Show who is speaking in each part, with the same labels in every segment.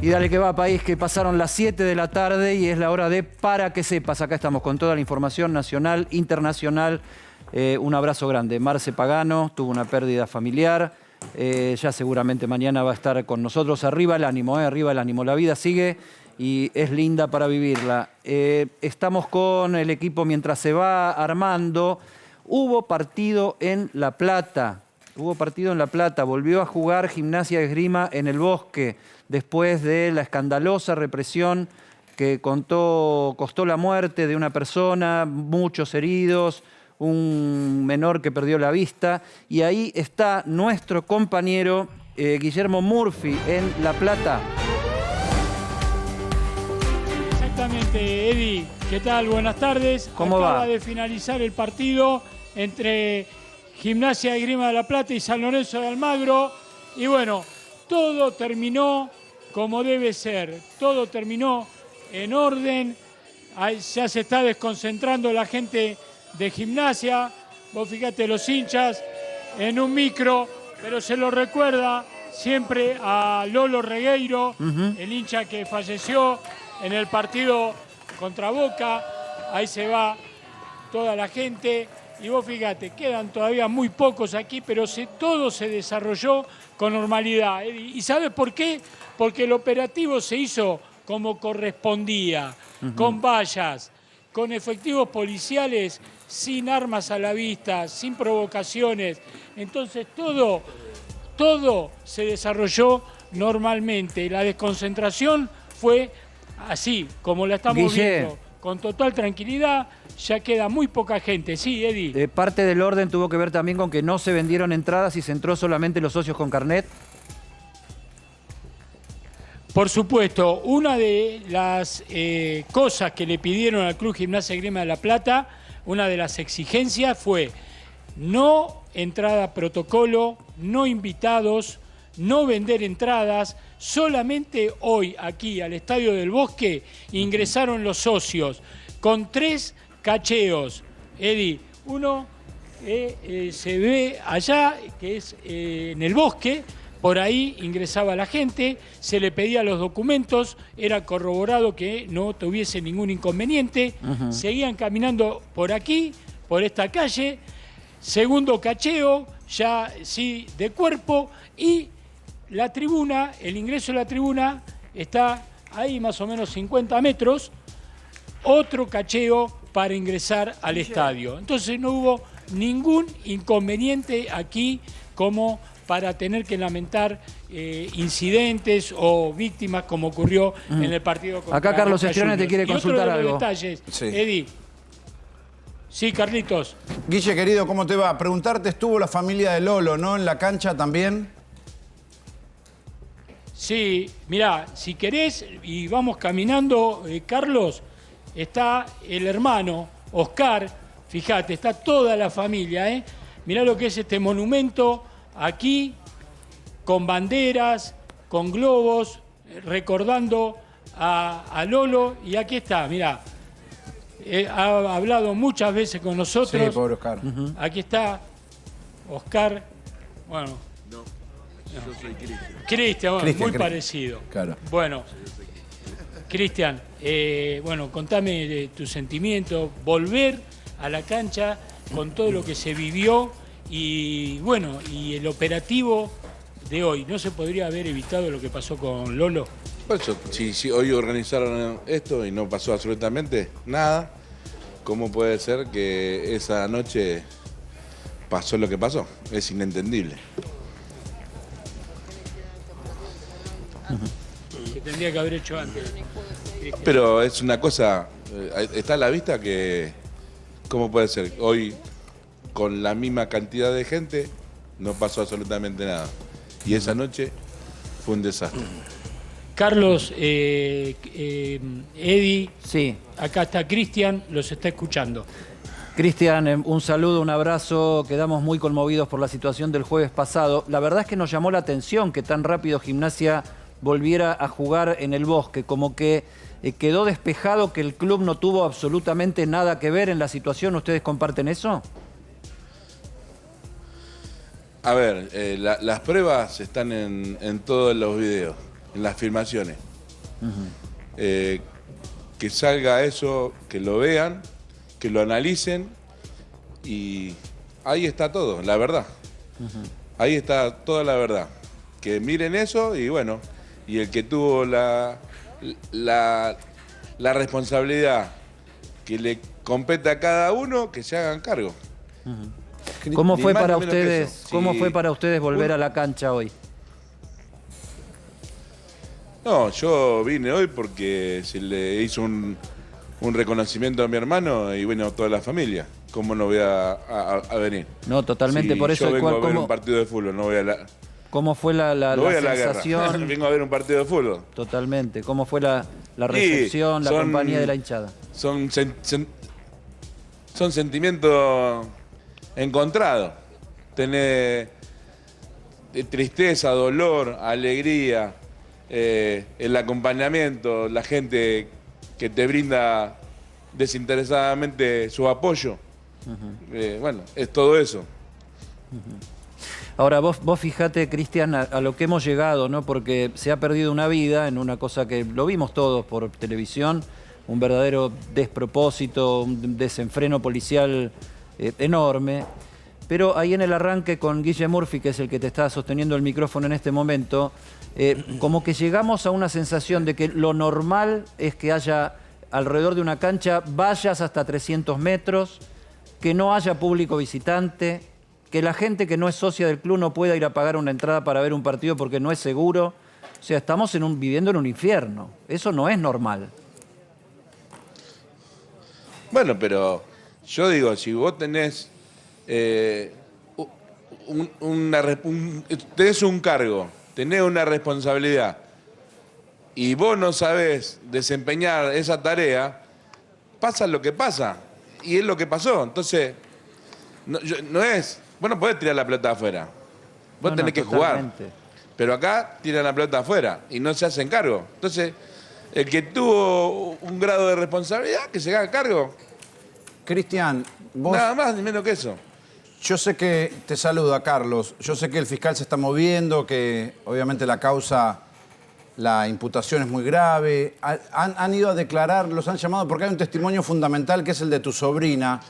Speaker 1: Y dale que va, país, que pasaron las 7 de la tarde y es la hora de Para que sepas. Acá estamos con toda la información nacional, internacional. Un abrazo grande. Marce Pagano tuvo una pérdida familiar. Ya seguramente mañana va a estar con nosotros. Arriba el ánimo, arriba el ánimo. La vida sigue y es linda para vivirla. Estamos con el equipo mientras se va armando. Hubo partido en La Plata. Volvió a jugar Gimnasia de Esgrima en el Bosque después de la escandalosa represión que costó la muerte de una persona, muchos heridos, un menor que perdió la vista. Y ahí está nuestro compañero Guillermo Murphy en La Plata.
Speaker 2: Exactamente, Eddie. ¿Qué tal? Buenas tardes.
Speaker 1: ¿Cómo va?
Speaker 2: Acaba de finalizar el partido entre Gimnasia de Esgrima de La Plata y San Lorenzo de Almagro. Y bueno, todo terminó como debe ser. Todo terminó en orden. Ahí ya se está desconcentrando la gente de Gimnasia. Vos fíjate, los hinchas en un micro, pero se lo recuerda siempre a Lolo Regueiro, el hincha que falleció en el partido contra Boca. Ahí se va toda la gente. Y vos fíjate, quedan todavía muy pocos aquí, pero todo se desarrolló con normalidad. ¿Y sabes por qué? Porque el operativo se hizo como correspondía, con vallas, con efectivos policiales, sin armas a la vista, sin provocaciones. Entonces todo se desarrolló normalmente. La desconcentración fue así, como la estamos viendo, con total tranquilidad. Ya queda muy poca gente. Sí, Eddie.
Speaker 1: Parte del orden tuvo que ver también con que no se vendieron entradas y se entró solamente los socios con carnet.
Speaker 2: Por supuesto, una de las cosas que le pidieron al Club Gimnasia Esgrima de La Plata, una de las exigencias fue no entrada protocolo, no invitados, no vender entradas. Solamente hoy aquí al Estadio del Bosque ingresaron los socios con 3 cacheos. Eddie, uno se ve allá, que es en el Bosque. Por ahí ingresaba la gente, se le pedía los documentos, era corroborado que no tuviese ningún inconveniente. Seguían caminando por aquí, por esta calle. Segundo cacheo, ya sí de cuerpo. Y la tribuna, el ingreso a la tribuna está ahí más o menos 50 metros. Otro cacheo para ingresar al estadio. Entonces no hubo ningún inconveniente aquí como para tener que lamentar incidentes o víctimas como ocurrió en el partido contra
Speaker 1: Acá Carlos
Speaker 2: Boca
Speaker 1: Estriones te quiere consultar
Speaker 2: algo.
Speaker 1: algo.
Speaker 2: Detalles,
Speaker 3: Sí.
Speaker 2: Eddie. Sí, Carlitos.
Speaker 3: Guille, querido, ¿cómo te va? Preguntarte, estuvo la familia de Lolo, ¿no? En la cancha también.
Speaker 2: Sí, mirá, si querés y vamos caminando, Carlos, está el hermano, Oscar, fíjate, está toda la familia, Mirá lo que es este monumento aquí, con banderas, con globos, recordando a Lolo. Y aquí está, mirá, ha hablado muchas veces con nosotros.
Speaker 3: Sí, pobre Oscar.
Speaker 2: Aquí está Oscar, bueno.
Speaker 4: Yo soy
Speaker 2: Cristian, bueno, muy
Speaker 3: Cristian.
Speaker 2: parecido.
Speaker 3: Claro.
Speaker 2: Bueno, Cristian, bueno, contame tu sentimiento, volver a la cancha con todo lo que se vivió y bueno, y el operativo de hoy. ¿No se podría haber evitado lo que pasó con Lolo?
Speaker 4: Por eso, si hoy organizaron esto y no pasó absolutamente nada, ¿cómo puede ser que esa noche pasó lo que pasó? Es inentendible.
Speaker 2: Que tendría que haber hecho antes.
Speaker 4: Pero es una cosa, está a la vista que, ¿cómo puede ser? Hoy, con la misma cantidad de gente, no pasó absolutamente nada. Y esa noche fue un desastre.
Speaker 2: Carlos, Eddie,
Speaker 1: Sí.
Speaker 2: acá está Cristian, los está escuchando.
Speaker 1: Cristian, un saludo, un abrazo. Quedamos muy conmovidos por la situación del jueves pasado. La verdad es que nos llamó la atención que tan rápido Gimnasia volviera a jugar en el Bosque, como que quedó despejado que el club no tuvo absolutamente nada que ver en la situación. ¿Ustedes comparten eso?
Speaker 4: A ver, las pruebas están en todos los videos, en las filmaciones. Que salga eso, que lo vean, que lo analicen y ahí está todo, la verdad. Ahí está toda la verdad. Que miren eso y bueno, y el que tuvo la responsabilidad que le compete a cada uno, que se hagan cargo.
Speaker 1: ¿Cómo
Speaker 4: Ni
Speaker 1: fue
Speaker 4: más
Speaker 1: para
Speaker 4: ni menos que
Speaker 1: ustedes?
Speaker 4: eso.
Speaker 1: ¿Cómo
Speaker 4: Sí.
Speaker 1: fue para ustedes volver a la cancha hoy?
Speaker 4: No, yo vine hoy porque se le hizo un reconocimiento a mi hermano y bueno, toda la familia. ¿Cómo no voy a venir?
Speaker 1: No, totalmente,
Speaker 4: Sí,
Speaker 1: por eso
Speaker 4: yo vengo a ver
Speaker 1: ¿cómo,
Speaker 4: un partido de fútbol, no voy a la,
Speaker 1: cómo fue la
Speaker 4: no voy a la
Speaker 1: sensación?
Speaker 4: guerra. Vengo a ver un partido de fútbol.
Speaker 1: Totalmente. ¿Cómo fue la recepción, la
Speaker 4: son-
Speaker 1: compañía de la hinchada?
Speaker 4: Son sentimientos encontrados. Tener tristeza, dolor, alegría, el acompañamiento, la gente que te brinda desinteresadamente su apoyo. Bueno, es todo eso.
Speaker 1: Ahora, vos fijate, Cristian, a lo que hemos llegado, ¿no? Porque se ha perdido una vida en una cosa que lo vimos todos por televisión, un verdadero despropósito, un desenfreno policial enorme. Pero ahí en el arranque con Guille Murphy, que es el que te está sosteniendo el micrófono en este momento, como que llegamos a una sensación de que lo normal es que haya alrededor de una cancha vallas hasta 300 metros, que no haya público visitante, que la gente que no es socia del club no pueda ir a pagar una entrada para ver un partido porque no es seguro. O sea, estamos viviendo en un infierno. Eso no es normal.
Speaker 4: Bueno, pero yo digo, si vos tenés, tenés un cargo, tenés una responsabilidad y vos no sabés desempeñar esa tarea, pasa lo que pasa. Y es lo que pasó. Entonces, no es... Vos no podés tirar la pelota afuera. Vos tenés que jugar. Pero acá tiran la pelota afuera y no se hacen cargo. Entonces, el que tuvo un grado de responsabilidad, que se haga cargo.
Speaker 3: Cristian, vos...
Speaker 4: Nada más ni menos que eso.
Speaker 3: Yo sé que, te saluda Carlos, yo sé que el fiscal se está moviendo, que obviamente la causa, la imputación es muy grave. Han ido a declarar, los han llamado porque hay un testimonio fundamental que es el de tu sobrina,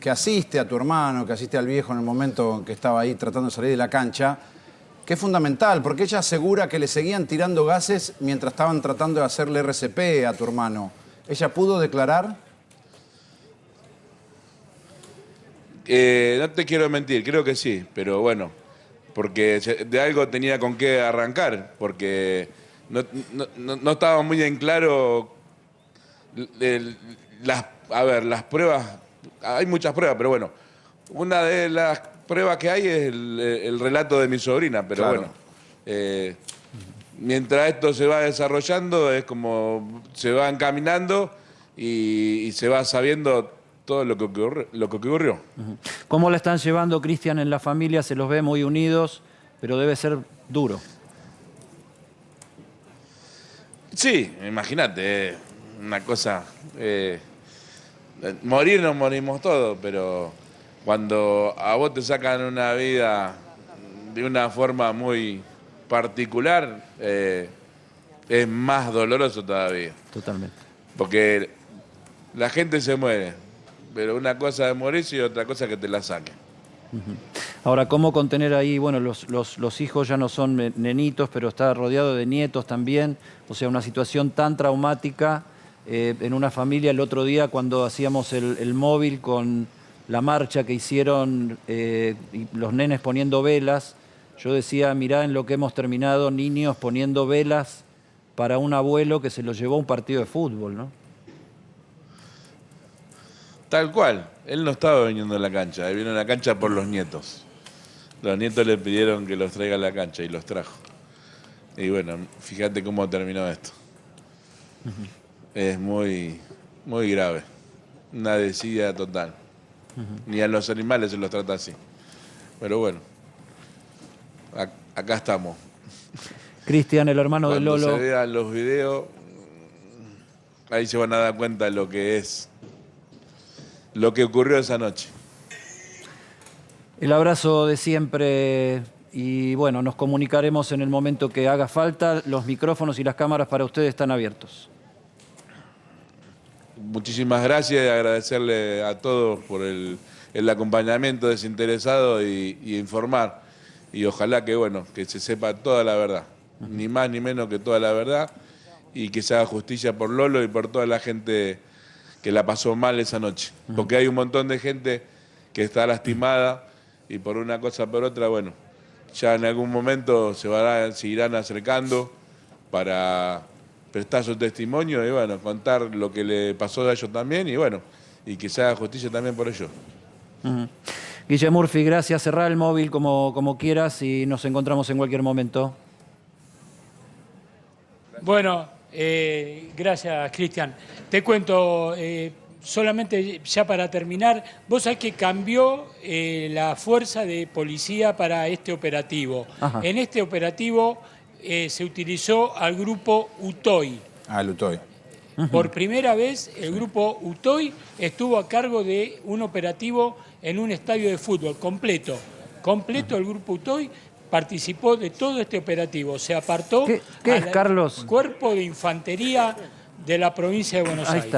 Speaker 3: que asiste a tu hermano, que asiste al viejo en el momento en que estaba ahí tratando de salir de la cancha, que es fundamental, porque ella asegura que le seguían tirando gases mientras estaban tratando de hacerle RCP a tu hermano. ¿Ella pudo declarar?
Speaker 4: No te quiero mentir, creo que sí, pero bueno, porque de algo tenía con qué arrancar, porque no estaba muy en claro las pruebas. Hay muchas pruebas, pero bueno, una de las pruebas que hay es el relato de mi sobrina, pero
Speaker 3: Claro.
Speaker 4: bueno, mientras esto se va desarrollando es como se va encaminando y se va sabiendo todo lo que ocurrió.
Speaker 1: ¿Cómo la están llevando, Cristian, en la familia? Se los ve muy unidos, pero debe ser duro.
Speaker 4: Sí, imagínate, una cosa... morir nos morimos todos, pero cuando a vos te sacan una vida de una forma muy particular, es más doloroso todavía.
Speaker 1: Totalmente.
Speaker 4: Porque la gente se muere, pero una cosa es morirse y otra cosa es que te la saquen.
Speaker 1: Ahora, ¿cómo contener ahí? Bueno, los hijos ya no son nenitos, pero está rodeado de nietos también. O sea, una situación tan traumática en una familia. El otro día, cuando hacíamos el móvil con la marcha que hicieron y los nenes poniendo velas, yo decía, mirá en lo que hemos terminado, niños poniendo velas para un abuelo que se lo llevó a un partido de fútbol, ¿no?
Speaker 4: Tal cual, él no estaba viniendo a la cancha, él vino a la cancha por los nietos. Los nietos le pidieron que los traiga a la cancha y los trajo. Y bueno, fíjate cómo terminó esto. Es muy, muy grave. Una desidia total. Ni a los animales se los trata así. Pero bueno, acá estamos.
Speaker 1: Cristian, el hermano de
Speaker 4: Cuando
Speaker 1: Lolo.
Speaker 4: se vean los videos, ahí se van a dar cuenta de lo que es, lo que ocurrió esa noche.
Speaker 1: El abrazo de siempre, Y bueno, nos comunicaremos en el momento que haga falta. Los micrófonos y las cámaras para ustedes están abiertos.
Speaker 4: Muchísimas gracias y agradecerle a todos por el acompañamiento desinteresado y informar. Y ojalá que, bueno, que se sepa toda la verdad, ni más ni menos que toda la verdad, y que se haga justicia por Lolo y por toda la gente que la pasó mal esa noche. Porque hay un montón de gente que está lastimada y por una cosa o por otra, bueno, ya en algún momento se irán acercando para prestar su testimonio y bueno, contar lo que le pasó a ellos también y bueno, y que se haga justicia también por ellos.
Speaker 1: Guille Murphy, gracias. Cerrá el móvil como quieras y nos encontramos en cualquier momento.
Speaker 2: Bueno, gracias, Cristian. Te cuento, solamente ya para terminar, vos sabés que cambió la fuerza de policía para este operativo.
Speaker 1: Ajá.
Speaker 2: En este operativo se utilizó al grupo Utoy.
Speaker 3: Ah, el Utoy.
Speaker 2: Por primera vez el grupo Utoy estuvo a cargo de un operativo en un estadio de fútbol completo. Completo el grupo Utoy participó de todo este operativo. Se apartó
Speaker 1: ¿Qué es, Carlos?
Speaker 2: Cuerpo de Infantería de la provincia de Buenos Aires.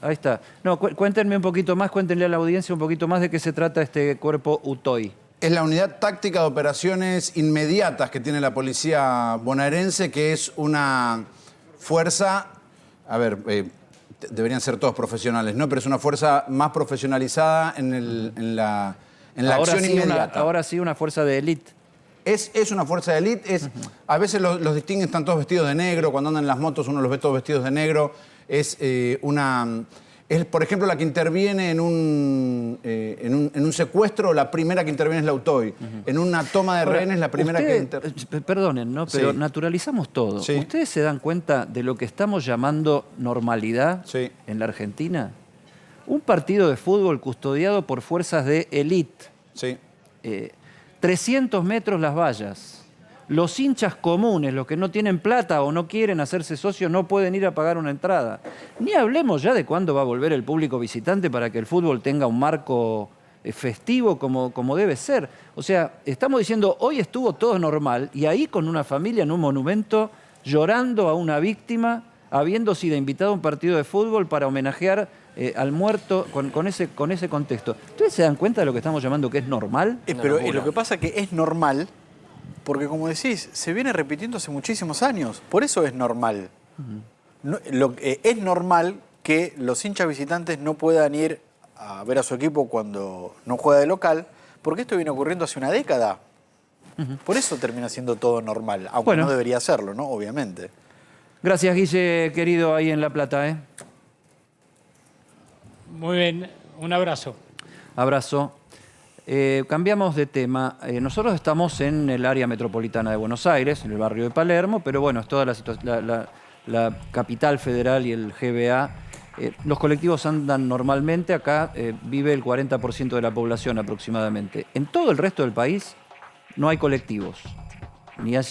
Speaker 1: Ahí está. No, cuéntenme un poquito más, cuéntenle a la audiencia un poquito más de qué se trata este cuerpo Utoy.
Speaker 3: Es la unidad táctica de operaciones inmediatas que tiene la policía bonaerense, que es una fuerza, a ver, deberían ser todos profesionales, ¿no? Pero es una fuerza más profesionalizada en la acción inmediata.
Speaker 1: Ahora sí, una fuerza de élite.
Speaker 3: Es una fuerza de élite, a veces los distinguen, están todos vestidos de negro, cuando andan en las motos uno los ve todos vestidos de negro. Es, por ejemplo, la que interviene en un secuestro, la primera que interviene es la Utoy. En una toma de rehenes, la primera que interviene.
Speaker 1: Perdonen, ¿no? Pero
Speaker 3: Sí.
Speaker 1: naturalizamos todo.
Speaker 3: Sí.
Speaker 1: ¿Ustedes se dan cuenta de lo que estamos llamando normalidad
Speaker 3: Sí.
Speaker 1: en la Argentina? Un partido de fútbol custodiado por fuerzas de élite.
Speaker 3: Sí.
Speaker 1: 300 metros las vallas. Los hinchas comunes, los que no tienen plata o no quieren hacerse socios, no pueden ir a pagar una entrada. Ni hablemos ya de cuándo va a volver el público visitante para que el fútbol tenga un marco festivo como debe ser. O sea, estamos diciendo, hoy estuvo todo normal y ahí con una familia en un monumento llorando a una víctima, habiendo sido invitado a un partido de fútbol para homenajear al muerto con ese contexto. ¿Ustedes se dan cuenta de lo que estamos llamando que es normal?
Speaker 5: Pero lo que pasa es que es normal, porque como decís, se viene repitiendo hace muchísimos años. Por eso es normal. Es normal que los hinchas visitantes no puedan ir a ver a su equipo cuando no juega de local, porque esto viene ocurriendo hace una década. Por eso termina siendo todo normal, aunque no debería serlo, ¿no? Obviamente.
Speaker 1: Gracias, Guille, querido, ahí en La Plata, ¿eh?
Speaker 2: Muy bien, un abrazo.
Speaker 1: Abrazo. Cambiamos de tema. Nosotros estamos en el área metropolitana de Buenos Aires, en el barrio de Palermo, pero bueno, es toda la capital federal y el GBA. Los colectivos andan normalmente, acá vive el 40% de la población aproximadamente. En todo el resto del país no hay colectivos,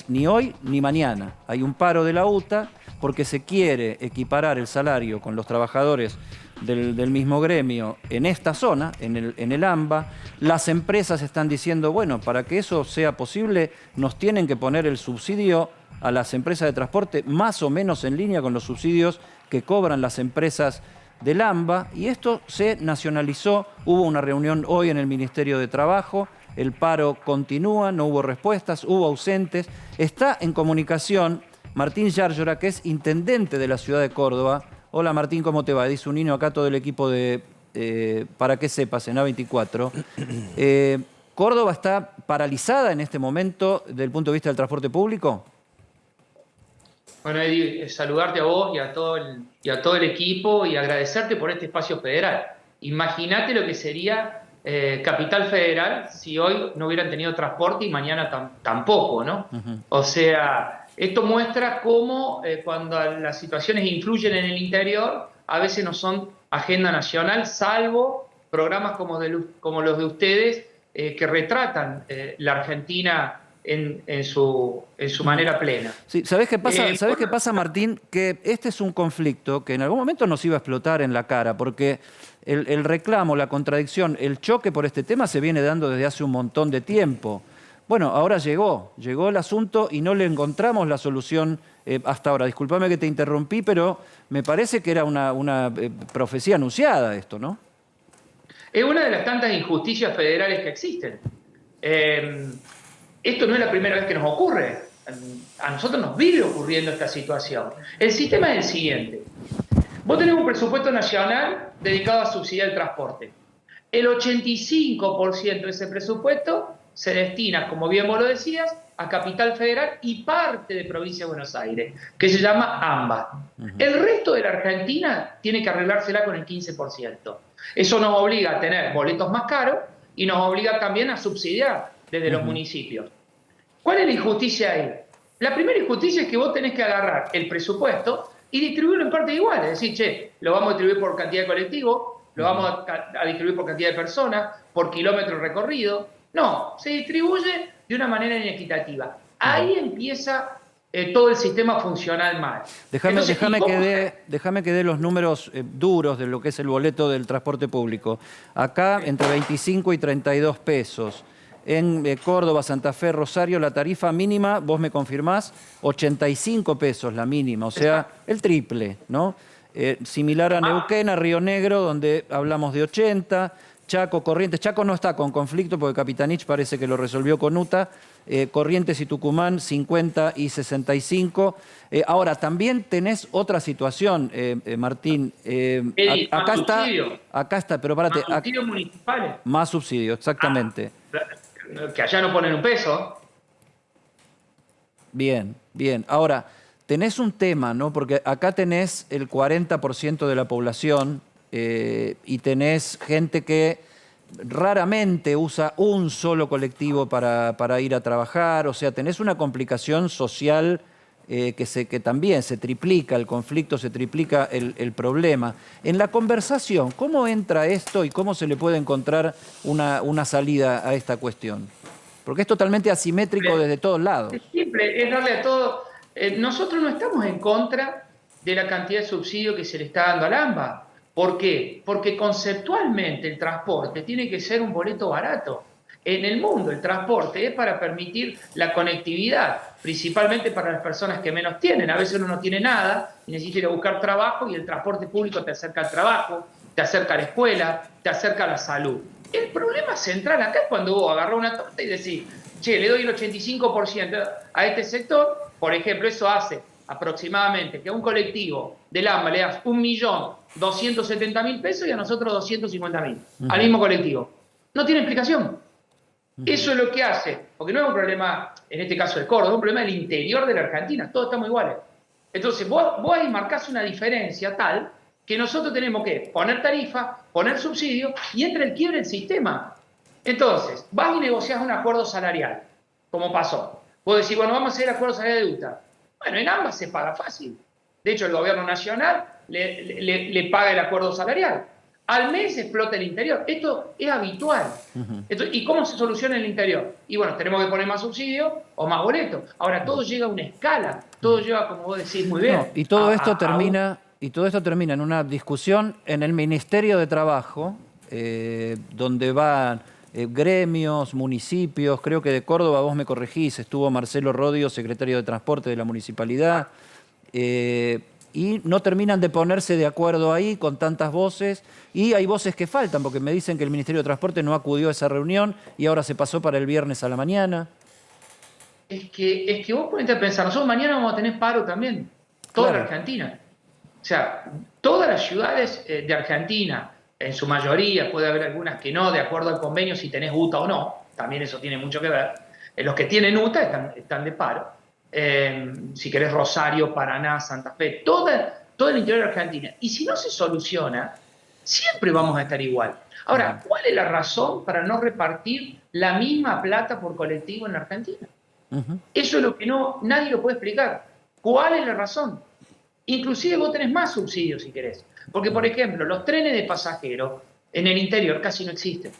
Speaker 1: ni hoy ni mañana. Hay un paro de la UTA porque se quiere equiparar el salario con los trabajadores del mismo gremio en esta zona, en el AMBA. Las empresas están diciendo, bueno, para que eso sea posible nos tienen que poner el subsidio a las empresas de transporte más o menos en línea con los subsidios que cobran las empresas del AMBA, y esto se nacionalizó. Hubo una reunión hoy en el Ministerio de Trabajo, el paro continúa, no hubo respuestas, hubo ausentes. Está en comunicación Martín Yárlora, que es intendente de la ciudad de Córdoba. Hola Martín, ¿cómo te va? Dice un niño acá, todo el equipo de Para que sepas, en A24. ¿Córdoba está paralizada en este momento desde el punto de vista del transporte público?
Speaker 6: Bueno, Eddie, saludarte a vos y a todo el equipo y agradecerte por este espacio federal. Imagínate lo que sería Capital Federal si hoy no hubieran tenido transporte y mañana tampoco, ¿no? O sea, esto muestra cómo cuando las situaciones influyen en el interior, a veces no son agenda nacional, salvo programas como los de ustedes que retratan la Argentina en su manera plena.
Speaker 1: Sí, ¿sabés qué pasa? ¿Sabés qué pasa, Martín? Que este es un conflicto que en algún momento nos iba a explotar en la cara, porque el reclamo, la contradicción, el choque por este tema se viene dando desde hace un montón de tiempo. Bueno, ahora llegó el asunto y no le encontramos la solución hasta ahora. Discúlpame que te interrumpí, pero me parece que era una profecía anunciada esto, ¿no?
Speaker 6: Es una de las tantas injusticias federales que existen. Esto no es la primera vez que nos ocurre. A nosotros nos vive ocurriendo esta situación. El sistema es el siguiente. Vos tenés un presupuesto nacional dedicado a subsidiar el transporte. El 85% de ese presupuesto se destina, como bien vos lo decías, a Capital Federal y parte de Provincia de Buenos Aires, que se llama AMBA. El resto de la Argentina tiene que arreglársela con el 15%. Eso nos obliga a tener boletos más caros y nos obliga también a subsidiar desde los municipios. ¿Cuál es la injusticia ahí? La primera injusticia es que vos tenés que agarrar el presupuesto y distribuirlo en partes iguales. Es decir, che, lo vamos a distribuir por cantidad de colectivos, lo vamos a distribuir por cantidad de personas, por kilómetro recorrido. No, se distribuye de una manera inequitativa. Ahí empieza todo el sistema funcional mal.
Speaker 1: Déjame que dé los números duros de lo que es el boleto del transporte público. Acá, entre 25 y 32 pesos. En Córdoba, Santa Fe, Rosario, la tarifa mínima, vos me confirmás, 85 pesos la mínima, o sea, el triple, ¿no? Similar a Neuquén, a Río Negro, donde hablamos de 80, Chaco, Corrientes. Chaco no está con conflicto porque Capitanich parece que lo resolvió con UTA. Corrientes y Tucumán, 50 y 65. Ahora, también tenés otra situación, Martín. Acá está, pero párate.
Speaker 6: Más subsidios municipales.
Speaker 1: Más subsidios, exactamente.
Speaker 6: Que allá no ponen un peso.
Speaker 1: Bien, bien. Ahora, tenés un tema, ¿no? Porque acá tenés el 40% de la población y tenés gente que raramente usa un solo colectivo para ir a trabajar. O sea, tenés una complicación social que también se triplica, el conflicto se triplica el problema. En la conversación, ¿cómo entra esto y cómo se le puede encontrar una salida a esta cuestión? Porque es totalmente asimétrico desde todos lados.
Speaker 6: Es simple, es darle a todo. Nosotros no estamos en contra de la cantidad de subsidio que se le está dando al AMBA. ¿Por qué? Porque conceptualmente el transporte tiene que ser un boleto barato. En el mundo el transporte es para permitir la conectividad, principalmente para las personas que menos tienen. A veces uno no tiene nada y necesita ir a buscar trabajo y el transporte público te acerca al trabajo, te acerca a la escuela, te acerca a la salud. El problema central acá es cuando vos agarrás una torta y decís, che, le doy el 85% a este sector. Por ejemplo, eso hace aproximadamente que a un colectivo del AMBA le das 1.270.000 pesos y a nosotros 250.000 al mismo colectivo. No tiene explicación. Eso es lo que hace, porque no es un problema, en este caso de Córdoba, es un problema del interior de la Argentina, todos estamos iguales. Entonces vos ahí marcás una diferencia tal que nosotros tenemos que poner tarifa, poner subsidio y entra el quiebre del sistema. Entonces, vas y negociás un acuerdo salarial, como pasó. Vos decís, bueno, vamos a hacer el acuerdo salarial de UTA. Bueno, en ambas se paga fácil. De hecho, el gobierno nacional le paga el acuerdo salarial. Al mes explota el interior. Esto es habitual. ¿Y cómo se soluciona el interior? Y bueno, tenemos que poner más subsidio o más boletos. Ahora, todo llega a una escala. Todo lleva, como vos decís muy bien.
Speaker 1: No, y todo esto termina en una discusión en el Ministerio de Trabajo, donde van gremios, municipios. Creo que de Córdoba, vos me corregís, estuvo Marcelo Rodio, secretario de Transporte de la municipalidad. Y no terminan de ponerse de acuerdo ahí con tantas voces, y hay voces que faltan, porque me dicen que el Ministerio de Transporte no acudió a esa reunión y ahora se pasó para el viernes a la mañana.
Speaker 6: Es que vos ponete a pensar, nosotros mañana vamos a tener paro también, toda la Argentina. O sea, todas las ciudades de Argentina, en su mayoría, puede haber algunas que no, de acuerdo al convenio, si tenés UTA o no, también eso tiene mucho que ver. Los que tienen UTA están de paro. Si querés Rosario, Paraná, Santa Fe, todo el interior de Argentina. Y si no se soluciona, siempre vamos a estar igual. Ahora, ¿cuál es la razón para no repartir la misma plata por colectivo en la Argentina? Eso es lo que nadie lo puede explicar. ¿Cuál es la razón? Inclusive vos tenés más subsidios si querés. Porque, por ejemplo, los trenes de pasajeros en el interior casi no existen.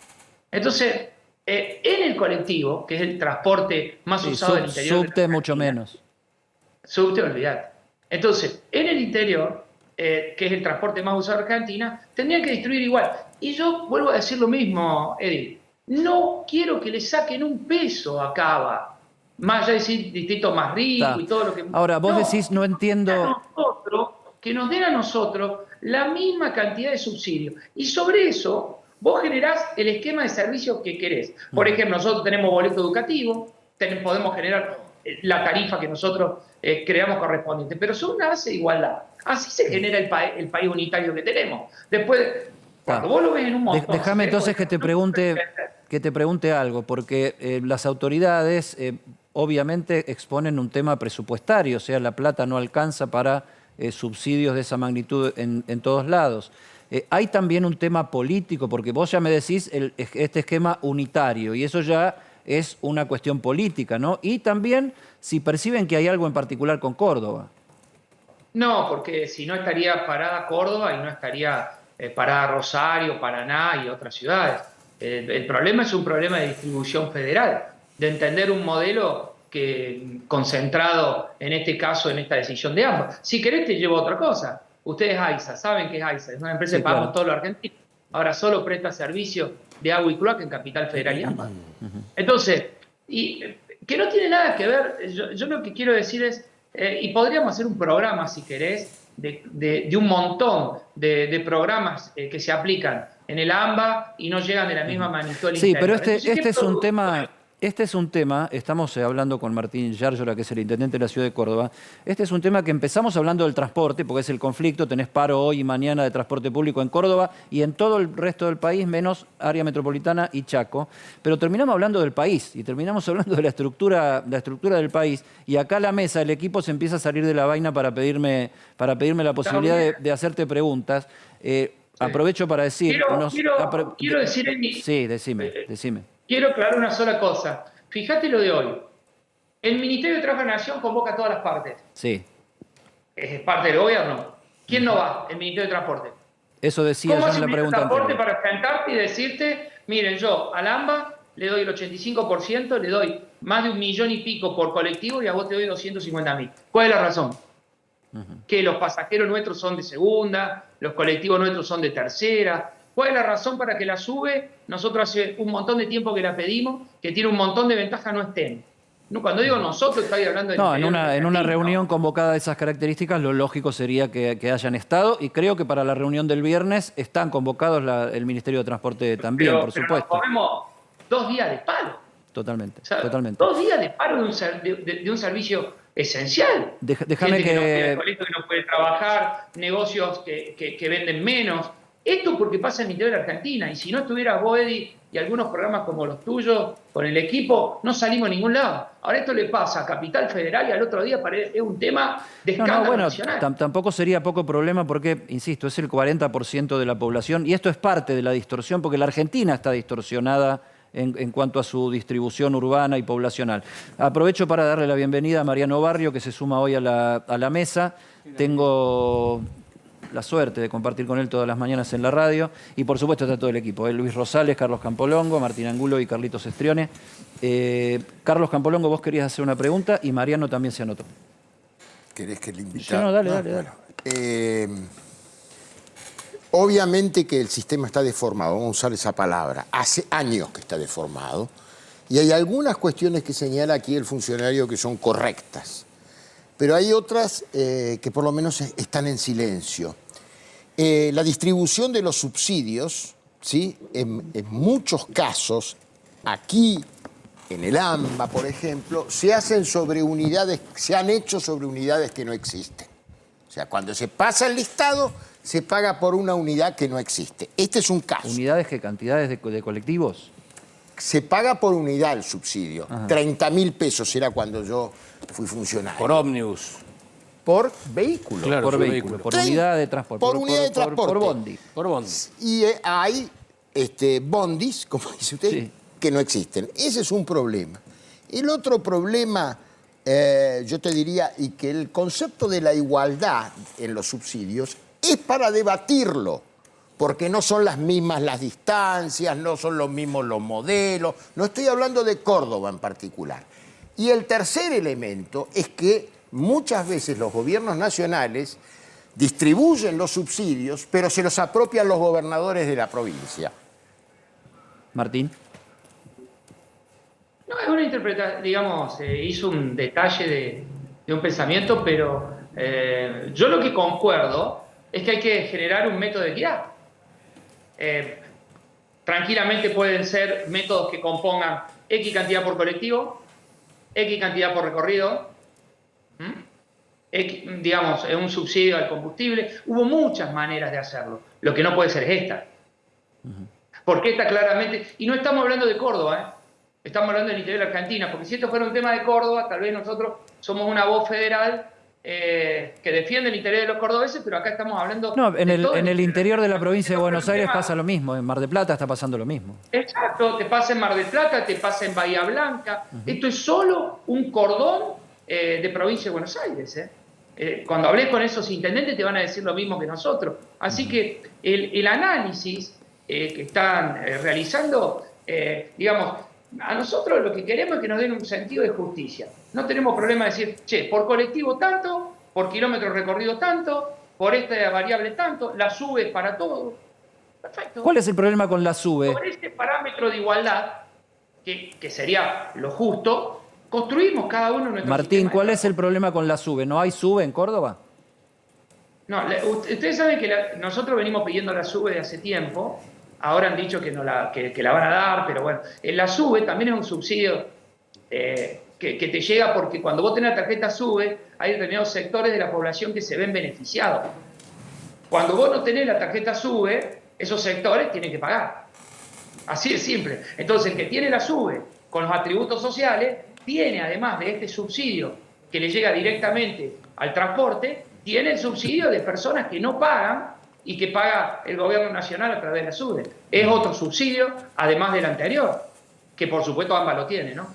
Speaker 6: Entonces, en el colectivo, que es el transporte más usado del interior.
Speaker 1: Subte mucho menos.
Speaker 6: Subte, olvidate. Entonces, en el interior, que es el transporte más usado de Argentina, tendrían que distribuir igual. Y yo vuelvo a decir lo mismo, Eddie. no quiero que le saquen un peso a Cava, más allá de decir distrito más rico
Speaker 1: Está.
Speaker 6: y todo lo que...
Speaker 1: Ahora, vos decís, no entiendo...
Speaker 6: Que nos den a nosotros la misma cantidad de subsidios. Y sobre eso, vos generás el esquema de servicios que querés. Por ejemplo, nosotros tenemos boleto educativo, podemos generar la tarifa que nosotros creamos correspondiente, pero son una base de igualdad. Así se genera el país unitario que tenemos. Después, cuando vos lo ves en un montón...
Speaker 1: Déjame entonces que te pregunte algo, porque las autoridades obviamente exponen un tema presupuestario, o sea, la plata no alcanza para subsidios de esa magnitud en todos lados. Hay también un tema político, porque vos ya me decís este esquema unitario, y eso ya es una cuestión política, ¿no? Y también si perciben que hay algo en particular con Córdoba.
Speaker 6: No, porque si no estaría parada Córdoba y no estaría parada Rosario, Paraná y otras ciudades. El problema es un problema de distribución federal, de entender un modelo que concentrado en este caso, en esta decisión de ambas. Si querés te llevo a otra cosa. Ustedes AISA, saben que es AISA, es una empresa que pagamos todos los argentinos. Ahora solo presta servicio de agua y cloaca en Capital Federal y ambas. Entonces, que no tiene nada que ver, yo lo que quiero decir es, y podríamos hacer un programa, si querés, de un montón de programas que se aplican en el AMBA y no llegan de la misma magnitud al
Speaker 1: Sí,
Speaker 6: interior.
Speaker 1: pero
Speaker 6: Entonces,
Speaker 1: este es un tema, estamos hablando con Martín Yárlora, que es el intendente de la ciudad de Córdoba. Este es un tema que empezamos hablando del transporte, porque es el conflicto, tenés paro hoy y mañana de transporte público en Córdoba y en todo el resto del país, menos área metropolitana y Chaco. Pero terminamos hablando del país y terminamos hablando de la estructura del país. Y acá a la mesa el equipo se empieza a salir de la vaina para pedirme la posibilidad de hacerte preguntas. Aprovecho para decir...
Speaker 6: Quiero decir...
Speaker 1: Sí, decime.
Speaker 6: Quiero aclarar una sola cosa. Fíjate lo de hoy. El Ministerio de Trabajo de la Nación convoca a todas las partes.
Speaker 1: Sí.
Speaker 6: Es parte del gobierno. ¿Quién no va? El Ministerio de Transporte.
Speaker 1: Eso decía yo en la pregunta anterior.
Speaker 6: ¿Cómo hace el Ministerio de Transporte para sentarte y decirte, miren, yo al AMBA le doy el 85%, le doy más de 1 millón y pico por colectivo y a vos te doy 250.000? ¿Cuál es la razón? Que los pasajeros nuestros son de segunda, los colectivos nuestros son de tercera. ¿Cuál es la razón para que la sube? Nosotros hace un montón de tiempo que la pedimos, que tiene un montón de ventajas, no estén. No, cuando digo nosotros, estoy hablando de...
Speaker 1: No, en una reunión convocada de esas características, lo lógico sería que hayan estado, y creo que para la reunión del viernes están convocados el Ministerio de Transporte también, por supuesto.
Speaker 6: Pero nos comemos 2 días de paro.
Speaker 1: Totalmente,
Speaker 6: O sea,
Speaker 1: totalmente.
Speaker 6: 2 días de paro de un servicio esencial.
Speaker 1: Déjame
Speaker 6: que no puede trabajar, negocios que venden menos. Esto porque pasa en el interior de Argentina, y si no estuvieras vos, Eddie, y algunos programas como los tuyos, con el equipo, no salimos a ningún lado. Ahora esto le pasa a Capital Federal y al otro día es un tema de escándalo nacional.
Speaker 1: Tampoco sería poco problema porque, insisto, es el 40% de la población, y esto es parte de la distorsión, porque la Argentina está distorsionada en cuanto a su distribución urbana y poblacional. Aprovecho para darle la bienvenida a Mariano Barrio, que se suma hoy a la mesa. Tengo la suerte de compartir con él todas las mañanas en la radio, y por supuesto está todo el equipo, Luis Rosales, Carlos Campolongo, Martín Angulo y Carlitos Estrione. Carlos Campolongo, vos querías hacer una pregunta y Mariano también se anotó.
Speaker 7: ¿Querés que le invite?
Speaker 1: No, dale.
Speaker 7: Obviamente que el sistema está deformado, vamos a usar esa palabra. Hace años que está deformado, y hay algunas cuestiones que señala aquí el funcionario que son correctas, pero hay otras que por lo menos están en silencio. La distribución de los subsidios, ¿sí? En muchos casos, aquí en el AMBA, por ejemplo, se han hecho sobre unidades que no existen. O sea, cuando se pasa el listado, se paga por una unidad que no existe. Este es un caso.
Speaker 1: ¿Unidades qué? ¿Cantidades de colectivos?
Speaker 7: Se paga por unidad el subsidio. 30.000 pesos era cuando yo fui funcionario.
Speaker 8: Por ómnibus.
Speaker 7: Por vehículo.
Speaker 8: Claro,
Speaker 1: por vehículo, por unidad de transporte.
Speaker 7: Por unidad de transporte.
Speaker 1: Por bondi.
Speaker 8: Por bondi.
Speaker 7: Y hay bondis, como dice usted,
Speaker 1: Sí.
Speaker 7: que no existen. Ese es un problema. El otro problema, yo te diría, y que el concepto de la igualdad en los subsidios es para debatirlo, porque no son las mismas las distancias, no son los mismos los modelos. No estoy hablando de Córdoba en particular. Y el tercer elemento es que muchas veces los gobiernos nacionales distribuyen los subsidios, pero se los apropian los gobernadores de la provincia.
Speaker 1: Martín.
Speaker 6: interpretación, digamos, hizo un detalle de un pensamiento, pero yo lo que concuerdo es que hay que generar un método de equidad. Tranquilamente pueden ser métodos que compongan X cantidad por colectivo, X cantidad por recorrido, digamos, un subsidio al combustible. Hubo muchas maneras de hacerlo. Lo que no puede ser es esta. Porque esta claramente... Y no estamos hablando de Córdoba, estamos hablando del interior de Argentina, porque si esto fuera un tema de Córdoba, tal vez nosotros somos una voz federal que defiende el interior de los cordobeses, pero acá estamos hablando...
Speaker 1: No, en el interior de la provincia de Buenos Aires pasa lo mismo, en Mar del Plata está pasando lo mismo.
Speaker 6: Exacto, te pasa en Mar del Plata, te pasa en Bahía Blanca. Esto es solo un cordón de provincia de Buenos Aires. Cuando hablé con esos intendentes te van a decir lo mismo que nosotros. Así que el análisis que están realizando, digamos, a nosotros lo que queremos es que nos den un sentido de justicia. No tenemos problema de decir, che, por colectivo tanto, por kilómetro recorrido tanto, por esta variable tanto, la SUBE para todo. Perfecto.
Speaker 1: ¿Cuál es el problema con la SUBE?
Speaker 6: Por este parámetro de igualdad, que sería lo justo, construimos cada uno nuestro
Speaker 1: Martín, ¿cuál es el problema con la SUBE? ¿No hay SUBE en Córdoba?
Speaker 6: No, ustedes saben que nosotros venimos pidiendo la SUBE de hace tiempo. Ahora han dicho que la van a dar, pero bueno. La SUBE también es un subsidio que te llega porque cuando vos tenés la tarjeta SUBE, hay determinados sectores de la población que se ven beneficiados. Cuando vos no tenés la tarjeta SUBE, esos sectores tienen que pagar. Así de simple. Entonces, el que tiene la SUBE con los atributos sociales, tiene, además de este subsidio que le llega directamente al transporte, tiene el subsidio de personas que no pagan y que paga el gobierno nacional a través de la SUBE. Es otro subsidio, además del anterior, que por supuesto ambas lo tienen, ¿no?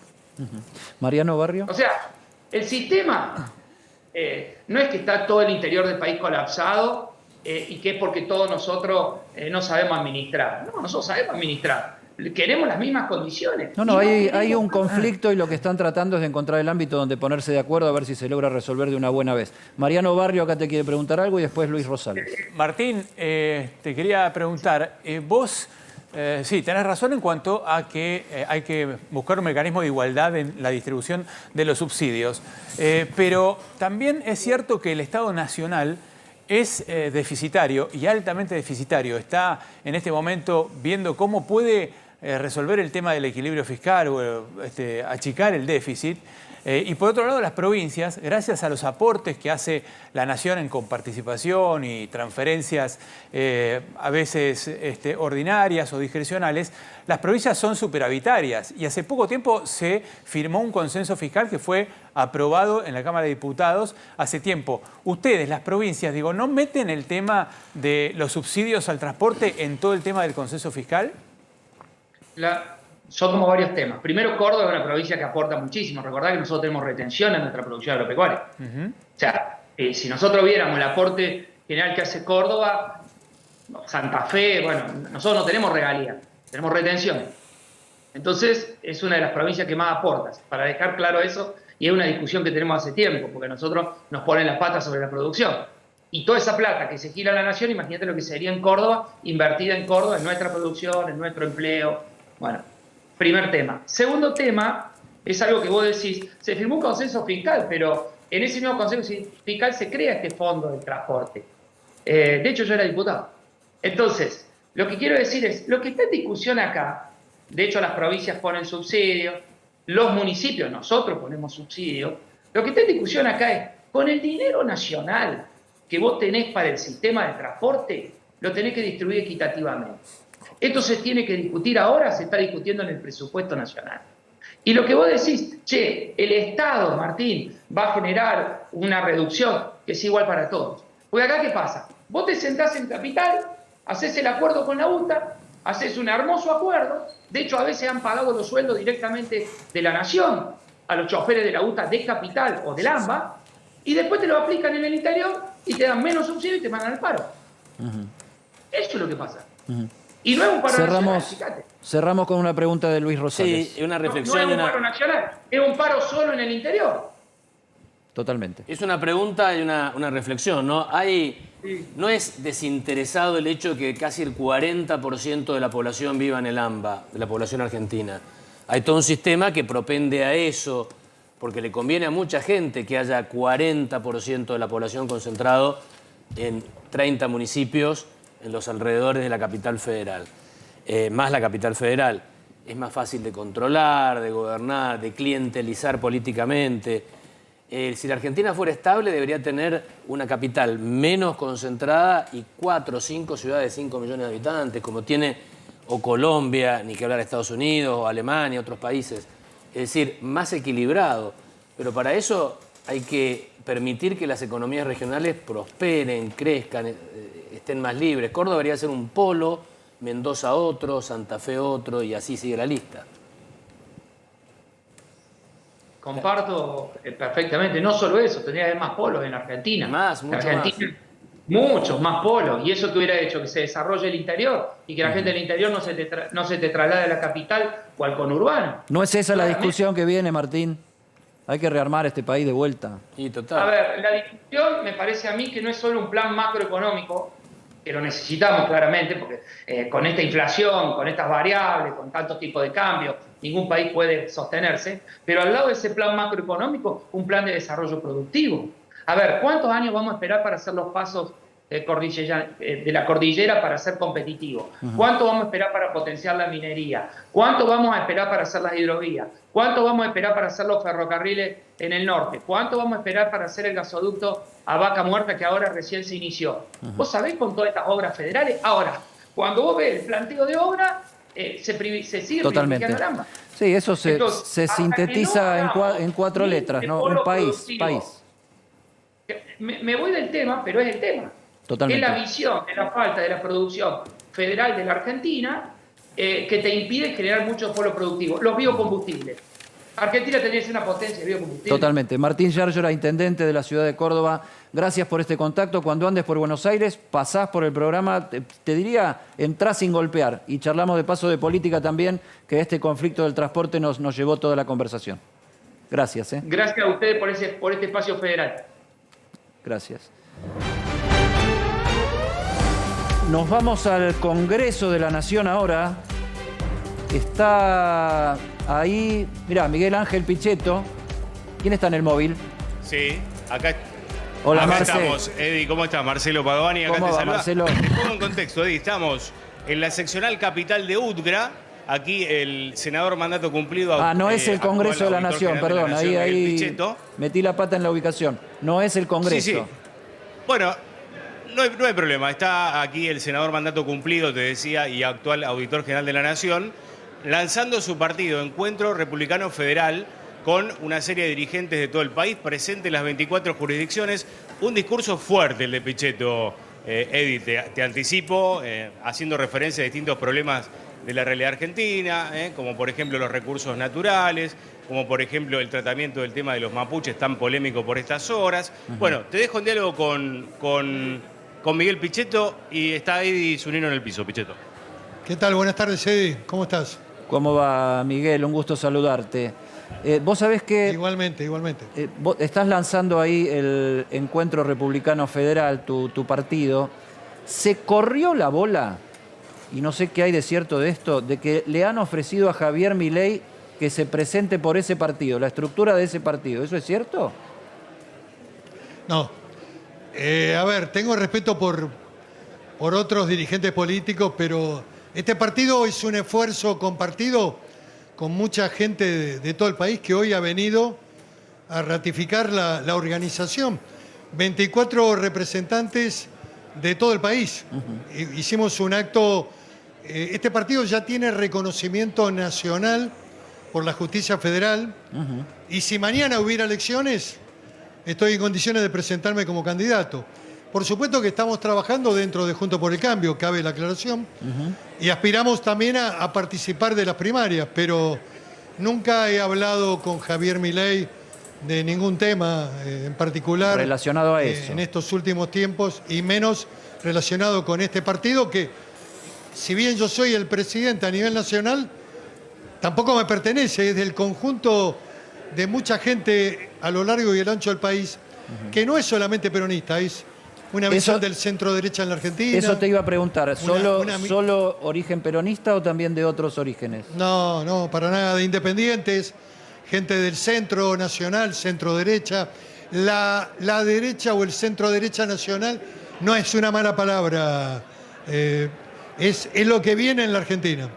Speaker 1: Mariano Barrio.
Speaker 6: O sea, el sistema no es que está todo el interior del país colapsado y que es porque todos nosotros no sabemos administrar. No, nosotros sabemos administrar. Queremos las mismas condiciones.
Speaker 1: No, hay un conflicto y lo que están tratando es de encontrar el ámbito donde ponerse de acuerdo a ver si se logra resolver de una buena vez. Mariano Barrio acá te quiere preguntar algo y después Luis Rosales.
Speaker 8: Martín, te quería preguntar, vos, sí, tenés razón en cuanto a que hay que buscar un mecanismo de igualdad en la distribución de los subsidios, pero también es cierto que el Estado Nacional es deficitario y altamente deficitario. Está en este momento viendo cómo puede resolver el tema del equilibrio fiscal o achicar el déficit. Y por otro lado, las provincias, gracias a los aportes que hace la Nación en comparticipación y transferencias a veces ordinarias o discrecionales, las provincias son superavitarias. Y hace poco tiempo se firmó un consenso fiscal que fue aprobado en la Cámara de Diputados hace tiempo. Ustedes, las provincias, digo, ¿no meten el tema de los subsidios al transporte en todo el tema del consenso fiscal?
Speaker 6: Son como varios temas. Primero, Córdoba es una provincia que aporta muchísimo. Recordad que nosotros tenemos retención en nuestra producción agropecuaria. O sea, si nosotros viéramos el aporte general que hace Córdoba, Santa Fe, bueno, nosotros no tenemos regalía, tenemos retención. Entonces, es una de las provincias que más aporta. Para dejar claro eso, y es una discusión que tenemos hace tiempo, porque nosotros nos ponen las patas sobre la producción. Y toda esa plata que se gira a la nación, imagínate lo que sería en Córdoba, invertida en Córdoba, en nuestra producción, en nuestro empleo. Bueno, primer tema. Segundo tema, es algo que vos decís, se firmó un consenso fiscal, pero en ese mismo consenso fiscal se crea este fondo del transporte. De hecho, yo era diputado. Entonces, lo que quiero decir es, lo que está en discusión acá, de hecho las provincias ponen subsidios, los municipios, nosotros ponemos subsidios, lo que está en discusión acá es, con el dinero nacional que vos tenés para el sistema de transporte, lo tenés que distribuir equitativamente. Esto se tiene que discutir ahora, se está discutiendo en el presupuesto nacional. Y lo que vos decís, che, el Estado, Martín, va a generar una reducción que es igual para todos. Porque acá, ¿qué pasa? Vos te sentás en Capital, haces el acuerdo con la UTA, haces un hermoso acuerdo, de hecho a veces han pagado los sueldos directamente de la Nación a los choferes de la UTA de Capital o del AMBA, y después te lo aplican en el interior y te dan menos subsidio y te mandan al paro. Eso es lo que pasa. Y no es un paro nacional, fíjate.
Speaker 1: Cerramos con una pregunta de Luis Rosales.
Speaker 9: Sí, una reflexión.
Speaker 6: No es un paro nacional, es un paro solo en el interior.
Speaker 1: Totalmente.
Speaker 9: Es una pregunta y una reflexión, ¿no? No es desinteresado el hecho de que casi el 40% de la población viva en el AMBA, de la población argentina. Hay todo un sistema que propende a eso, porque le conviene a mucha gente que haya 40% de la población concentrado en 30 municipios en los alrededores de la capital federal. Más la capital federal. Es más fácil de controlar, de gobernar, de clientelizar políticamente. Si la Argentina fuera estable, debería tener una capital menos concentrada y 4 o 5 ciudades de 5 millones de habitantes, como tiene o Colombia, ni que hablar de Estados Unidos, o Alemania, otros países. Es decir, más equilibrado. Pero para eso hay que permitir que las economías regionales prosperen, crezcan, estén más libres. Córdoba debería ser un polo, Mendoza otro, Santa Fe otro, y así sigue la lista.
Speaker 6: Comparto perfectamente. No solo eso, tendría que haber más polos en Argentina.
Speaker 9: Mucho
Speaker 6: Argentina, muchos más polos. Y eso que hubiera hecho que se desarrolle el interior y que la gente del interior no se te traslade a la capital o al conurbano.
Speaker 1: No es esa la discusión que viene, Martín. Hay que rearmar este país de vuelta.
Speaker 9: Y total.
Speaker 6: A ver, la discusión me parece a mí que no es solo un plan macroeconómico, que lo necesitamos claramente, porque con esta inflación, con estas variables, con tantos tipos de cambios, ningún país puede sostenerse, pero al lado de ese plan macroeconómico, un plan de desarrollo productivo. A ver, ¿cuántos años vamos a esperar para hacer los pasos de la cordillera para ser competitivos? ¿Cuánto vamos a esperar para potenciar la minería? ¿Cuánto vamos a esperar para hacer las hidrovías? ¿Cuánto vamos a esperar para hacer los ferrocarriles en el norte? ¿Cuánto vamos a esperar para hacer el gasoducto a Vaca Muerta que ahora recién se inició? ¿Vos sabés con todas estas obras federales? Ahora, cuando vos ves el planteo de obra, se sigue
Speaker 1: totalmente.
Speaker 6: ambas.
Speaker 1: Sí, eso se
Speaker 6: Entonces,
Speaker 1: sintetiza en 4 letras, ¿no? Un país.
Speaker 6: Me voy del tema, pero es el tema.
Speaker 1: Totalmente.
Speaker 6: Es la visión de la falta de la producción federal de la Argentina que te impide generar muchos polos productivos. Los biocombustibles. Argentina tendría que ser una potencia de biocombustibles.
Speaker 1: Totalmente. Martín Yarlora, intendente de la ciudad de Córdoba, gracias por este contacto. Cuando andes por Buenos Aires, pasás por el programa, te diría, entrás sin golpear. Y charlamos de paso de política también, que este conflicto del transporte nos llevó toda la conversación. Gracias.
Speaker 6: Gracias a ustedes por este espacio federal.
Speaker 1: Gracias. Nos vamos al Congreso de la Nación ahora. Está ahí, mirá, Miguel Ángel Pichetto. ¿Quién está en el móvil?
Speaker 10: Sí, acá,
Speaker 1: Hola,
Speaker 10: acá
Speaker 1: Marce.
Speaker 10: estamos. Eddie, ¿cómo estás? Marcelo Padovani, acá
Speaker 1: ¿Cómo
Speaker 10: te
Speaker 1: va,
Speaker 10: saluda.
Speaker 1: Marcelo?
Speaker 10: Te pongo en contexto, Eddie. Estamos en la seccional capital de UTGRA. Aquí el senador mandato cumplido.
Speaker 1: No es el Congreso de la
Speaker 10: actual
Speaker 1: Nación,
Speaker 10: auditor general
Speaker 1: perdón.
Speaker 10: de la Nación, Miguel
Speaker 1: Ahí
Speaker 10: Pichetto.
Speaker 1: metí la pata en la ubicación. No es el Congreso.
Speaker 10: Sí, sí. Bueno, no hay problema. Está aquí el senador mandato cumplido, te decía, y actual auditor general de la Nación, lanzando su partido, Encuentro Republicano Federal, con una serie de dirigentes de todo el país, presente en las 24 jurisdicciones. Un discurso fuerte el de Pichetto, Eddie, te anticipo, haciendo referencia a distintos problemas de la realidad argentina, como por ejemplo los recursos naturales, como por ejemplo el tratamiento del tema de los mapuches tan polémico por estas horas. Bueno, te dejo en diálogo con Miguel Pichetto y está Eddie Zunino en el piso. Pichetto.
Speaker 11: ¿Qué tal? Buenas tardes, Eddie. ¿Cómo estás?
Speaker 1: ¿Cómo va, Miguel? Un gusto saludarte. Vos sabés que...
Speaker 11: Igualmente.
Speaker 1: Vos estás lanzando ahí el Encuentro Republicano Federal, tu partido. ¿Se corrió la bola? Y no sé qué hay de cierto de esto, de que le han ofrecido a Javier Milei que se presente por ese partido, la estructura de ese partido. ¿Eso es cierto?
Speaker 11: No. A ver, tengo respeto por otros dirigentes políticos, pero este partido es un esfuerzo compartido con mucha gente de todo el país que hoy ha venido a ratificar la organización. 24 representantes de todo el país. Hicimos un acto. Este partido ya tiene reconocimiento nacional por la justicia federal. Y si mañana hubiera elecciones, estoy en condiciones de presentarme como candidato. Por supuesto que estamos trabajando dentro de Juntos por el Cambio, cabe la aclaración, y aspiramos también a participar de las primarias, pero nunca he hablado con Javier Milei de ningún tema en particular
Speaker 1: relacionado a eso
Speaker 11: en estos últimos tiempos, y menos relacionado con este partido que, si bien yo soy el presidente a nivel nacional, tampoco me pertenece, es del conjunto de mucha gente a lo largo y el ancho del país, que no es solamente peronista, es una visión
Speaker 1: Eso-
Speaker 11: del centro derecha en la Argentina.
Speaker 1: Eso te iba a preguntar, ¿solo,
Speaker 11: una-
Speaker 1: ¿solo origen peronista o también de otros orígenes?
Speaker 11: No, no, para nada, de independientes, gente del centro nacional, centro derecha. La derecha o el centro derecha nacional no es una mala palabra, es lo que viene en la Argentina.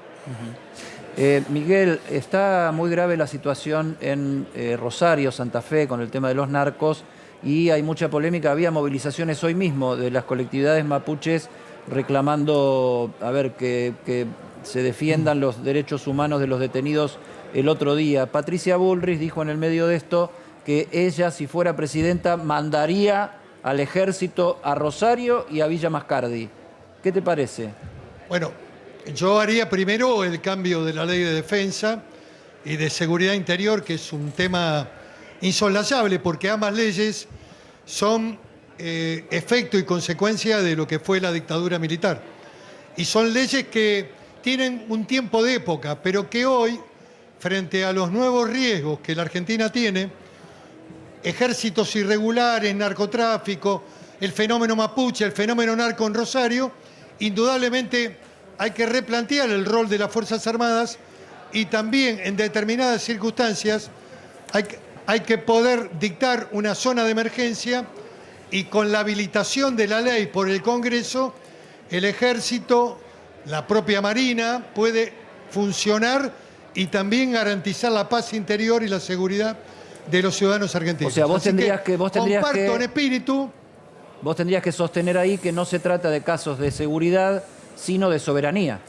Speaker 1: Miguel, está muy grave la situación en Rosario, Santa Fe, con el tema de los narcos, y hay mucha polémica. Había movilizaciones hoy mismo de las colectividades mapuches reclamando, a ver, que se defiendan los derechos humanos de los detenidos el otro día. Patricia Bullrich dijo en el medio de esto que ella, si fuera presidenta, mandaría al ejército a Rosario y a Villa Mascardi. ¿Qué te parece?
Speaker 11: Bueno, yo haría primero el cambio de la ley de defensa y de seguridad interior, que es un tema insoslayable, porque ambas leyes son efecto y consecuencia de lo que fue la dictadura militar. Y son leyes que tienen un tiempo de época, pero que hoy, frente a los nuevos riesgos que la Argentina tiene, ejércitos irregulares, narcotráfico, el fenómeno mapuche, el fenómeno narco en Rosario, indudablemente hay que replantear el rol de las Fuerzas Armadas y también en determinadas circunstancias hay que poder dictar una zona de emergencia y con la habilitación de la ley por el Congreso, el Ejército, la propia Marina puede funcionar y también garantizar la paz interior y la seguridad de los ciudadanos argentinos.
Speaker 1: O sea, vos
Speaker 11: Así
Speaker 1: tendrías que
Speaker 11: comparto en espíritu.
Speaker 1: Vos tendrías que sostener ahí que no se trata de casos de seguridad, sino de soberanía.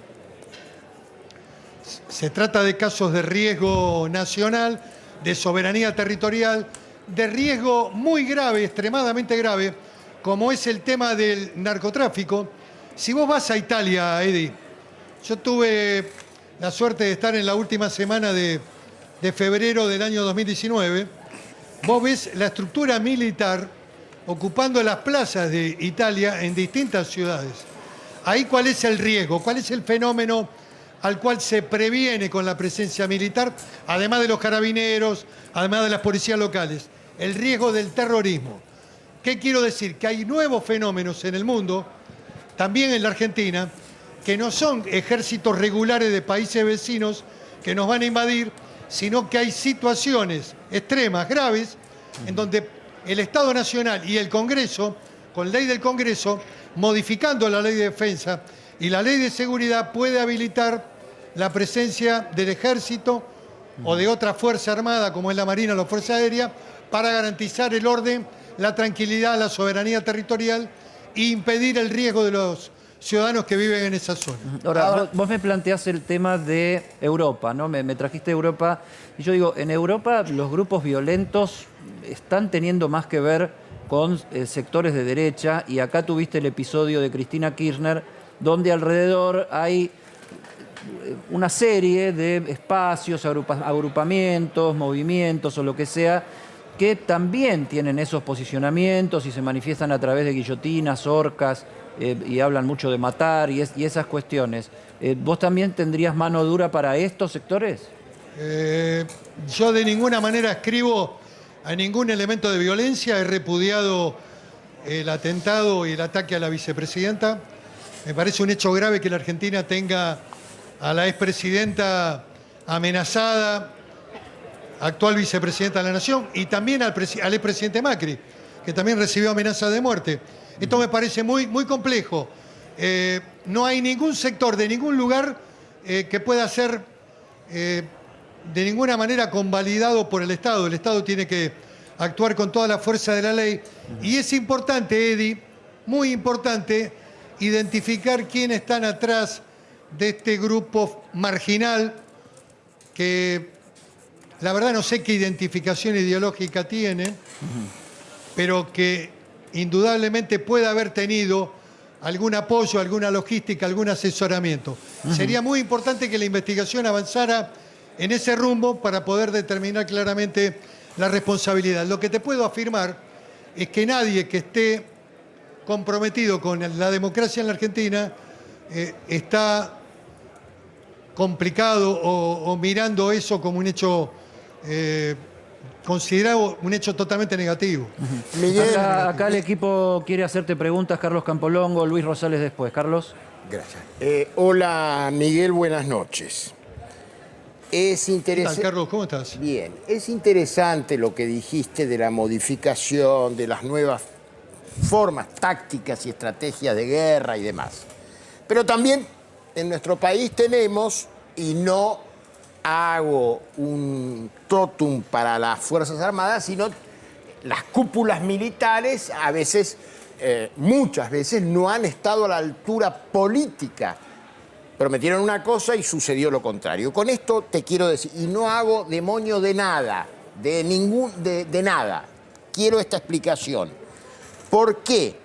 Speaker 11: Se trata de casos de riesgo nacional, de soberanía territorial, de riesgo muy grave, extremadamente grave, como es el tema del narcotráfico. Si vos vas a Italia, Eddie, yo tuve la suerte de estar en la última semana de febrero del año 2019, vos ves la estructura militar ocupando las plazas de Italia en distintas ciudades. Ahí, ¿cuál es el riesgo? ¿Cuál es el fenómeno al cual se previene con la presencia militar, además de los carabineros, además de las policías locales? El riesgo del terrorismo. ¿Qué quiero decir? Que hay nuevos fenómenos en el mundo, también en la Argentina, que no son ejércitos regulares de países vecinos que nos van a invadir, sino que hay situaciones extremas, graves, en donde el Estado Nacional y el Congreso, con ley del Congreso, modificando la ley de defensa y la ley de seguridad, puede habilitar la presencia del ejército o de otra fuerza armada, como es la Marina o la Fuerza Aérea, para garantizar el orden, la tranquilidad, la soberanía territorial e impedir el riesgo de los ciudadanos que viven en esa zona.
Speaker 1: Ahora, vos me planteás el tema de Europa, ¿no? Me trajiste Europa, y yo digo, en Europa los grupos violentos están teniendo más que ver con sectores de derecha, y acá tuviste el episodio de Cristina Kirchner, donde alrededor hay una serie de espacios, agrupamientos, movimientos o lo que sea, que también tienen esos posicionamientos y se manifiestan a través de guillotinas, horcas, y hablan mucho de matar y esas cuestiones. ¿Vos también tendrías mano dura para estos sectores?
Speaker 11: Yo de ninguna manera escribo a ningún elemento de violencia. He repudiado el atentado y el ataque a la vicepresidenta. Me parece un hecho grave que la Argentina tenga a la expresidenta amenazada, actual vicepresidenta de la Nación, y también al expresidente Macri, que también recibió amenaza de muerte. Esto me parece muy, muy complejo. No hay ningún sector de ningún lugar que pueda ser de ninguna manera convalidado por el Estado. El Estado tiene que actuar con toda la fuerza de la ley. Y es importante, Eddie, muy importante, identificar quiénes están atrás de este grupo marginal que la verdad no sé qué identificación ideológica tiene, pero que indudablemente puede haber tenido algún apoyo, alguna logística, algún asesoramiento. Sería muy importante que la investigación avanzara en ese rumbo para poder determinar claramente la responsabilidad. Lo que te puedo afirmar es que nadie que esté comprometido con la democracia en la Argentina está complicado o mirando eso como un hecho considerado un hecho totalmente negativo.
Speaker 7: Miguel,
Speaker 1: Acá el equipo quiere hacerte preguntas. Carlos Campolongo, Luis Rosales después. Carlos.
Speaker 7: gracias. Hola, Miguel, buenas noches. Es
Speaker 11: ¿Qué tal,
Speaker 7: interesante.
Speaker 11: Carlos? ¿Cómo estás?
Speaker 7: Bien, es interesante lo que dijiste de la modificación, de las nuevas formas tácticas y estrategias de guerra y demás. Pero también en nuestro país tenemos, y no hago un totum para las Fuerzas Armadas, sino las cúpulas militares a veces, muchas veces, no han estado a la altura política. Prometieron una cosa y sucedió lo contrario. Con esto te quiero decir, y no hago demonio de nada, de nada. Quiero esta explicación. ¿Por qué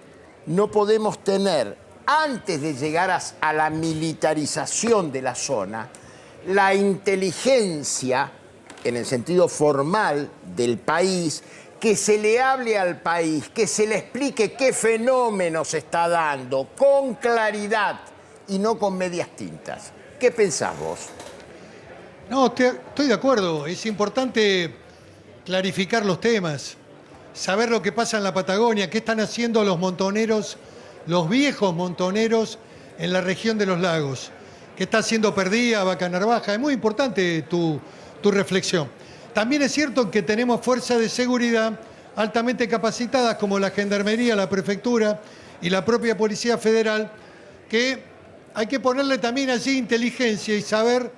Speaker 7: no podemos tener, antes de llegar a la militarización de la zona, la inteligencia, en el sentido formal del país, que se le hable al país, que se le explique qué fenómeno se está dando, con claridad y no con medias tintas? ¿Qué pensás vos?
Speaker 11: No, estoy de acuerdo. Es importante clarificar los temas, saber lo que pasa en la Patagonia, qué están haciendo los montoneros, los viejos montoneros en la región de los lagos. ¿Qué está haciendo Perdía, Vaca Narvaja? Es muy importante tu reflexión. También es cierto que tenemos fuerzas de seguridad altamente capacitadas como la Gendarmería, la Prefectura y la propia Policía Federal, que hay que ponerle también allí inteligencia y saber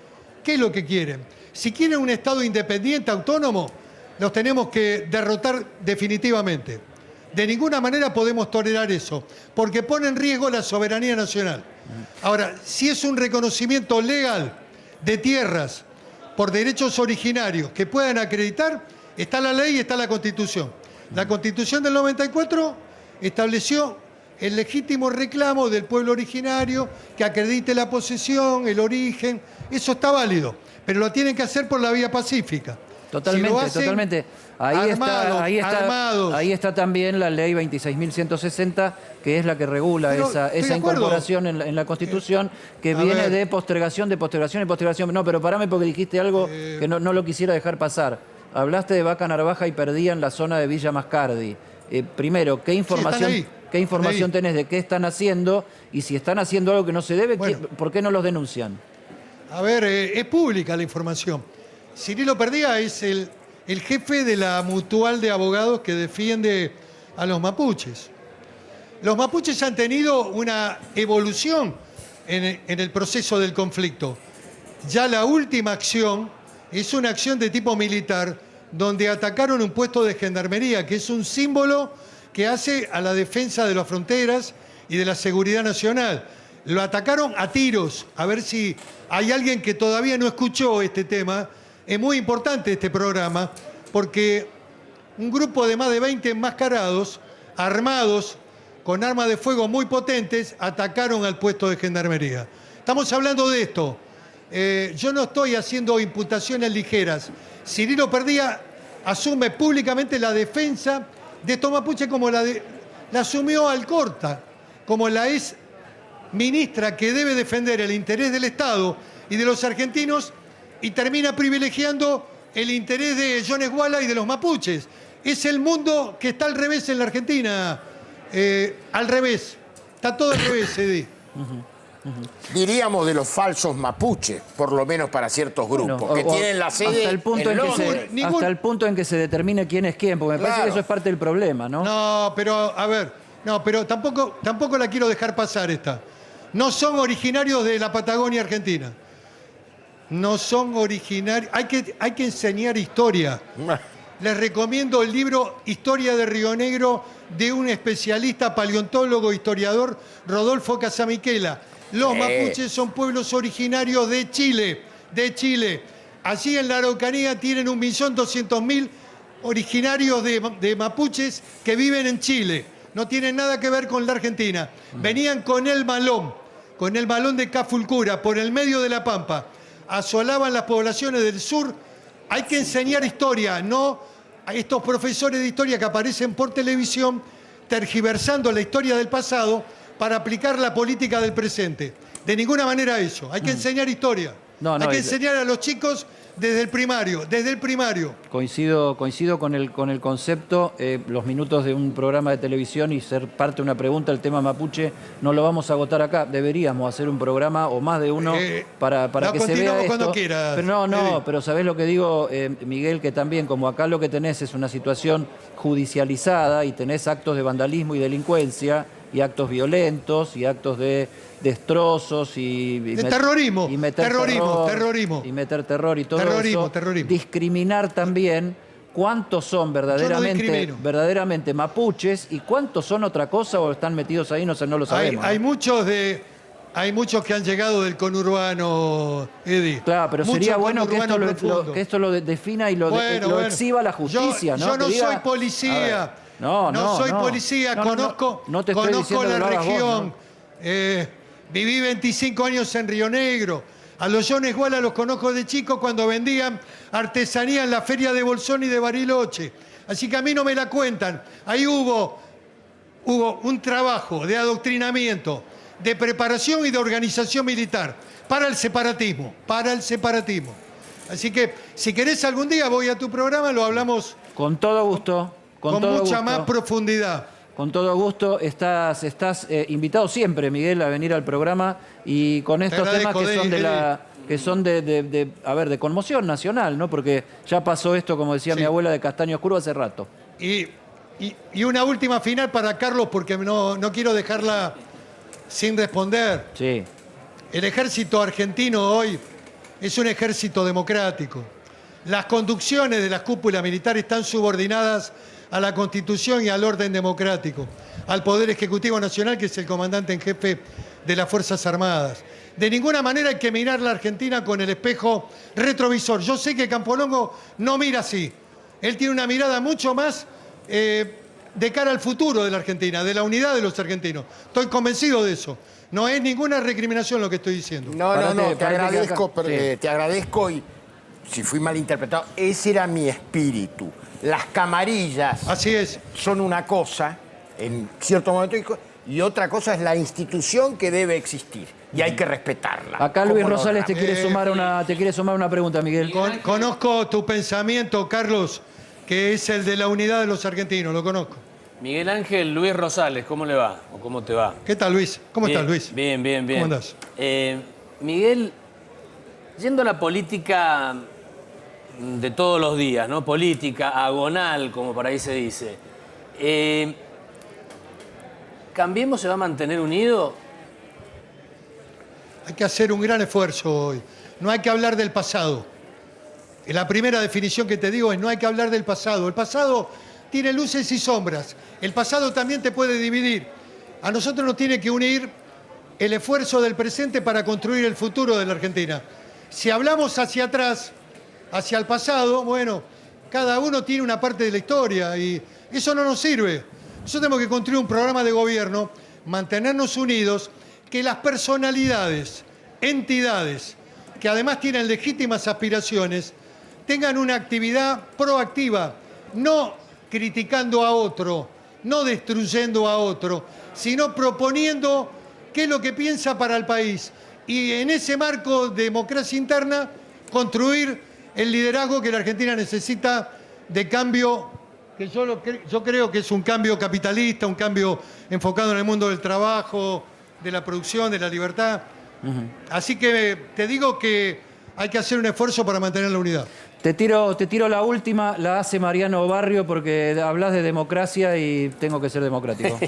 Speaker 11: qué es lo que quieren. Si quieren un Estado independiente, autónomo, los tenemos que derrotar definitivamente. De ninguna manera podemos tolerar eso, porque pone en riesgo la soberanía nacional. Ahora, si es un reconocimiento legal de tierras por derechos originarios que puedan acreditar, está la ley y está la Constitución. La Constitución del 94 estableció el legítimo reclamo del pueblo originario que acredite la posesión, el origen. Eso está válido, pero lo tienen que hacer por la vía pacífica.
Speaker 1: Totalmente,
Speaker 11: Si lo hacen
Speaker 1: totalmente.
Speaker 11: armados.
Speaker 1: Ahí está también la ley 26.160, que es la que regula
Speaker 11: Pero
Speaker 1: esa
Speaker 11: estoy de acuerdo.
Speaker 1: incorporación en la Constitución, que
Speaker 11: A
Speaker 1: viene
Speaker 11: ver.
Speaker 1: de postergación. No, pero parame porque dijiste algo que no lo quisiera dejar pasar. Hablaste de Vaca Narvaja y Perdía en la zona de Villa Mascardi. Primero, ¿qué información,
Speaker 11: ahí.
Speaker 1: ¿qué información
Speaker 11: Están ahí.
Speaker 1: tenés de qué están haciendo? Y si están haciendo algo que no se debe,
Speaker 11: Bueno.
Speaker 1: ¿por qué no los denuncian?
Speaker 11: A ver, es pública la información. Cirilo Perdía es el jefe de la mutual de abogados que defiende a los mapuches. Los mapuches han tenido una evolución en el proceso del conflicto. Ya la última acción es una acción de tipo militar donde atacaron un puesto de gendarmería, que es un símbolo que hace a la defensa de las fronteras y de la seguridad nacional. Lo atacaron a tiros. A ver si hay alguien que todavía no escuchó este tema. Es muy importante este programa porque un grupo de más de 20 enmascarados, armados, con armas de fuego muy potentes, atacaron al puesto de gendarmería. Estamos hablando de esto. Yo no estoy haciendo imputaciones ligeras. Cirilo Perdía asume públicamente la defensa de estos mapuches como la asumió Alcorta, como la ex ministra que debe defender el interés del Estado y de los argentinos, y termina privilegiando el interés de John Esguala y de los mapuches. Es el mundo que está al revés en la Argentina. Al revés. Está todo al revés, Edi.
Speaker 7: Diríamos de los falsos mapuches, por lo menos para ciertos grupos, que tienen la sede
Speaker 1: hasta el punto
Speaker 7: en Londres.
Speaker 1: hasta el punto en que se determine quién es quién, porque me parece que eso es parte del problema, ¿no?
Speaker 11: No, pero a ver, pero tampoco la quiero dejar pasar esta. No son originarios de la Patagonia Argentina. No son originarios. Hay que enseñar historia. Les recomiendo el libro Historia de Río Negro de un especialista paleontólogo, historiador, Rodolfo Casamiquela. Los mapuches son pueblos originarios de Chile. Allí en la Araucanía tienen 1.200.000 originarios de mapuches que viven en Chile. No tienen nada que ver con la Argentina. Venían con el malón de Cafulcura, por el medio de la Pampa. Asolaban las poblaciones del sur. Hay que enseñar historia, no a estos profesores de historia que aparecen por televisión tergiversando la historia del pasado para aplicar la política del presente. De ninguna manera eso. Hay que enseñar historia. Hay que enseñar a los chicos desde el primario,
Speaker 1: Coincido con el concepto. Los minutos de un programa de televisión y ser parte de una pregunta, el tema mapuche, no lo vamos a agotar acá. Deberíamos hacer un programa o más de uno para que se vea esto.
Speaker 11: Cuando quieras,
Speaker 1: pero no,
Speaker 11: Eddie.
Speaker 1: pero ¿sabés lo que digo, Miguel? Que también, como acá lo que tenés es una situación judicializada y tenés actos de vandalismo y delincuencia y actos violentos y actos de destrozos
Speaker 11: de terrorismo,
Speaker 1: y meter
Speaker 11: terrorismo.
Speaker 1: y meter terror y todo
Speaker 11: Terrorismo,
Speaker 1: eso.
Speaker 11: terrorismo.
Speaker 1: Discriminar también cuántos son verdaderamente mapuches y cuántos son otra cosa o están metidos ahí, no lo sabemos.
Speaker 11: Hay muchos que han llegado del conurbano, Eddie.
Speaker 1: Claro, pero
Speaker 11: Mucho
Speaker 1: sería bueno que
Speaker 11: conurbano profundo.
Speaker 1: esto lo defina y lo exhiba la justicia, ¿no?
Speaker 11: Yo no
Speaker 1: Que diga,
Speaker 11: soy policía.
Speaker 1: a ver, no
Speaker 11: soy policía, conozco
Speaker 1: te estoy diciendo
Speaker 11: la
Speaker 1: que lo hagas vos,
Speaker 11: región.
Speaker 1: ¿no?
Speaker 11: Viví 25 años en Río Negro. A los Jones Guala los conozco de chico cuando vendían artesanía en la feria de Bolsón y de Bariloche. Así que a mí no me la cuentan. Ahí hubo un trabajo de adoctrinamiento, de preparación y de organización militar para el separatismo. Así que si querés algún día voy a tu programa, lo hablamos
Speaker 1: con todo gusto.
Speaker 11: Con mucha más profundidad.
Speaker 1: Con todo gusto, estás invitado siempre, Miguel, a venir al programa y con estos temas que son de conmoción nacional, ¿no? Porque ya pasó esto, como decía mi abuela, de castaño oscuro hace rato.
Speaker 11: Y una última final para Carlos, porque no quiero dejarla sin responder.
Speaker 1: Sí.
Speaker 11: El ejército argentino hoy es un ejército democrático. Las conducciones de las cúpulas militares están subordinadas a la Constitución y al orden democrático, al Poder Ejecutivo Nacional, que es el comandante en jefe de las Fuerzas Armadas. De ninguna manera hay que mirar la Argentina con el espejo retrovisor. Yo sé que Campolongo no mira así. Él tiene una mirada mucho más de cara al futuro de la Argentina, de la unidad de los argentinos. Estoy convencido de eso. No es ninguna recriminación lo que estoy diciendo.
Speaker 7: No, te agradezco y si fui malinterpretado, ese era mi espíritu. Las camarillas
Speaker 11: así es,
Speaker 7: son una cosa en cierto momento y otra cosa es la institución que debe existir y hay que respetarla.
Speaker 1: Acá Luis Rosales te quiere sumar una pregunta, Miguel.
Speaker 11: Conozco tu pensamiento, Carlos, que es el de la unidad de los argentinos, lo conozco.
Speaker 9: Miguel Ángel Luis Rosales, ¿cómo le va? ¿O cómo te va?
Speaker 11: ¿Qué tal, Luis? ¿Cómo estás, Luis?
Speaker 9: Bien.
Speaker 11: ¿Cómo andás?
Speaker 9: Miguel, yendo a la política de todos los días, ¿no? Política agonal, como por ahí se dice. ¿Cambiemos se va a mantener unido?
Speaker 11: Hay que hacer un gran esfuerzo hoy. No hay que hablar del pasado. La primera definición que te digo es no hay que hablar del pasado. El pasado tiene luces y sombras. El pasado también te puede dividir. A nosotros nos tiene que unir el esfuerzo del presente para construir el futuro de la Argentina. Si hablamos hacia atrás, hacia el pasado, bueno, cada uno tiene una parte de la historia y eso no nos sirve. Nosotros tenemos que construir un programa de gobierno, mantenernos unidos, que las personalidades, entidades, que además tienen legítimas aspiraciones, tengan una actividad proactiva, no criticando a otro, no destruyendo a otro, sino proponiendo qué es lo que piensa para el país. Y en ese marco de democracia interna, construir el liderazgo que la Argentina necesita de cambio, que yo creo que es un cambio capitalista, un cambio enfocado en el mundo del trabajo, de la producción, de la libertad. Así que te digo que hay que hacer un esfuerzo para mantener la unidad.
Speaker 1: Te tiro la última, la hace Mariano Barrio, porque hablas de democracia y tengo que ser democrático.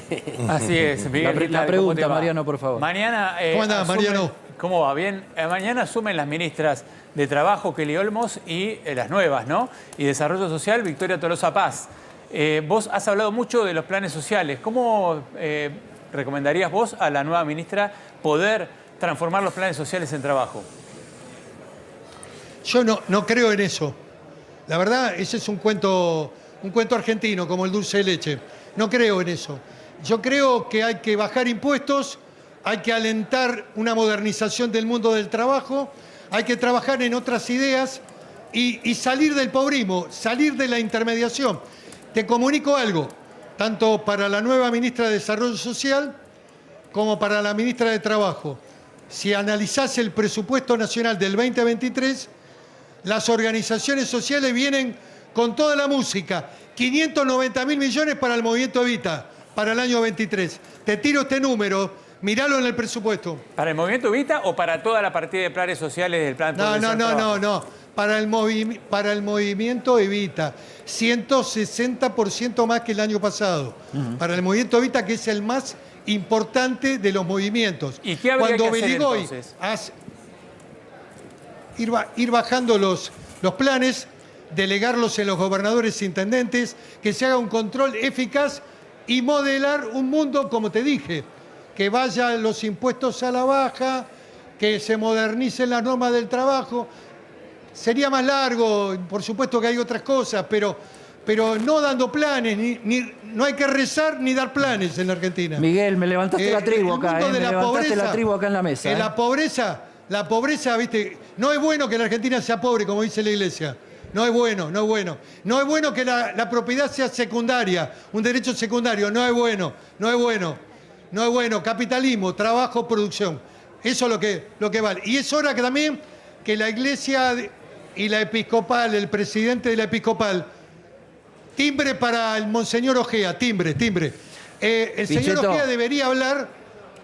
Speaker 8: Así es, Miguel.
Speaker 1: La pregunta, Mariano, por favor.
Speaker 8: Mañana,
Speaker 11: ¿cómo andás, Mariano?
Speaker 8: ¿Cómo va? Bien. Mañana asumen las ministras de Trabajo, Kelly Olmos, y las nuevas, ¿no? Y Desarrollo Social, Victoria Tolosa Paz. Vos has hablado mucho de los planes sociales. ¿Cómo recomendarías vos a la nueva ministra poder transformar los planes sociales en trabajo?
Speaker 11: Yo no creo en eso. La verdad, ese es un cuento argentino, como el dulce de leche. No creo en eso. Yo creo que hay que bajar impuestos, hay que alentar una modernización del mundo del trabajo, hay que trabajar en otras ideas y salir del pobrismo, salir de la intermediación. Te comunico algo, tanto para la nueva ministra de Desarrollo Social como para la ministra de Trabajo. Si analizás el presupuesto nacional del 2023, las organizaciones sociales vienen con toda la música. 590.000 millones para el movimiento Evita, para el año 23. Te tiro este número, miralo en el presupuesto.
Speaker 8: ¿Para el movimiento Evita o para toda la partida de planes sociales del plan?
Speaker 11: No. Para el movimiento Evita. 160% más que el año pasado. Para el movimiento Evita, que es el más importante de los movimientos.
Speaker 8: ¿Y qué habría que hacer entonces?
Speaker 11: Ir bajando los planes, delegarlos en los gobernadores e intendentes, que se haga un control eficaz y modelar un mundo, como te dije, que vayan los impuestos a la baja, que se modernicen las normas del trabajo. Sería más largo, por supuesto que hay otras cosas, pero no dando planes, no hay que rezar ni dar planes en la Argentina.
Speaker 1: Miguel, me levantaste la tribu acá,
Speaker 11: el mundo de
Speaker 1: me
Speaker 11: la
Speaker 1: levantaste
Speaker 11: pobreza,
Speaker 1: la tribu acá en la mesa.
Speaker 11: La pobreza, viste, no es bueno que la Argentina sea pobre, como dice la Iglesia. No es bueno. No es bueno que la propiedad sea secundaria, un derecho secundario. No es bueno. Capitalismo, trabajo, producción. Eso es lo que vale. Y es hora que también que la Iglesia y la Episcopal, el presidente de la Episcopal, timbre para el Monseñor Ojea, timbre. El señor Ojea debería hablar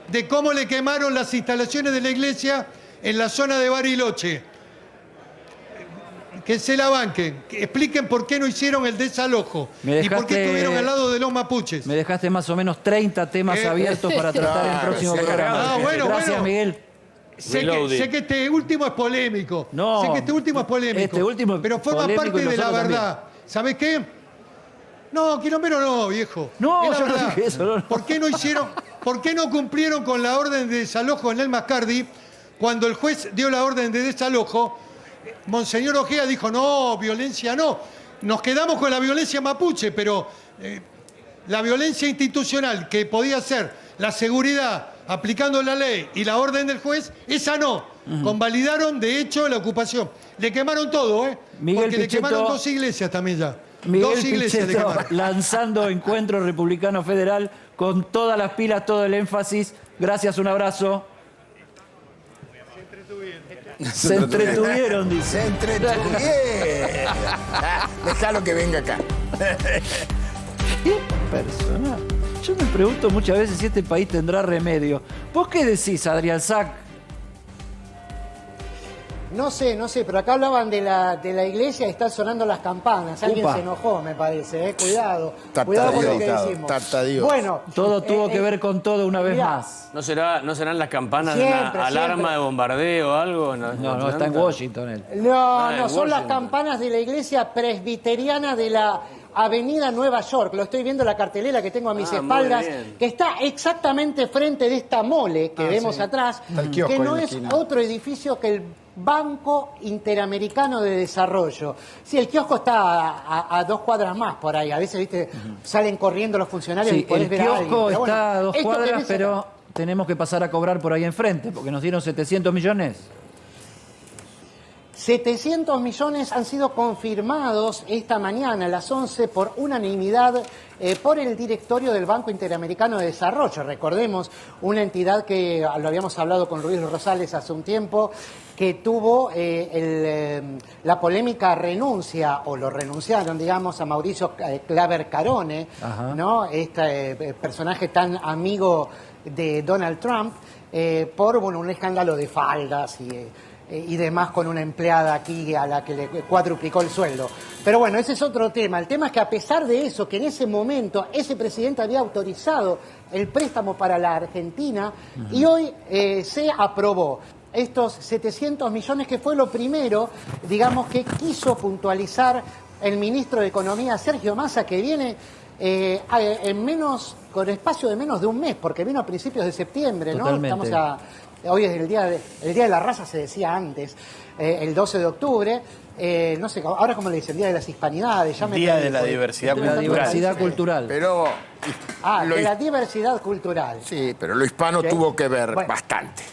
Speaker 11: de cómo le quemaron las instalaciones de la Iglesia en la zona de Bariloche. Que se la banquen, que expliquen por qué no hicieron el desalojo y por qué estuvieron al lado de los mapuches.
Speaker 1: Me dejaste más o menos 30 temas abiertos para tratar en el próximo programa. Gracias, Miguel.
Speaker 11: Sé que este último es polémico. Pero forma parte de la verdad. ¿Sabés qué? No, quilombero no, viejo.
Speaker 1: No,
Speaker 11: es la
Speaker 1: yo
Speaker 11: verdad.
Speaker 1: no dije eso. No.
Speaker 11: ¿Por qué no cumplieron con la orden de desalojo en el Mascardi cuando el juez dio la orden de desalojo? Monseñor Ojea dijo, no, violencia no. Nos quedamos con la violencia mapuche, pero la violencia institucional que podía ser la seguridad aplicando la ley y la orden del juez, esa no. Convalidaron, de hecho, la ocupación. Le quemaron todo,
Speaker 1: Miguel
Speaker 11: porque
Speaker 1: Pichetto,
Speaker 11: le quemaron 2 iglesias también ya.
Speaker 1: Miguel
Speaker 11: 2 iglesias le
Speaker 1: Pichetto,
Speaker 11: quemaron.
Speaker 1: lanzando Encuentro Republicano Federal con todas las pilas, todo el énfasis. Gracias, un abrazo. Se entretuvieron, dice.
Speaker 7: Se entretuvieron. Déjalo que venga acá.
Speaker 1: ¿Qué persona? Yo me pregunto muchas veces si este país tendrá remedio. ¿Vos qué decís, Adrián Sac?
Speaker 12: No sé, pero acá hablaban de la iglesia y están sonando las campanas. Alguien se enojó, me parece, cuidado. Cuidado con lo que decimos. Bueno,
Speaker 1: todo tuvo que ver con todo una vez más.
Speaker 9: ¿No serán las campanas de una alarma de bombardeo o algo?
Speaker 1: No, está en Washington él.
Speaker 12: No, son las campanas de la iglesia presbiteriana de la Avenida Nueva York. Lo estoy viendo en la cartelera que tengo a mis espaldas, que está exactamente frente de esta mole que vemos atrás, que no es otro edificio que el Banco Interamericano de Desarrollo. Sí, el kiosco está a 2 cuadras más por ahí. A veces, viste, salen corriendo los funcionarios y podés ver a alguien.
Speaker 1: El kiosco está a 2 cuadras, pero tenemos que pasar a cobrar por ahí enfrente, porque nos dieron 700 millones.
Speaker 12: 700 millones han sido confirmados esta mañana a las 11 por unanimidad por el directorio del Banco Interamericano de Desarrollo. Recordemos, una entidad que lo habíamos hablado con Luis Rosales hace un tiempo, que tuvo la polémica renuncia, o lo renunciaron, digamos, a Mauricio Claver Carone, ¿no? Este personaje tan amigo de Donald Trump, por un escándalo de faldas y demás con una empleada aquí a la que le cuadruplicó el sueldo. Pero bueno, ese es otro tema. El tema es que a pesar de eso, que en ese momento ese presidente había autorizado el préstamo para la Argentina y hoy se aprobó estos 700 millones, que fue lo primero, digamos, que quiso puntualizar el ministro de Economía, Sergio Massa, que viene con espacio de menos de un mes, porque vino a principios de septiembre, ¿no?
Speaker 1: Totalmente.
Speaker 12: Hoy es el día de la raza, se decía antes, el 12 de octubre. No sé, ahora como le dicen, Día de las Hispanidades.
Speaker 5: Día de la diversidad cultural.
Speaker 1: La diversidad cultural.
Speaker 7: Pero...
Speaker 12: de la diversidad cultural.
Speaker 7: Sí, pero lo hispano tuvo que ver bastante.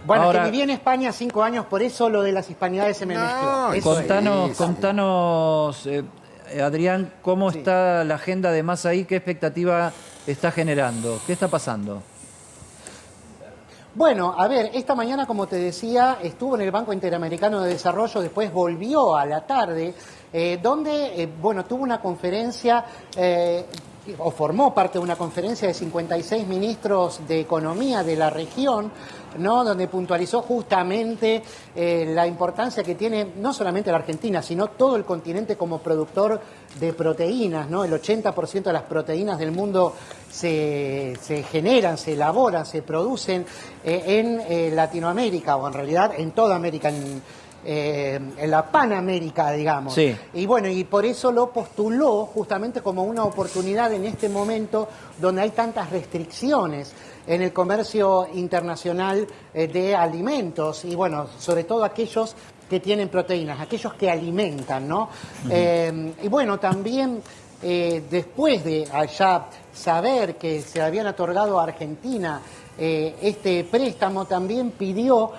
Speaker 12: Bueno, ahora, que viví en España 5 años, por eso lo de las hispanidades se me mezcló.
Speaker 1: Contanos, Adrián, ¿cómo está la agenda de Massa ahí? ¿Qué expectativa está generando? ¿Qué está pasando?
Speaker 12: Bueno, a ver, esta mañana, como te decía, estuvo en el Banco Interamericano de Desarrollo, después volvió a la tarde, donde, bueno, tuvo una conferencia, o formó parte de una conferencia de 56 ministros de Economía de la región, ¿no? Donde puntualizó justamente la importancia que tiene no solamente la Argentina, sino todo el continente como productor de proteínas, ¿no? El 80% de las proteínas del mundo se generan, se elaboran, se producen en Latinoamérica, o en realidad en toda América, en la Panamérica, digamos.
Speaker 1: Sí.
Speaker 12: Y bueno, y por eso lo postuló justamente como una oportunidad en este momento donde hay tantas restricciones en el comercio internacional de alimentos, y bueno, sobre todo aquellos que tienen proteínas, aquellos que alimentan, ¿no? Y bueno, también después de allá saber que se habían otorgado a Argentina este préstamo, también pidió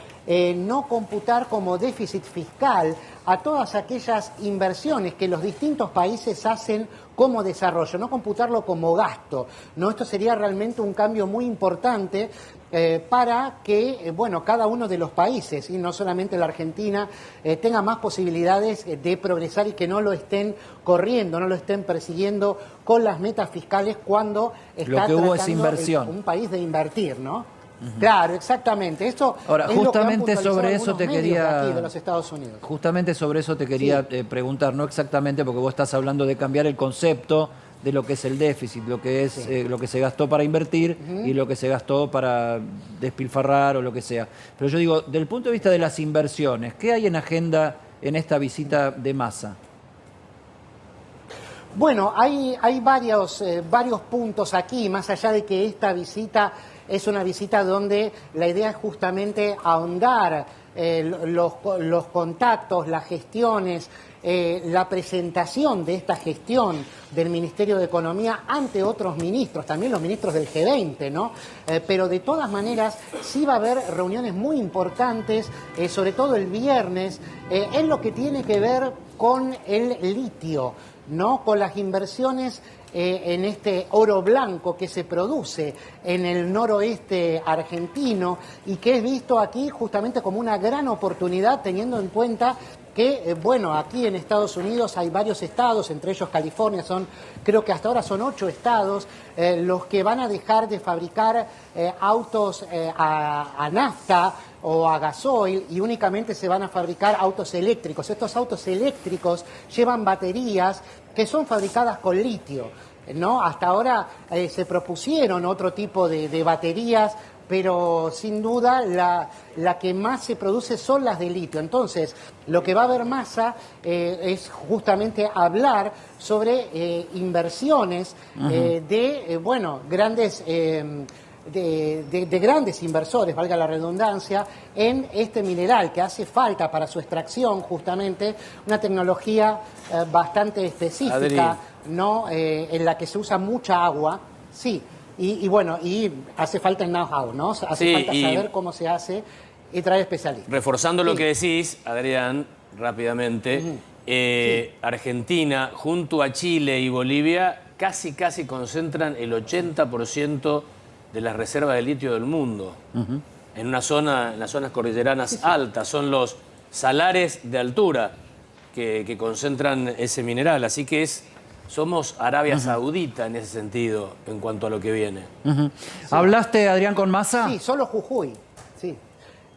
Speaker 12: no computar como déficit fiscal a todas aquellas inversiones que los distintos países hacen como desarrollo, no computarlo como gasto, ¿no? Esto sería realmente un cambio muy importante para que, bueno, cada uno de los países, y no solamente la Argentina, tenga más posibilidades de progresar y que no lo estén corriendo, no lo estén persiguiendo con las metas fiscales cuando está tratando un país de invertir, ¿no? Claro, exactamente. Esto
Speaker 1: ahora,
Speaker 12: es
Speaker 1: justamente
Speaker 12: lo que han
Speaker 1: sobre eso te
Speaker 12: medios
Speaker 1: quería
Speaker 12: de aquí, de los Estados Unidos.
Speaker 1: Justamente sobre eso te quería preguntar, no exactamente porque vos estás hablando de cambiar el concepto de lo que es el déficit, lo que es lo que se gastó para invertir y lo que se gastó para despilfarrar o lo que sea. Pero yo digo, del punto de vista de las inversiones, ¿qué hay en agenda en esta visita de Massa?
Speaker 12: Bueno, hay varios puntos aquí, más allá de que esta visita es una visita donde la idea es justamente ahondar los contactos, las gestiones, la presentación de esta gestión del Ministerio de Economía ante otros ministros, también los ministros del G20, ¿no? Pero de todas maneras sí va a haber reuniones muy importantes, sobre todo el viernes, en lo que tiene que ver con el litio, ¿no? Con las inversiones en este oro blanco que se produce en el noroeste argentino y que es visto aquí justamente como una gran oportunidad, teniendo en cuenta que, bueno, aquí en Estados Unidos hay varios estados, entre ellos California, creo que hasta ahora son 8 estados, los que van a dejar de fabricar autos a nafta o a gasoil y únicamente se van a fabricar autos eléctricos. Estos autos eléctricos llevan baterías que son fabricadas con litio, ¿no? Hasta ahora se propusieron otro tipo de baterías, pero sin duda la que más se produce son las de litio. Entonces, lo que va a haber Massa es justamente hablar sobre inversiones de grandes... De grandes inversores, valga la redundancia, en este mineral que hace falta para su extracción, justamente una tecnología bastante específica, ¿no? En la que se usa mucha agua, sí, y bueno, y hace falta el know-how, ¿no? Hace falta saber cómo se hace y traer especialistas.
Speaker 9: Reforzando lo que decís, Adrián, rápidamente, Argentina junto a Chile y Bolivia casi concentran el 80% de las reservas de litio del mundo. En las zonas cordilleranas altas, son los salares de altura que concentran ese mineral. Así que somos Arabia Saudita en ese sentido, en cuanto a lo que viene.
Speaker 1: ¿Hablaste, Adrián, con Massa?
Speaker 12: Sí, solo Jujuy, sí.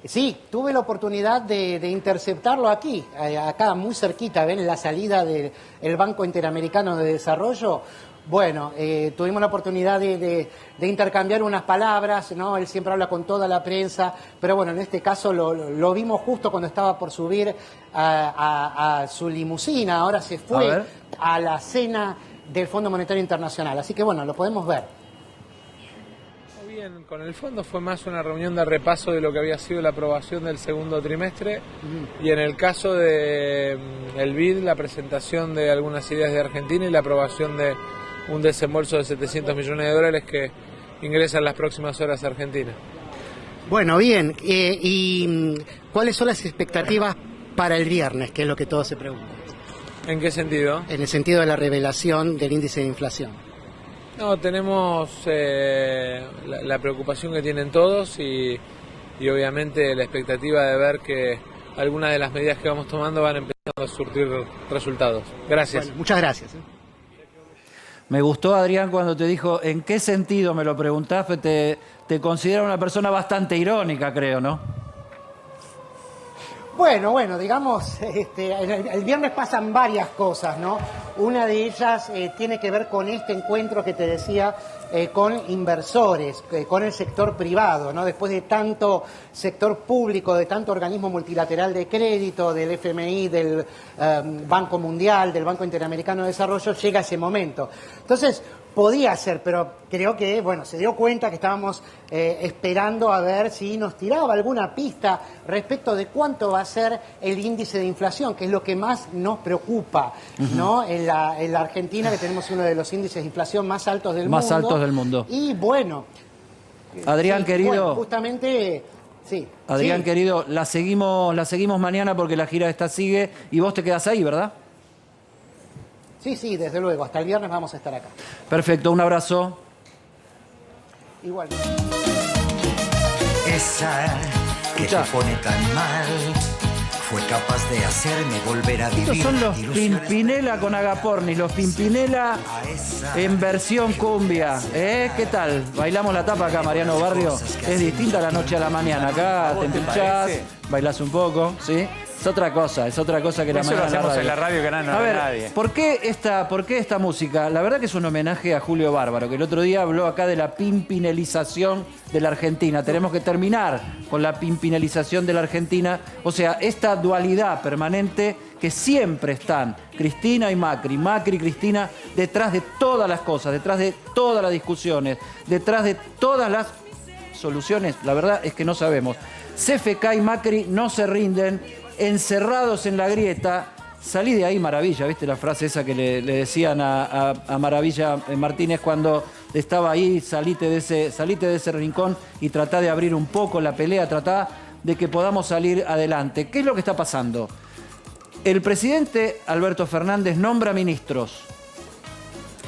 Speaker 12: Sí, tuve la oportunidad de interceptarlo aquí, acá muy cerquita, ven, en la salida del Banco Interamericano de Desarrollo. Bueno, tuvimos la oportunidad de intercambiar unas palabras, ¿no? Él siempre habla con toda la prensa, pero bueno, en este caso lo vimos justo cuando estaba por subir a su limusina, ahora se fue a la cena del Fondo Monetario Internacional, así que bueno, lo podemos ver.
Speaker 13: Bien, con el fondo fue más una reunión de repaso de lo que había sido la aprobación del segundo trimestre y en el caso de el BID, la presentación de algunas ideas de Argentina y la aprobación de un desembolso de 700 millones de dólares que ingresa en las próximas horas a Argentina.
Speaker 12: Bueno, bien, ¿y cuáles son las expectativas para el viernes, que es lo que todos se preguntan?
Speaker 13: ¿En qué sentido?
Speaker 12: En el sentido de la revelación del índice de inflación.
Speaker 13: No, tenemos la preocupación que tienen todos y y obviamente la expectativa de ver que algunas de las medidas que vamos tomando van empezando a surtir resultados. Gracias.
Speaker 12: Bueno, muchas gracias.
Speaker 1: Me gustó, Adrián, cuando te dijo, ¿en qué sentido me lo preguntás? Te considera una persona bastante irónica, creo, ¿no?
Speaker 12: Bueno, digamos, el viernes pasan varias cosas, ¿no? Una de ellas tiene que ver con este encuentro que te decía con inversores, con el sector privado, ¿no? Después de tanto sector público, de tanto organismo multilateral de crédito, del FMI, del Banco Mundial, del Banco Interamericano de Desarrollo, llega ese momento. Entonces, podía ser, pero creo que, se dio cuenta que estábamos esperando a ver si nos tiraba alguna pista respecto de cuánto va a ser el índice de inflación, que es lo que más nos preocupa, ¿no? En la Argentina, que tenemos uno de los índices de inflación más altos del mundo.
Speaker 1: Más altos del mundo.
Speaker 12: Y bueno...
Speaker 1: Adrián, querido...
Speaker 12: Bueno, justamente... Sí.
Speaker 1: Adrián, querido, la seguimos mañana porque la gira esta sigue y vos te quedás ahí, ¿verdad?
Speaker 12: Sí, desde luego. Hasta el viernes vamos a estar acá.
Speaker 1: Perfecto, un abrazo.
Speaker 12: Igual.
Speaker 14: Esa que te pone tan mal fue capaz de hacerme volver a vivir.
Speaker 1: Estos son los Pimpinela con Agapornis, los Pimpinela en versión cumbia. ¿Qué tal? Bailamos la tapa acá, Mariano Barrio. Es distinta la noche a la mañana. Acá te empuchás, bailás un poco, ¿sí? Es otra cosa que la mañana.
Speaker 8: Eso lo hacemos en la radio que no
Speaker 1: a ver,
Speaker 8: nadie.
Speaker 1: ¿por qué esta música? La verdad que es un homenaje a Julio Bárbaro, que el otro día habló acá de la pimpinelización de la Argentina. Tenemos que terminar con la pimpinelización de la Argentina. O sea, esta dualidad permanente que siempre están Cristina y Macri, Macri y Cristina, detrás de todas las cosas, detrás de todas las discusiones, detrás de todas las soluciones. La verdad es que no sabemos. CFK y Macri no se rinden, encerrados en la grieta. Salí de ahí, Maravilla, ¿viste la frase esa que le decían a Maravilla Martínez cuando estaba ahí? Salite de ese rincón y tratá de abrir un poco la pelea, tratá de que podamos salir adelante. ¿Qué es lo que está pasando? El presidente Alberto Fernández nombra ministros.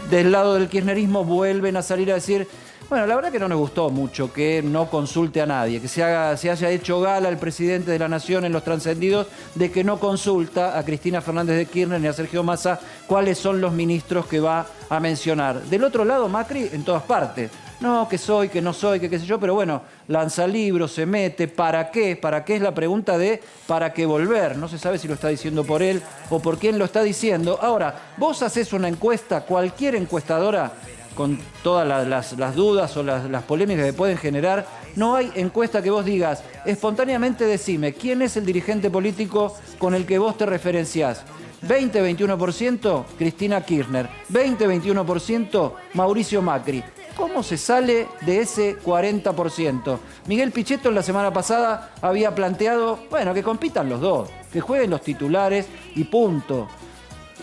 Speaker 1: Del lado del kirchnerismo vuelven a salir a decir... Bueno, la verdad que no nos gustó mucho que no consulte a nadie, que se haya hecho gala el presidente de la Nación en los trascendidos de que no consulta a Cristina Fernández de Kirchner ni a Sergio Massa cuáles son los ministros que va a mencionar. Del otro lado, Macri en todas partes. No, que soy, que no soy, que qué sé yo, pero bueno, lanza libros, se mete. ¿Para qué? ¿Para qué es la pregunta de para qué volver? No se sabe si lo está diciendo por él o por quién lo está diciendo. Ahora, vos haces una encuesta, cualquier encuestadora, con todas las dudas o las polémicas que pueden generar, no hay encuesta que vos digas, espontáneamente decime, ¿quién es el dirigente político con el que vos te referenciás? 20-21% Cristina Kirchner, 20-21% Mauricio Macri. ¿Cómo se sale de ese 40%? Miguel Pichetto la semana pasada había planteado, que compitan los dos, que jueguen los titulares y punto.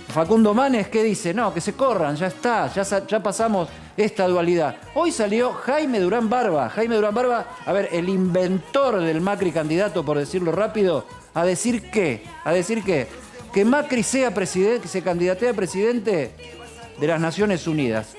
Speaker 1: Facundo Manes, ¿qué dice? No, que se corran, ya está, ya pasamos esta dualidad. Hoy salió Jaime Durán Barba. Jaime Durán Barba, a ver, el inventor del Macri candidato, por decirlo rápido, a decir qué, que Macri sea presidente, que se candidatee a presidente de las Naciones Unidas.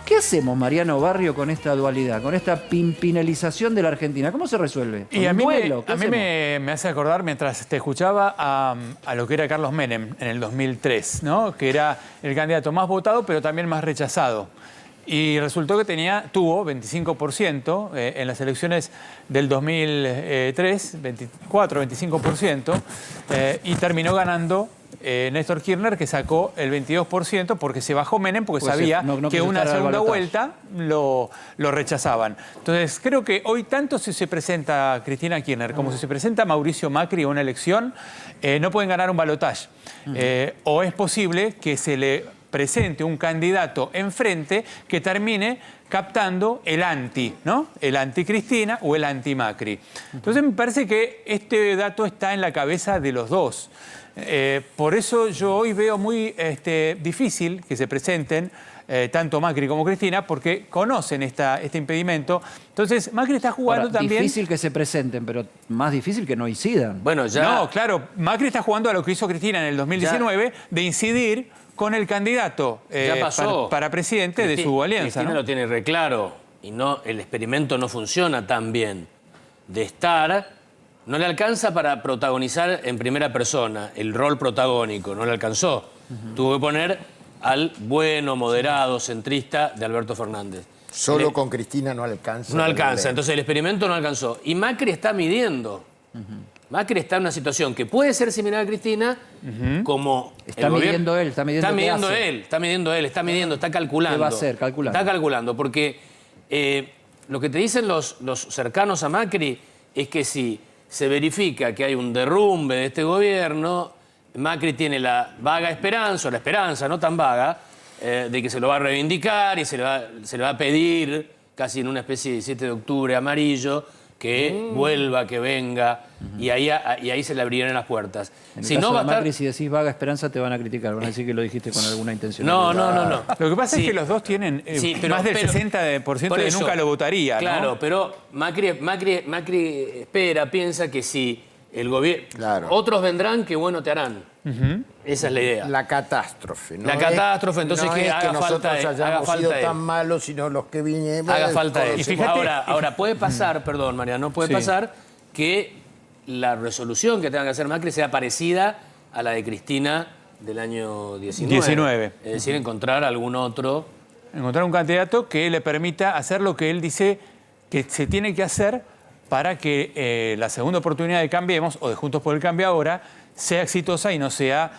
Speaker 1: ¿Qué hacemos, Mariano Barrio, con esta dualidad, con esta pimpinelización de la Argentina? ¿Cómo se resuelve?
Speaker 8: Y a mí me hace acordar, mientras te escuchaba, a lo que era Carlos Menem en el 2003, ¿no? Que era el candidato más votado, pero también más rechazado. Y resultó que tuvo 25% en las elecciones del 2003, 25%, y terminó ganando Néstor Kirchner, que sacó el 22% porque se bajó Menem, porque sabía que una segunda vuelta lo rechazaban. Entonces, creo que hoy tanto si se presenta Cristina Kirchner como si se presenta Mauricio Macri a una elección, no pueden ganar un balotaje. O es posible que se le presente un candidato enfrente que termine captando el anti, ¿no? El anti-Cristina o el anti-Macri. Entonces me parece que este dato está en la cabeza de los dos. Por eso yo hoy veo muy difícil que se presenten tanto Macri como Cristina, porque conocen este impedimento. Entonces Macri está jugando también...
Speaker 1: Difícil que se presenten, pero más difícil que no incidan.
Speaker 9: Bueno, ya...
Speaker 8: No, claro, Macri está jugando a lo que hizo Cristina en el 2019, de incidir con el candidato para presidente de su alianza.
Speaker 9: Cristina lo tiene re claro y el experimento no funciona tan bien. de estar, no le alcanza para protagonizar en primera persona el rol protagónico, no le alcanzó. Tuvo que poner al bueno, moderado, centrista de Alberto Fernández.
Speaker 7: Solo con Cristina no alcanza.
Speaker 9: No alcanza, entonces el experimento no alcanzó. Y Macri está midiendo. Macri está en una situación que puede ser similar a Cristina, como
Speaker 1: Está midiendo él, está midiendo qué hace.
Speaker 9: está midiendo, está calculando.
Speaker 1: ¿Qué va a hacer? Calculando.
Speaker 9: Está calculando, porque lo que te dicen los cercanos a Macri es que si se verifica que hay un derrumbe de este gobierno, Macri tiene la vaga esperanza, o la esperanza no tan vaga, de que se lo va a reivindicar y se le va a pedir, casi en una especie de 17 de octubre amarillo, que vuelva, que venga, y ahí se le abrirán las puertas.
Speaker 1: En el
Speaker 9: Si
Speaker 1: caso
Speaker 9: no, va a
Speaker 1: de
Speaker 9: estar...
Speaker 1: Macri, si decís vaga esperanza, te van a criticar. Van a decir que lo dijiste con alguna intención.
Speaker 9: No.
Speaker 8: Lo que pasa
Speaker 9: Sí.
Speaker 8: es que los dos tienen más del 60%
Speaker 9: por
Speaker 8: de
Speaker 9: eso,
Speaker 8: nunca lo votaría, ¿no?
Speaker 9: Claro, pero Macri piensa que si el gobierno... Otros vendrán que bueno te harán. Esa es la idea.
Speaker 7: La catástrofe.
Speaker 9: La catástrofe, entonces
Speaker 7: no
Speaker 9: que
Speaker 7: es
Speaker 9: haga
Speaker 7: que
Speaker 9: falta
Speaker 7: nosotros
Speaker 9: él, haga
Speaker 7: hayamos
Speaker 9: falta
Speaker 7: sido
Speaker 9: él.
Speaker 7: tan malos, sino los que vinimos.
Speaker 9: Haga falta eso.
Speaker 8: Y fíjate-
Speaker 9: Ahora puede pasar, perdón, Mariano, puede
Speaker 8: Sí.
Speaker 9: pasar que la resolución que tenga que hacer Macri sea parecida a la de Cristina del año 19. Es decir, encontrar algún otro.
Speaker 8: Encontrar un candidato que le permita hacer lo que él dice que se tiene que hacer para que la segunda oportunidad de Cambiemos, o de Juntos por el Cambio ahora, sea exitosa y no sea,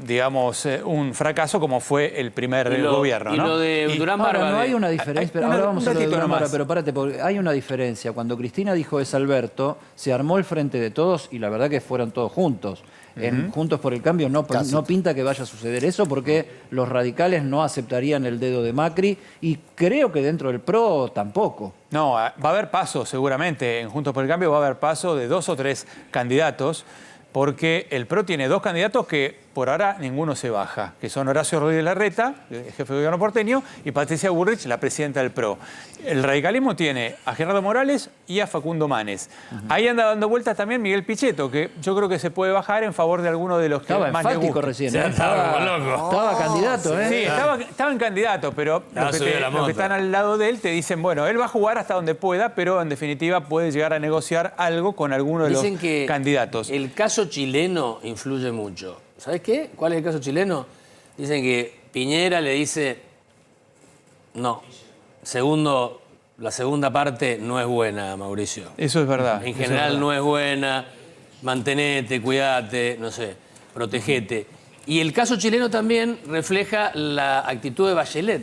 Speaker 8: digamos, un fracaso como fue el primer gobierno,
Speaker 9: y
Speaker 8: ¿no?
Speaker 9: lo de Durán Barba.
Speaker 1: Ahora, no hay una diferencia, pero ahora vamos a lo de
Speaker 8: ratito
Speaker 1: Durán Barba,
Speaker 8: nomás.
Speaker 1: pero párate, porque hay una diferencia. Cuando Cristina dijo es Alberto, se armó el frente de todos y la verdad que fueron todos juntos. En Juntos por el Cambio no pinta que vaya a suceder eso porque los radicales no aceptarían el dedo de Macri y creo que dentro del PRO tampoco.
Speaker 8: No, va a haber paso seguramente. En Juntos por el Cambio va a haber paso de 2 o 3 candidatos, porque el PRO tiene 2 candidatos que por ahora ninguno se baja, que son Horacio Rodríguez Larreta, el jefe de gobierno porteño, y Patricia Bullrich, la presidenta del PRO. El radicalismo tiene a Gerardo Morales y a Facundo Manes. Ahí anda dando vueltas también Miguel Pichetto, que yo creo que se puede bajar en favor de alguno de los que
Speaker 1: Estaba
Speaker 8: más le
Speaker 1: enfático
Speaker 8: gusta.
Speaker 1: recién.
Speaker 9: Sí,
Speaker 1: Estaba candidato, ¿eh?
Speaker 8: Sí, estaba en candidato, pero los
Speaker 9: subido la
Speaker 8: que
Speaker 9: moto.
Speaker 8: están al lado de él te dicen, bueno, él va a jugar hasta donde pueda, pero en definitiva puede llegar a negociar algo con alguno de
Speaker 9: Dicen
Speaker 8: los
Speaker 9: que
Speaker 8: candidatos.
Speaker 9: el caso chileno influye mucho. ¿Sabes qué? ¿Cuál es el caso chileno? Dicen que Piñera le dice, no, la segunda parte no es buena, Mauricio.
Speaker 8: Eso es verdad.
Speaker 9: En
Speaker 8: eso es
Speaker 9: general
Speaker 8: verdad.
Speaker 9: no es buena, mantenete, cuidate, no sé, protegete. Y el caso chileno también refleja la actitud de Bachelet,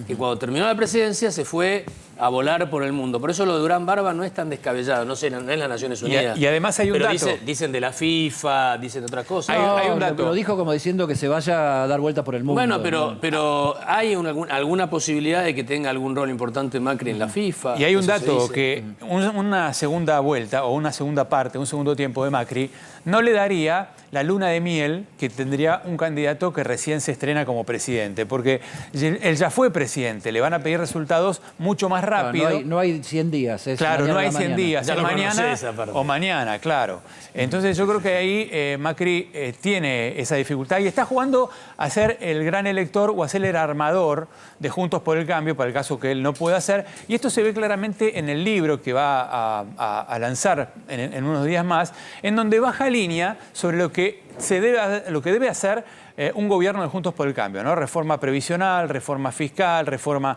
Speaker 9: que cuando terminó la presidencia se fue a volar por el mundo. Por eso lo de Durán Barba no es tan descabellado, no sé, no es las Naciones Unidas.
Speaker 8: Y además hay un
Speaker 9: Pero
Speaker 8: dato.
Speaker 9: dicen de la FIFA, dicen de otras cosas.
Speaker 8: Hay un dato.
Speaker 1: Lo dijo como diciendo que se vaya a dar vuelta por el mundo.
Speaker 9: Bueno,
Speaker 1: ¿no?
Speaker 9: pero hay alguna posibilidad de que tenga algún rol importante Macri en la FIFA.
Speaker 8: Y hay un
Speaker 9: eso se
Speaker 8: dato
Speaker 9: dice.
Speaker 8: que una segunda vuelta o una segunda parte, un segundo tiempo de Macri, no le daría la luna de miel que tendría un candidato que recién se estrena como presidente, porque él ya fue presidente, le van a pedir resultados mucho más rápido.
Speaker 1: No hay 100 días. Es
Speaker 8: Claro, no
Speaker 1: mañana
Speaker 8: hay
Speaker 1: a la
Speaker 8: 100
Speaker 1: mañana.
Speaker 8: días,
Speaker 9: Ya
Speaker 8: es
Speaker 9: lo
Speaker 8: mañana
Speaker 9: conocés, aparte.
Speaker 8: o mañana, claro. Entonces yo creo que ahí Macri tiene esa dificultad y está jugando a ser el gran elector o a ser el armador de Juntos por el Cambio, para el caso que él no pueda hacer. Y esto se ve claramente en el libro que va a lanzar en unos días más, en donde baja línea sobre lo que debe hacer un gobierno de Juntos por el Cambio, ¿no? Reforma previsional, reforma fiscal, reforma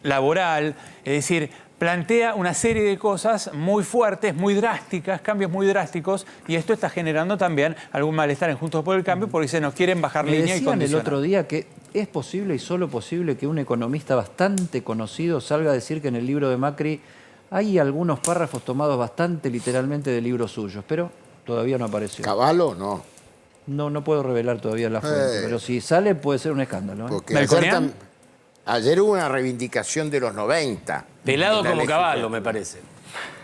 Speaker 8: laboral, es decir, plantea una serie de cosas muy fuertes, muy drásticas, cambios muy drásticos, y esto está generando también algún malestar en Juntos por el Cambio porque se nos quieren bajar
Speaker 1: Me
Speaker 8: línea y
Speaker 1: decían el
Speaker 8: condicionar.
Speaker 1: otro día que es posible y solo posible que un economista bastante conocido salga a decir que en el libro de Macri hay algunos párrafos tomados bastante literalmente de libros suyos, pero todavía no apareció.
Speaker 7: Caballo, no.
Speaker 1: No puedo revelar todavía la fuente, pero si sale puede ser un escándalo. ¿eh?
Speaker 7: Porque
Speaker 8: ¿Melconian?
Speaker 7: ayer hubo una reivindicación de los 90.
Speaker 9: Pelado
Speaker 7: En la
Speaker 9: como
Speaker 7: legislatura.
Speaker 9: Caballo, me parece.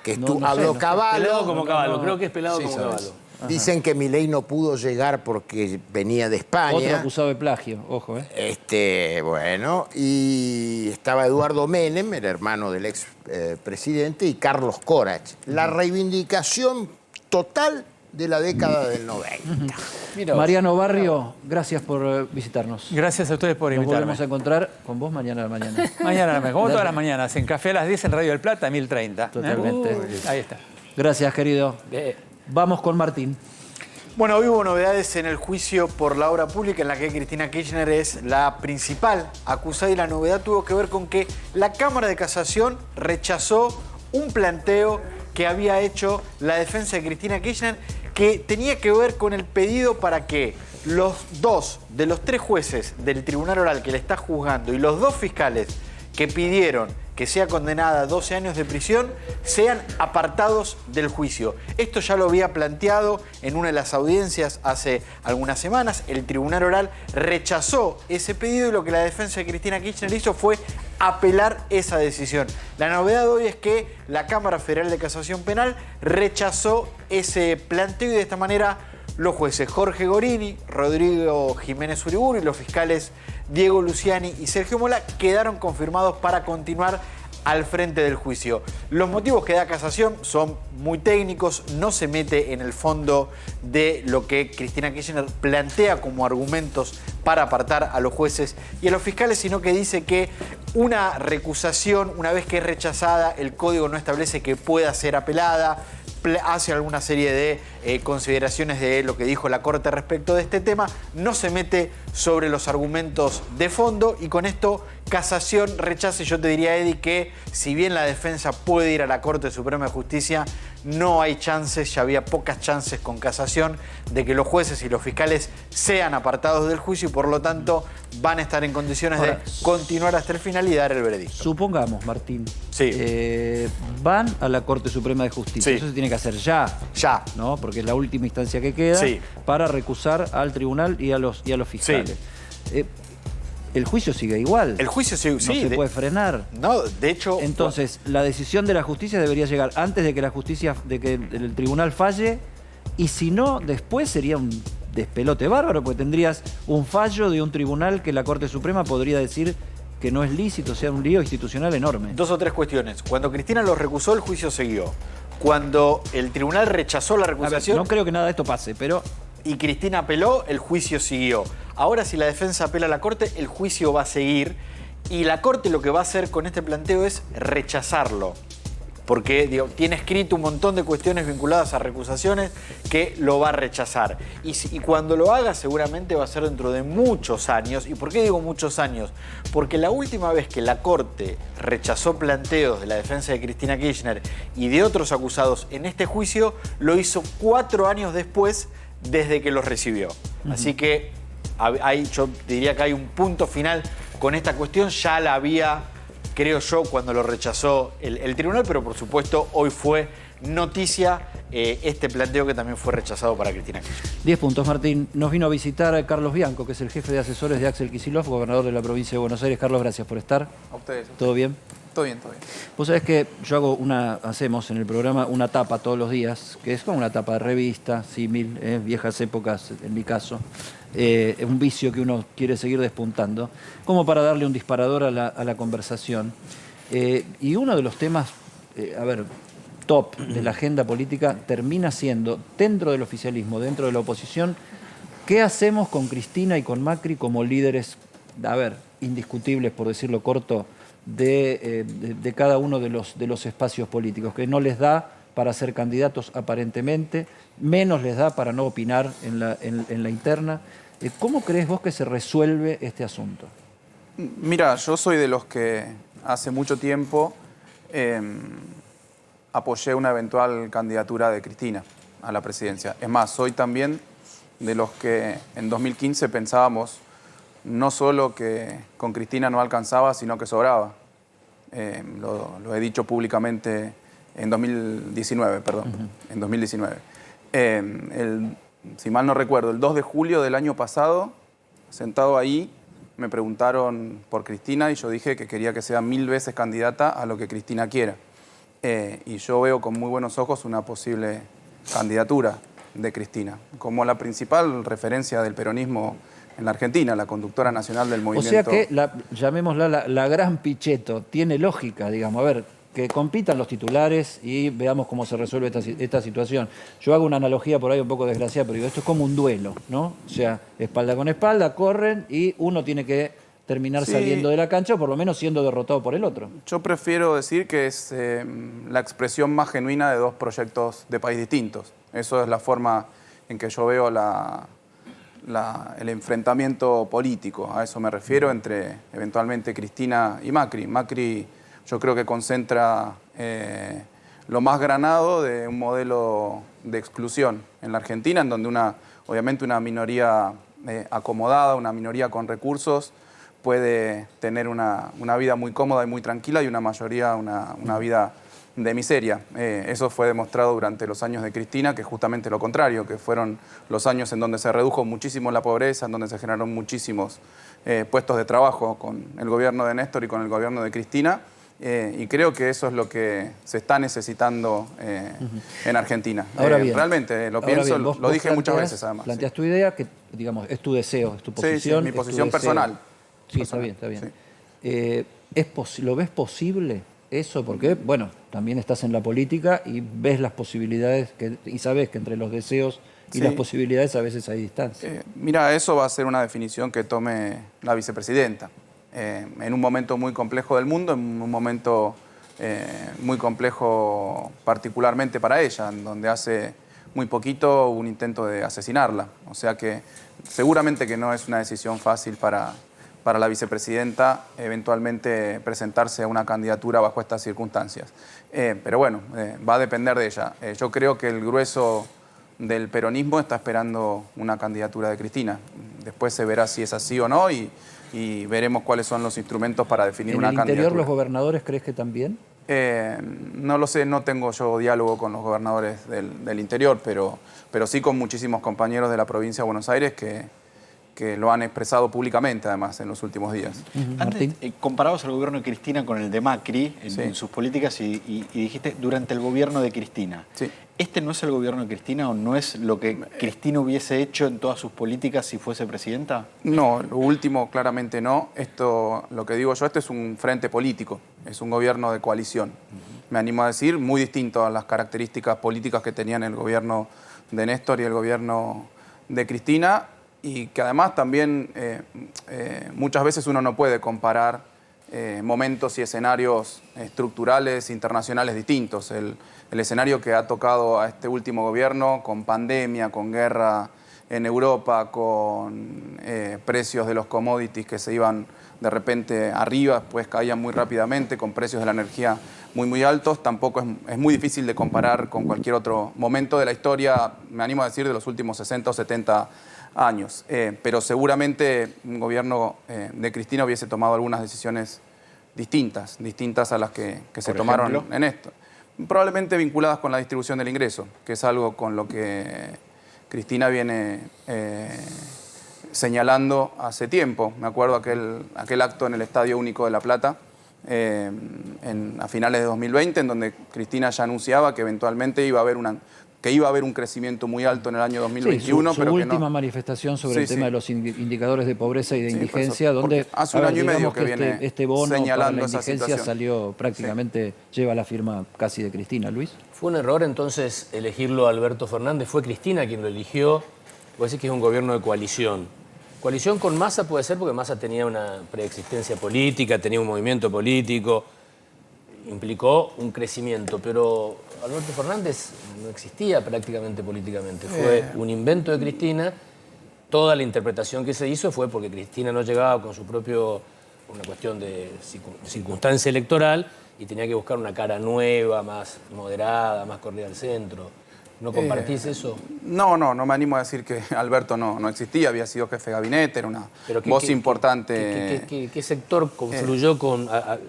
Speaker 7: Que
Speaker 1: No sé,
Speaker 7: habló
Speaker 1: no sé.
Speaker 7: Caballo.
Speaker 9: Pelado como Caballo, creo que es pelado
Speaker 7: Sí,
Speaker 9: como
Speaker 7: sabes.
Speaker 9: Caballo.
Speaker 7: Dicen que Milei no pudo llegar porque venía de España.
Speaker 1: Otro acusado de plagio, ojo, ¿eh?
Speaker 7: Bueno, y estaba Eduardo Menem, el hermano del ex presidente, y Carlos Corach. La reivindicación total de la década del 90.
Speaker 1: Mariano Barrio, gracias por visitarnos.
Speaker 8: Gracias a ustedes por
Speaker 1: Nos
Speaker 8: invitarme.
Speaker 1: volvemos a encontrar con vos mañana a la mañana.
Speaker 8: Mañana a la mañana, como todas las mañanas, en Café a las 10 en Radio del Plata, 1030.
Speaker 1: Totalmente.
Speaker 8: Ahí está.
Speaker 1: Gracias, querido. Vamos con Martín.
Speaker 5: Bueno, hoy hubo novedades en el juicio por la obra pública en la que Cristina Kirchner es la principal acusada, y la novedad tuvo que ver con que la Cámara de Casación rechazó un planteo que había hecho la defensa de Cristina Kirchner, que tenía que ver con el pedido para que los 2 de los 3 jueces del Tribunal Oral que le está juzgando y los 2 fiscales que pidieron que sea condenada a 12 años de prisión sean apartados del juicio. Esto ya lo había planteado en una de las audiencias hace algunas semanas. El Tribunal Oral rechazó ese pedido y lo que la defensa de Cristina Kirchner hizo fue apelar esa decisión. La novedad hoy es que la Cámara Federal de Casación Penal rechazó ese planteo y de esta manera los jueces Jorge Gorini, Rodrigo Jiménez Uriburu y los fiscales Diego Luciani y Sergio Mola quedaron confirmados para continuar al frente del juicio. Los motivos que da casación son muy técnicos, no se mete en el fondo de lo que Cristina Kirchner plantea como argumentos para apartar a los jueces y a los fiscales, sino que dice que una recusación, una vez que es rechazada, el código no establece que pueda ser apelada, hace alguna serie de consideraciones de lo que dijo la Corte respecto de este tema, no se mete sobre los argumentos de fondo y con esto casación rechaza. Y yo te diría, Eddie, que si bien la defensa puede ir a la Corte Suprema de Justicia, no hay chances, ya había pocas chances con casación de que los jueces y los fiscales sean apartados del juicio y por lo tanto van a estar en condiciones de continuar hasta el final y dar el veredicto.
Speaker 1: Supongamos, Martín,
Speaker 5: sí.
Speaker 1: Van a la Corte Suprema de Justicia.
Speaker 5: Sí.
Speaker 1: Eso se tiene que hacer ya.
Speaker 5: Ya.
Speaker 1: ¿No? Porque es la última instancia que queda
Speaker 5: Sí.
Speaker 1: para recusar al tribunal y a los fiscales. El juicio sigue igual.
Speaker 5: El juicio sigue,
Speaker 1: no se puede frenar.
Speaker 5: No, de hecho.
Speaker 1: Entonces, la decisión de la justicia debería llegar antes de que el tribunal falle, y si no, después sería un despelote bárbaro, porque tendrías un fallo de un tribunal que la Corte Suprema podría decir que no es lícito, o sea, un lío institucional enorme.
Speaker 5: 2 o 3 cuestiones. Cuando Cristina los recusó, el juicio siguió. Cuando el tribunal rechazó la recusación.
Speaker 1: No creo que nada de esto pase, pero.
Speaker 5: Y Cristina apeló, el juicio siguió. Ahora, si la defensa apela a la Corte, el juicio va a seguir. Y la Corte lo que va a hacer con este planteo es rechazarlo. Porque tiene escrito un montón de cuestiones vinculadas a recusaciones que lo va a rechazar. Y cuando lo haga, seguramente va a ser dentro de muchos años. ¿Y por qué digo muchos años? Porque la última vez que la Corte rechazó planteos de la defensa de Cristina Kirchner y de otros acusados en este juicio, lo hizo 4 años después desde que los recibió. Así que yo diría que hay un punto final con esta cuestión. Ya la había, creo yo, cuando lo rechazó el tribunal, pero por supuesto hoy fue noticia este planteo que también fue rechazado para Cristina Kirchner.
Speaker 1: 10 puntos, Martín. Nos vino a visitar Carlos Bianco, que es el jefe de asesores de Axel Kicillof, gobernador de la provincia de Buenos Aires. Carlos, gracias por estar.
Speaker 15: A ustedes.
Speaker 1: ¿Todo bien?
Speaker 15: Todo bien, todo bien.
Speaker 1: Vos sabés que yo hacemos en el programa una tapa todos los días, que es como una tapa de revista, símil, viejas épocas en mi caso. Es un vicio que uno quiere seguir despuntando, como para darle un disparador a la conversación. Y uno de los temas, top de la agenda política termina siendo, dentro del oficialismo, dentro de la oposición, ¿qué hacemos con Cristina y con Macri como líderes, indiscutibles, por decirlo corto, de cada uno de los espacios políticos, que no les da para ser candidatos aparentemente, menos les da para no opinar en la interna? ¿Cómo crees vos que se resuelve este asunto?
Speaker 15: Mira, yo soy de los que hace mucho tiempo apoyé una eventual candidatura de Cristina a la presidencia. Es más, soy también de los que en 2015 pensábamos no solo que con Cristina no alcanzaba, sino que sobraba. Lo he dicho públicamente en 2019, perdón, en 2019. Si mal no recuerdo, el 2 de julio del año pasado, sentado ahí, me preguntaron por Cristina y yo dije que quería que sea 1000 veces candidata a lo que Cristina quiera. Y yo veo con muy buenos ojos una posible candidatura de Cristina como la principal referencia del peronismo en la Argentina, la conductora nacional del movimiento.
Speaker 1: O sea que, llamémosla la gran Pichetto, tiene lógica, digamos. que compitan los titulares y veamos cómo se resuelve esta situación. Yo hago una analogía por ahí un poco desgraciada, pero digo, esto es como un duelo, ¿no? O sea, espalda con espalda, corren y uno tiene que terminar saliendo de la cancha o por lo menos siendo derrotado por el otro.
Speaker 15: Yo prefiero decir que es la expresión más genuina de dos proyectos de país distintos. Eso es la forma en que yo veo el enfrentamiento político. A eso me refiero entre eventualmente Cristina y Macri. Macri yo creo que concentra lo más granado de un modelo de exclusión en la Argentina, en donde obviamente una minoría acomodada, una minoría con recursos, puede tener una vida muy cómoda y muy tranquila y una mayoría una vida de miseria. Eso fue demostrado durante los años de Cristina, que es justamente lo contrario, que fueron los años en donde se redujo muchísimo la pobreza, en donde se generaron muchísimos puestos de trabajo con el gobierno de Néstor y con el gobierno de Cristina. Y creo que eso es lo que se está necesitando en Argentina.
Speaker 1: Ahora bien,
Speaker 15: realmente, lo pienso, lo dije muchas veces además.
Speaker 1: Planteas tu idea, que digamos, es tu deseo, es tu posición.
Speaker 15: Sí, mi posición personal.
Speaker 1: Sí, está bien, está bien. ¿Lo ves posible eso? Porque, bueno, también estás en la política y ves las posibilidades y sabes que entre los deseos y las posibilidades a veces hay distancia.
Speaker 15: Mira, eso va a ser una definición que tome la vicepresidenta. En un momento muy complejo del mundo, en un momento muy complejo particularmente para ella, en donde hace muy poquito hubo un intento de asesinarla. O sea que seguramente que no es una decisión fácil para la vicepresidenta eventualmente presentarse a una candidatura bajo estas circunstancias. Pero bueno, va a depender de ella. Yo creo que el grueso del peronismo está esperando una candidatura de Cristina. Después se verá si es así o no y veremos cuáles son los instrumentos para definir una candidatura.
Speaker 1: ¿En el interior los gobernadores crees que también?
Speaker 15: No lo sé, no tengo yo diálogo con los gobernadores del interior, pero sí con muchísimos compañeros de la provincia de Buenos Aires que lo han expresado públicamente, además, en los últimos días.
Speaker 5: Antes, comparabas al gobierno de Cristina con el de Macri en sus políticas y dijiste durante el gobierno de Cristina.
Speaker 15: Sí.
Speaker 5: ¿Este no es el gobierno de Cristina o no es lo que Cristina hubiese hecho en todas sus políticas si fuese presidenta?
Speaker 15: No, lo último claramente no. Lo que digo yo, este es un frente político, es un gobierno de coalición. Me animo a decir, muy distinto a las características políticas que tenían el gobierno de Néstor y el gobierno de Cristina, y que además también muchas veces uno no puede comparar momentos y escenarios estructurales internacionales distintos. El escenario que ha tocado a este último gobierno, con pandemia, con guerra en Europa, con precios de los commodities que se iban de repente arriba, después caían muy rápidamente, con precios de la energía muy altos, tampoco es muy difícil de comparar con cualquier otro momento de la historia, me animo a decir, de los últimos 60 o 70 años. Pero seguramente un gobierno de Cristina hubiese tomado algunas decisiones distintas a las que se tomaron en esto. Probablemente vinculadas con la distribución del ingreso, que es algo con lo que Cristina viene señalando hace tiempo. Me acuerdo aquel acto en el Estadio Único de La Plata, a finales de 2020, en donde Cristina ya anunciaba que eventualmente iba a haber un crecimiento muy alto en el año 2021.
Speaker 1: Sí, su última manifestación sobre el tema de los indicadores de pobreza y de indigencia, donde
Speaker 15: hace un año y medio que viene
Speaker 1: este bono para la indigencia
Speaker 15: situación
Speaker 1: salió prácticamente, lleva la firma casi de Cristina. Luis.
Speaker 9: ¿Fue un error entonces elegirlo a Alberto Fernández? ¿Fue Cristina quien lo eligió? Puede decir que es un gobierno de coalición. Coalición con Massa puede ser porque Massa tenía una preexistencia política, tenía un movimiento político, implicó un crecimiento, pero Alberto Fernández no existía prácticamente políticamente. Fue un invento de Cristina. Toda la interpretación que se hizo fue porque Cristina no llegaba con su propio, una cuestión de circunstancia electoral, y tenía que buscar una cara nueva, más moderada, más corrida al centro. ¿No compartís eso?
Speaker 15: No me animo a decir que Alberto no existía, había sido jefe de gabinete, era una voz importante.
Speaker 9: ¿Qué sector confluyó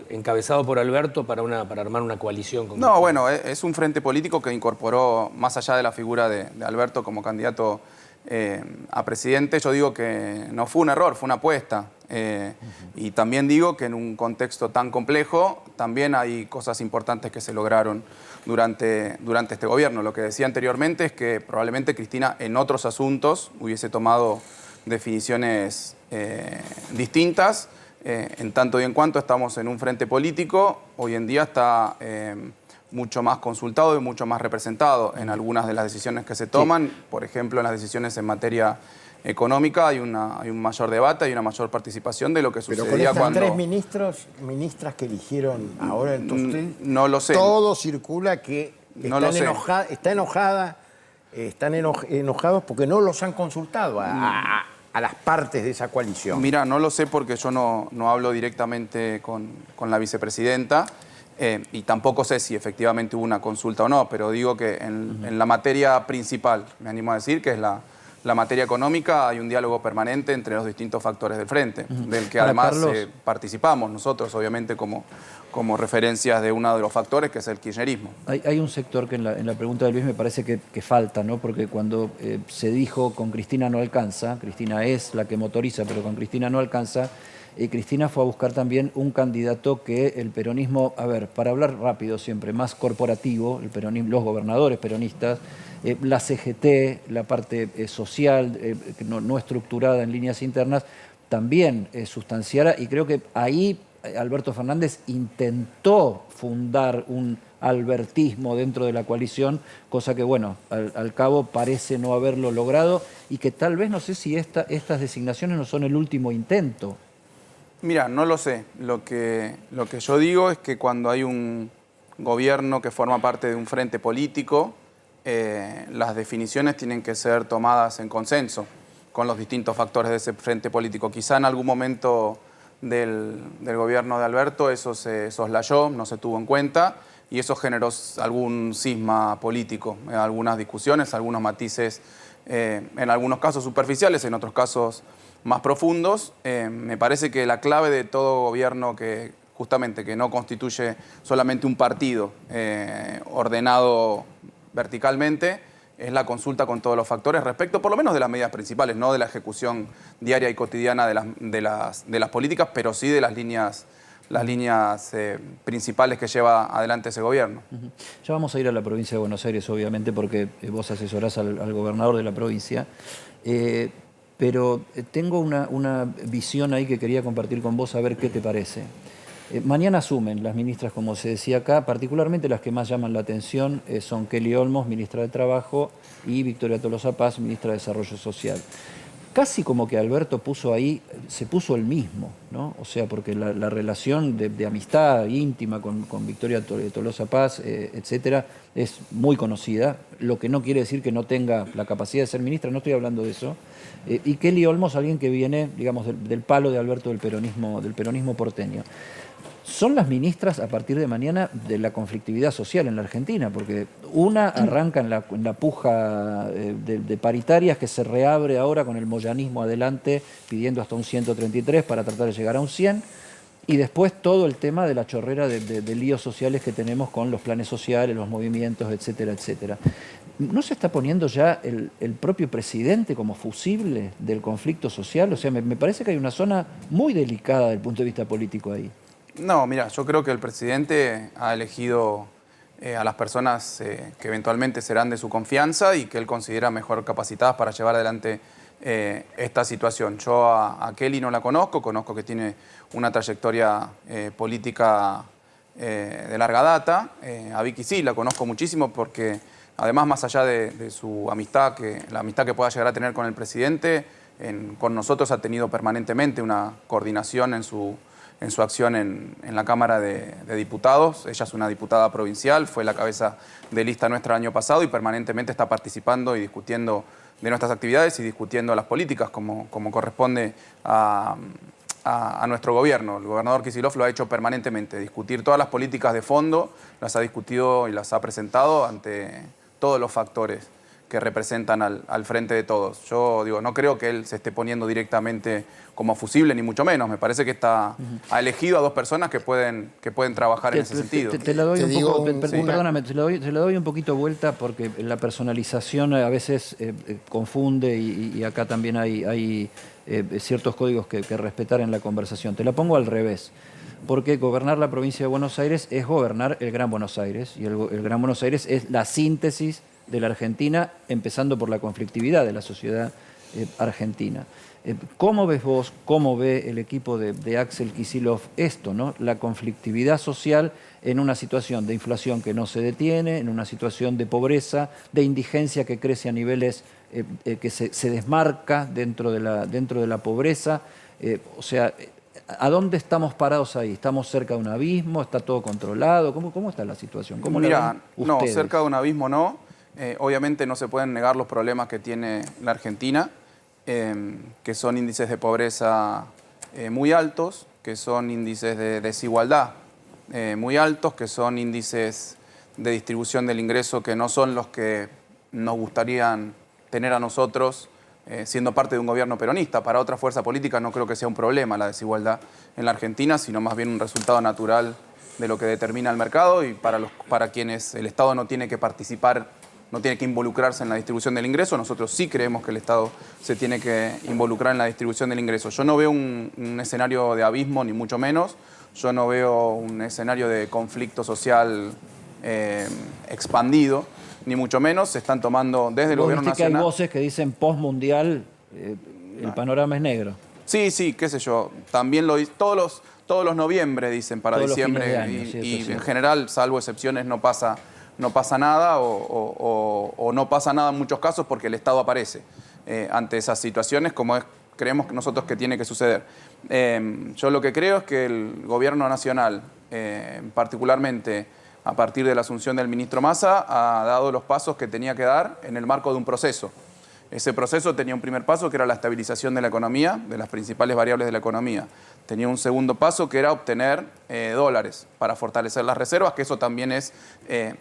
Speaker 9: encabezado por Alberto para armar una coalición?
Speaker 15: No, bueno, es un frente político que incorporó, más allá de la figura de Alberto como candidato a presidente, yo digo que no fue un error, fue una apuesta. Y también digo que en un contexto tan complejo también hay cosas importantes que se lograron durante este gobierno. Lo que decía anteriormente es que probablemente Cristina en otros asuntos hubiese tomado definiciones distintas, En tanto y en cuanto estamos en un frente político, hoy en día está mucho más consultado y mucho más representado en algunas de las decisiones que se toman. Por ejemplo, en las decisiones en materia económica hay un mayor debate, hay una mayor participación de lo que sucedía
Speaker 7: Pero con estas
Speaker 15: cuando...
Speaker 7: tres ministras que eligieron ahora en Tostel,
Speaker 15: no lo sé.
Speaker 7: todo circula que
Speaker 15: No lo sé.
Speaker 7: están enojados porque no los han consultado a las partes de esa coalición.
Speaker 15: Mira, no lo sé porque yo no hablo directamente con la vicepresidenta y tampoco sé si efectivamente hubo una consulta o no, pero digo que en la materia principal, me animo a decir, que es la materia económica, hay un diálogo permanente entre los distintos factores del frente, del que además
Speaker 1: Carlos,
Speaker 15: participamos nosotros, obviamente, como referencias de uno de los factores, que es el kirchnerismo.
Speaker 1: Hay un sector que en la pregunta de Luis me parece que falta, ¿no? Porque cuando se dijo con Cristina no alcanza, Cristina es la que motoriza, pero con Cristina no alcanza, Cristina fue a buscar también un candidato que el peronismo, a ver, para hablar rápido siempre, más corporativo, el peronismo, los gobernadores peronistas, la CGT, la parte social, no estructurada en líneas internas, también sustanciara, y creo que ahí Alberto Fernández intentó fundar un albertismo dentro de la coalición, cosa que, bueno, al cabo parece no haberlo logrado y que tal vez, no sé si estas designaciones no son el último intento.
Speaker 15: Mira, no lo sé. Lo que yo digo es que cuando hay un gobierno que forma parte de un frente político, las definiciones tienen que ser tomadas en consenso con los distintos factores de ese frente político. Quizá en algún momento del gobierno de Alberto eso se soslayó, no se tuvo en cuenta y eso generó algún cisma político, algunas discusiones, algunos matices, en algunos casos superficiales, en otros casos más profundos. Me parece que la clave de todo gobierno que justamente que no constituye solamente un partido ordenado verticalmente es la consulta con todos los factores respecto por lo menos de las medidas principales, no de la ejecución diaria y cotidiana de las políticas, pero sí de las líneas principales que lleva adelante ese gobierno.
Speaker 1: Ya vamos a ir a la provincia de Buenos Aires, obviamente, porque vos asesorás al gobernador de la provincia. Pero tengo una visión ahí que quería compartir con vos, a ver qué te parece. Mañana asumen las ministras, como se decía acá, particularmente las que más llaman la atención son Kelly Olmos, ministra de Trabajo, y Victoria Tolosa Paz, ministra de Desarrollo Social. Casi como que Alberto se puso el mismo, ¿no? O sea, porque la relación de amistad íntima con Victoria Tolosa Paz, etcétera, es muy conocida, lo que no quiere decir que no tenga la capacidad de ser ministra, no estoy hablando de eso. Y Kelly Olmos, alguien que viene, digamos, del palo de Alberto del peronismo porteño. Son las ministras a partir de mañana de la conflictividad social en la Argentina, porque una arranca en la puja de paritarias que se reabre ahora con el moyanismo adelante pidiendo hasta un 133 para tratar de llegar a un 100, y después todo el tema de la chorrera de líos sociales que tenemos con los planes sociales, los movimientos, etcétera, etcétera. ¿No se está poniendo ya el propio presidente como fusible del conflicto social? O sea, me parece que hay una zona muy delicada desde el punto de vista político ahí.
Speaker 15: No, mira, yo creo que el presidente ha elegido a las personas que eventualmente serán de su confianza y que él considera mejor capacitadas para llevar adelante esta situación. Yo a Kelly no la conozco que tiene una trayectoria política de larga data. A Vicky sí, la conozco muchísimo porque además, más allá de su amistad, la amistad que pueda llegar a tener con el presidente, con nosotros ha tenido permanentemente una coordinación en su acción en la Cámara de Diputados. Ella es una diputada provincial, fue la cabeza de lista nuestra el año pasado y permanentemente está participando y discutiendo de nuestras actividades y discutiendo las políticas como corresponde a nuestro gobierno. El gobernador Kicillof lo ha hecho permanentemente, discutir todas las políticas de fondo, las ha discutido y las ha presentado ante todos los factores que representan al frente de todos. Yo digo, no creo que él se esté poniendo directamente como fusible, ni mucho menos. Me parece que ha elegido a dos personas que pueden trabajar en ese sentido.
Speaker 1: Te la doy perdóname, te la doy un poquito vuelta porque la personalización a veces confunde y acá también hay ciertos códigos que respetar en la conversación. Te la pongo al revés. Porque gobernar la provincia de Buenos Aires es gobernar el Gran Buenos Aires. Y el Gran Buenos Aires es la síntesis de la Argentina, empezando por la conflictividad de la sociedad Argentina. ¿Cómo ves vos, cómo ve el equipo de Axel Kicillof esto, ¿no? La conflictividad social en una situación de inflación que no se detiene, en una situación de pobreza, de indigencia que crece a niveles que se desmarca dentro de la pobreza? O sea, ¿a dónde estamos parados ahí? ¿Estamos cerca de un abismo? ¿Está todo controlado? ¿Cómo está la situación? ¿Cómo la
Speaker 15: Mira,
Speaker 1: ven
Speaker 15: no,
Speaker 1: ustedes?
Speaker 15: cerca de un abismo no. Obviamente no se pueden negar los problemas que tiene la Argentina, que son índices de pobreza muy altos, que son índices de desigualdad muy altos, que son índices de distribución del ingreso que no son los que nos gustarían tener a nosotros siendo parte de un gobierno peronista. Para otra fuerza política no creo que sea un problema la desigualdad en la Argentina, sino más bien un resultado natural de lo que determina el mercado, y para quienes el Estado no tiene que participar, no tiene que involucrarse en la distribución del ingreso. Nosotros sí creemos que el Estado se tiene que involucrar en la distribución del ingreso. Yo no veo un escenario de abismo, ni mucho menos. Yo no veo un escenario de conflicto social expandido, ni mucho menos. Se están tomando desde el
Speaker 1: ¿Vos
Speaker 15: gobierno
Speaker 1: viste que
Speaker 15: nacional.
Speaker 1: hay voces que dicen postmundial, el panorama es negro?
Speaker 15: Sí, qué sé yo. También lo todos los noviembre dicen para
Speaker 1: Todos los
Speaker 15: diciembre,
Speaker 1: fines de año, sí, eso
Speaker 15: y
Speaker 1: es
Speaker 15: en
Speaker 1: cierto.
Speaker 15: general, salvo excepciones, no pasa nada o no pasa nada en muchos casos porque el Estado aparece ante esas situaciones como creemos nosotros que tiene que suceder. Yo lo que creo es que el gobierno nacional, particularmente a partir de la asunción del ministro Massa, ha dado los pasos que tenía que dar en el marco de un proceso. Ese proceso tenía un primer paso, que era la estabilización de la economía, de las principales variables de la economía. Tenía un segundo paso, que era obtener dólares para fortalecer las reservas, que eso también es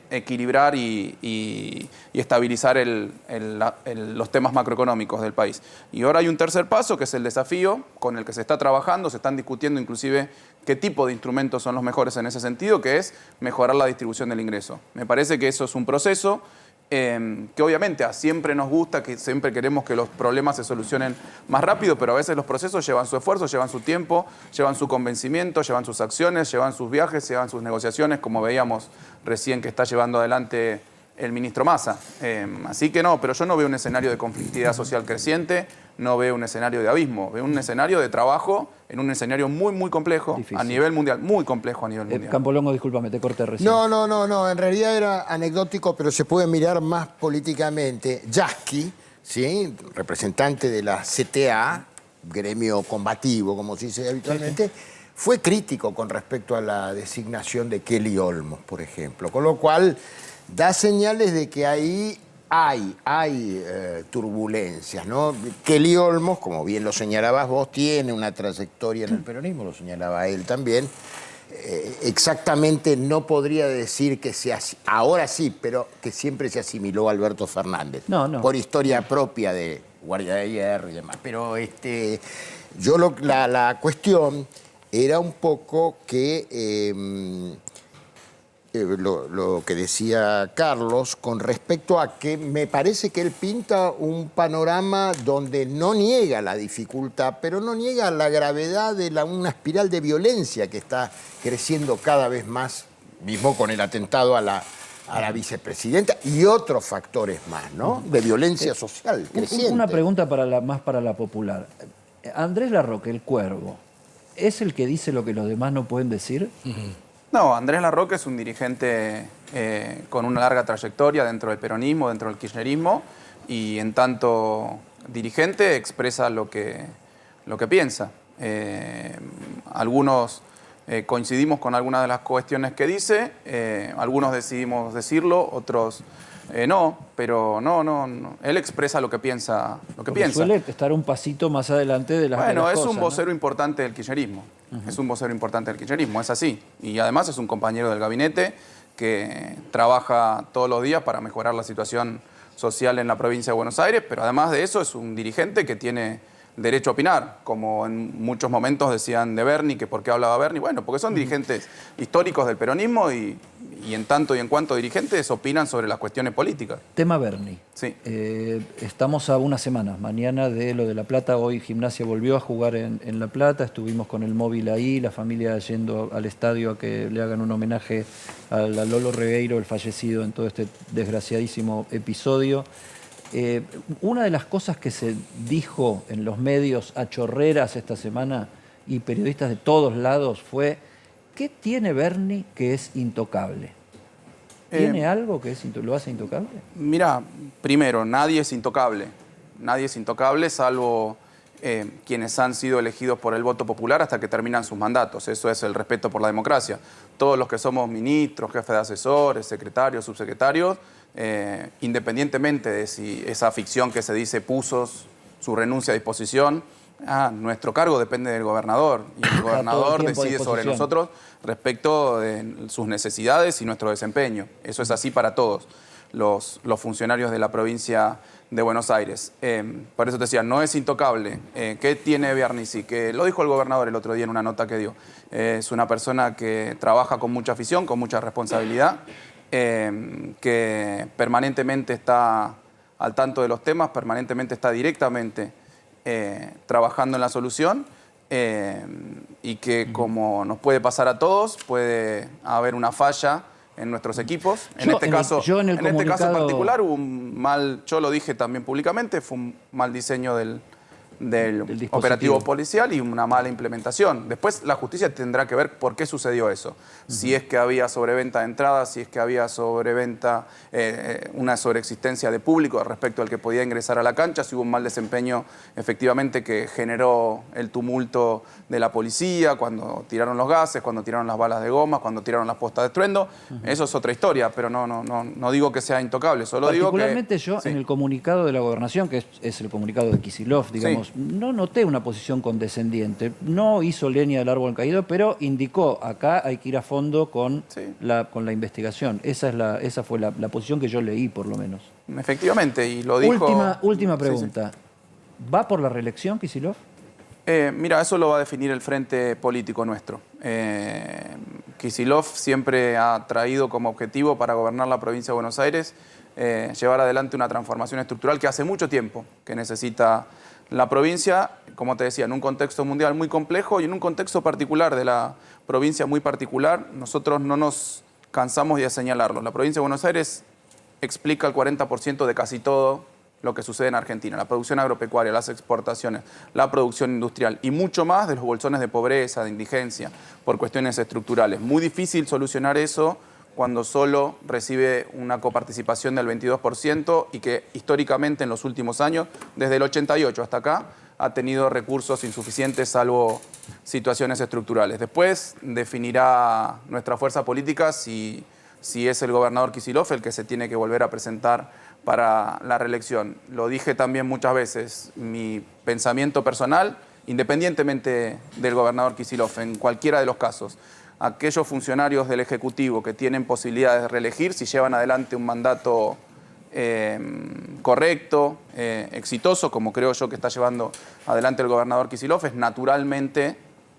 Speaker 15: equilibrar y estabilizar los temas macroeconómicos del país. Y ahora hay un tercer paso, que es el desafío con el que se está trabajando, se están discutiendo inclusive qué tipo de instrumentos son los mejores en ese sentido, que es mejorar la distribución del ingreso. Me parece que eso es un proceso que obviamente siempre nos gusta, que siempre queremos que los problemas se solucionen más rápido, pero a veces los procesos llevan su esfuerzo, llevan su tiempo, llevan su convencimiento, llevan sus acciones, llevan sus viajes, llevan sus negociaciones, como veíamos recién que está llevando adelante el ministro Massa. Así que no, pero yo no veo un escenario de conflictividad social creciente, no veo un escenario de abismo, veo un escenario de trabajo en un escenario muy, muy complejo a nivel mundial, muy complejo a nivel mundial.
Speaker 1: Campolongo, discúlpame, te corté recién.
Speaker 7: No, en realidad era anecdótico, pero se puede mirar más políticamente. Yasky, ¿sí? Representante de la CTA, gremio combativo, como se dice habitualmente, fue crítico con respecto a la designación de Kelly Olmos, por ejemplo, con lo cual da señales de que ahí hay turbulencias, ¿no? Kelly Olmos, como bien lo señalabas vos, tiene una trayectoria en el peronismo, lo señalaba él también. Exactamente no podría decir que sea así, ahora sí, pero que siempre se asimiló a Alberto Fernández.
Speaker 1: No.
Speaker 7: Por historia propia de Guardia de Hierro y demás. Pero la cuestión era un poco que lo que decía Carlos con respecto a que me parece que él pinta un panorama donde no niega la dificultad, pero no niega la gravedad de una espiral de violencia que está creciendo cada vez más, mismo con el atentado a la vicepresidenta y otros factores más, ¿no? De violencia social creciente.
Speaker 1: Una pregunta más para la popular. Andrés Larroque, el Cuervo, ¿es el que dice lo que los demás no pueden decir?
Speaker 15: No, Andrés Larroque es un dirigente con una larga trayectoria dentro del peronismo, dentro del kirchnerismo, y en tanto dirigente expresa lo que piensa. Algunos coincidimos con algunas de las cuestiones que dice, algunos decidimos decirlo, otros no, pero no. Él expresa lo que piensa.
Speaker 1: Suele estar un pasito más adelante de las cosas.
Speaker 15: Bueno, es un vocero importante del kirchnerismo. Es un vocero importante del kirchnerismo, es así. Y además es un compañero del gabinete que trabaja todos los días para mejorar la situación social en la provincia de Buenos Aires, pero además de eso es un dirigente que tiene derecho a opinar, como en muchos momentos decían de Berni, que por qué hablaba Berni. Bueno, porque son dirigentes históricos del peronismo y en tanto y en cuanto dirigentes opinan sobre las cuestiones políticas.
Speaker 1: Tema Berni.
Speaker 15: Sí.
Speaker 1: Estamos a unas semanas. Mañana de lo de La Plata, hoy Gimnasia volvió a jugar en La Plata, estuvimos con el móvil ahí, la familia yendo al estadio a que le hagan un homenaje a Lolo Regueiro, el fallecido en todo este desgraciadísimo episodio. Una de las cosas que se dijo en los medios a chorreras esta semana y periodistas de todos lados fue: ¿qué tiene Bernie que es intocable? ¿Tiene algo que lo hace intocable?
Speaker 15: Mira, primero, nadie es intocable. Nadie es intocable salvo quienes han sido elegidos por el voto popular hasta que terminan sus mandatos. Eso es el respeto por la democracia. Todos los que somos ministros, jefes de asesores, secretarios, subsecretarios, independientemente de si esa ficción que se dice puso su renuncia a disposición, nuestro cargo depende del gobernador y el gobernador decide sobre nosotros respecto de sus necesidades y nuestro desempeño. Eso es así para todos los funcionarios de la provincia de Buenos Aires. Por eso te decía, no es intocable. ¿Qué tiene Bernie? Sí, que lo dijo el gobernador el otro día en una nota que dio. Es una persona que trabaja con mucha afición, con mucha responsabilidad, que permanentemente está al tanto de los temas, permanentemente está directamente trabajando en la solución y que, como nos puede pasar a todos, puede haber una falla en nuestros equipos. En este caso en particular hubo un mal, yo lo dije también públicamente, fue un mal diseño del operativo policial y una mala implementación. Después la justicia tendrá que ver por qué sucedió eso. Si es que había sobreventa de entradas, si es que había sobreventa, una sobreexistencia de público respecto al que podía ingresar a la cancha, si hubo un mal desempeño efectivamente que generó el tumulto de la policía, cuando tiraron los gases, cuando tiraron las balas de goma, cuando tiraron las postas de estruendo. Eso es otra historia, pero no digo que sea intocable, solo digo que...
Speaker 1: Particularmente yo, en el comunicado de la Gobernación, que es el comunicado de Kicillof, digamos, no noté una posición condescendiente. No hizo leña del árbol caído, pero indicó: acá hay que ir a fondo con la investigación. Esa fue la posición que yo leí, por lo menos.
Speaker 15: Efectivamente, y lo dijo...
Speaker 1: Última pregunta. ¿Va por la reelección, Kicillof?
Speaker 15: Mira, eso lo va a definir el frente político nuestro. Kicillof siempre ha traído como objetivo para gobernar la provincia de Buenos Aires llevar adelante una transformación estructural que hace mucho tiempo que necesita la provincia, como te decía, en un contexto mundial muy complejo y en un contexto particular de la provincia muy particular. Nosotros no nos cansamos de señalarlo. La provincia de Buenos Aires explica el 40% de casi todo lo que sucede en Argentina. La producción agropecuaria, las exportaciones, la producción industrial y mucho más de los bolsones de pobreza, de indigencia, por cuestiones estructurales. Muy difícil solucionar eso cuando solo recibe una coparticipación del 22% y que históricamente en los últimos años, desde el 88 hasta acá, ha tenido recursos insuficientes salvo situaciones estructurales. Después definirá nuestra fuerza política si es el gobernador Kicillof el que se tiene que volver a presentar para la reelección. Lo dije también muchas veces, mi pensamiento personal, independientemente del gobernador Kicillof, en cualquiera de los casos, aquellos funcionarios del Ejecutivo que tienen posibilidades de reelegir, si llevan adelante un mandato correcto, exitoso, como creo yo que está llevando adelante el gobernador Kicillof, es naturalmente,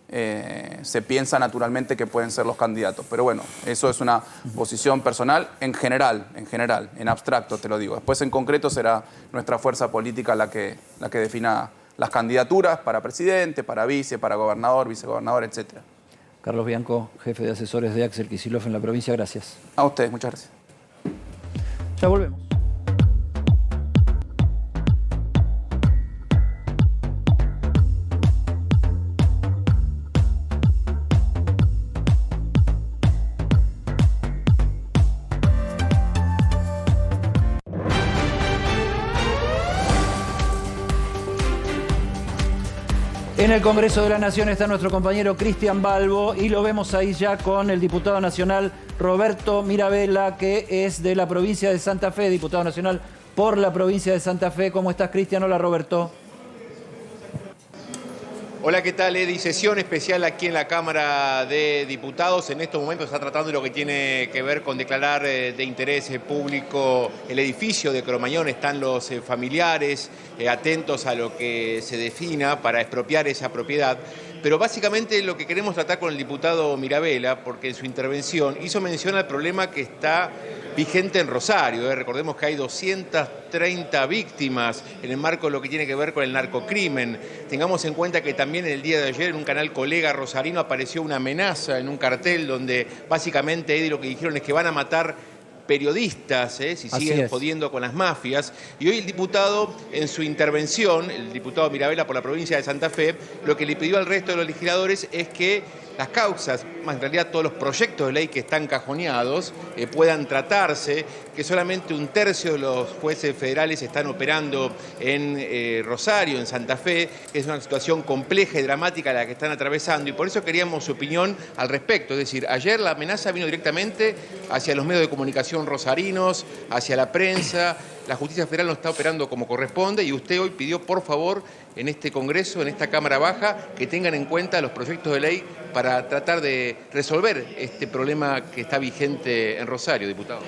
Speaker 15: se piensa naturalmente que pueden ser los candidatos. Pero bueno, eso es una posición personal en general, en abstracto te lo digo. Después en concreto será nuestra fuerza política la que defina las candidaturas para presidente, para vice, para gobernador, vicegobernador, etcétera.
Speaker 1: Carlos Bianco, jefe de asesores de Axel Kicillof en la provincia, gracias.
Speaker 15: A ustedes, muchas gracias.
Speaker 1: Ya volvemos. En el Congreso de la Nación está nuestro compañero Cristian Balbo y lo vemos ahí ya con el diputado nacional Roberto Mirabella, que es de la provincia de Santa Fe, diputado nacional por la provincia de Santa Fe. ¿Cómo estás, Cristian? Hola, Roberto.
Speaker 16: Hola, ¿qué tal, Eddie? Sesión especial aquí en la Cámara de Diputados. En estos momentos está tratando de lo que tiene que ver con declarar de interés público el edificio de Cromañón. Están los familiares atentos a lo que se defina para expropiar esa propiedad. Pero básicamente lo que queremos tratar con el diputado Mirabella, porque en su intervención hizo mención al problema que está vigente en Rosario. Recordemos que hay 230 víctimas en el marco de lo que tiene que ver con el narcocrimen. Tengamos en cuenta que también el día de ayer en un canal colega rosarino apareció una amenaza en un cartel donde básicamente, Eddie, lo que dijeron es que van a matar periodistas, si
Speaker 1: Así
Speaker 16: siguen
Speaker 1: es.
Speaker 16: jodiendo con las mafias. Y hoy el diputado, en su intervención, el diputado Mirabella por la provincia de Santa Fe, lo que le pidió al resto de los legisladores es que las causas, más en realidad todos los proyectos de ley que están cajoneados, puedan tratarse, que solamente 1/3 de los jueces federales están operando en Rosario, en Santa Fe, que es una situación compleja y dramática la que están atravesando, y por eso queríamos su opinión al respecto. Es decir, ayer la amenaza vino directamente hacia los medios de comunicación rosarinos, hacia la prensa. La justicia federal no está operando como corresponde y usted hoy pidió, por favor, en este Congreso, en esta Cámara Baja, que tengan en cuenta los proyectos de ley para tratar de resolver este problema que está vigente en Rosario, diputado.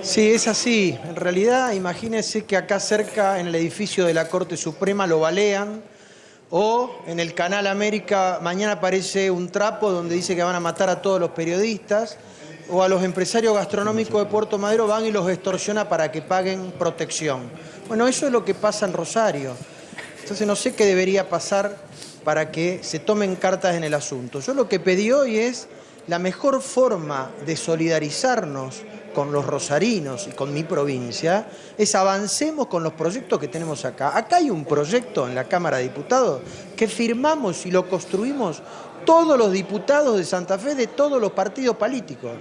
Speaker 17: Sí, es así. En realidad, imagínense que acá cerca, en el edificio de la Corte Suprema, lo balean, o en el Canal América mañana aparece un trapo donde dice que van a matar a todos los periodistas, o a los empresarios gastronómicos de Puerto Madero van y los extorsiona para que paguen protección. Bueno, eso es lo que pasa en Rosario. Entonces no sé qué debería pasar para que se tomen cartas en el asunto. Yo lo que pedí hoy es la mejor forma de solidarizarnos con los rosarinos y con mi provincia, es avancemos con los proyectos que tenemos acá. Acá hay un proyecto en la Cámara de Diputados que firmamos y lo construimos todos los diputados de Santa Fe de todos los partidos políticos.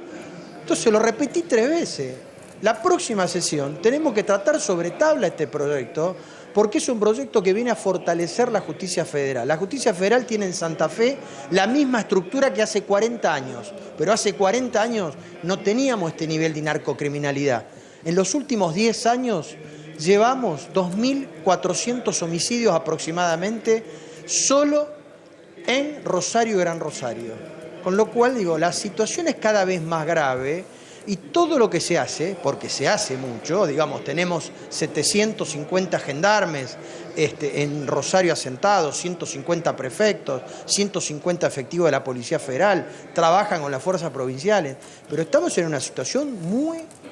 Speaker 17: Entonces lo repetí 3 veces. La próxima sesión tenemos que tratar sobre tabla este proyecto porque es un proyecto que viene a fortalecer la justicia federal. La justicia federal tiene en Santa Fe la misma estructura que hace 40 años, pero hace 40 años no teníamos este nivel de narcocriminalidad. En los últimos 10 años llevamos 2.400 homicidios aproximadamente solo en Rosario y Gran Rosario. Con lo cual, digo, la situación es cada vez más grave y todo lo que se hace, porque se hace mucho, digamos, tenemos 750 gendarmes en Rosario asentados, 150 prefectos, 150 efectivos de la Policía Federal, trabajan con las fuerzas provinciales, pero estamos en una situación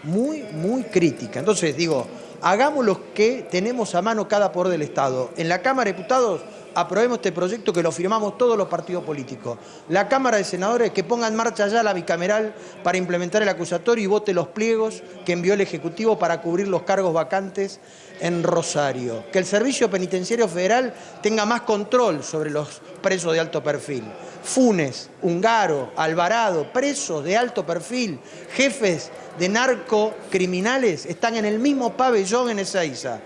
Speaker 17: muy crítica. Entonces, digo, hagamos lo que tenemos a mano cada poder del Estado. En la Cámara de Diputados aprobemos este proyecto que lo firmamos todos los partidos políticos. La Cámara de Senadores que ponga en marcha ya la bicameral para implementar el acusatorio y vote los pliegos que envió el Ejecutivo para cubrir los cargos vacantes en Rosario. Que el Servicio Penitenciario Federal tenga más control sobre los presos de alto perfil. Funes, Ungaro, Alvarado, presos de alto perfil, jefes de narcocriminales, están en el mismo pabellón en Ezeiza.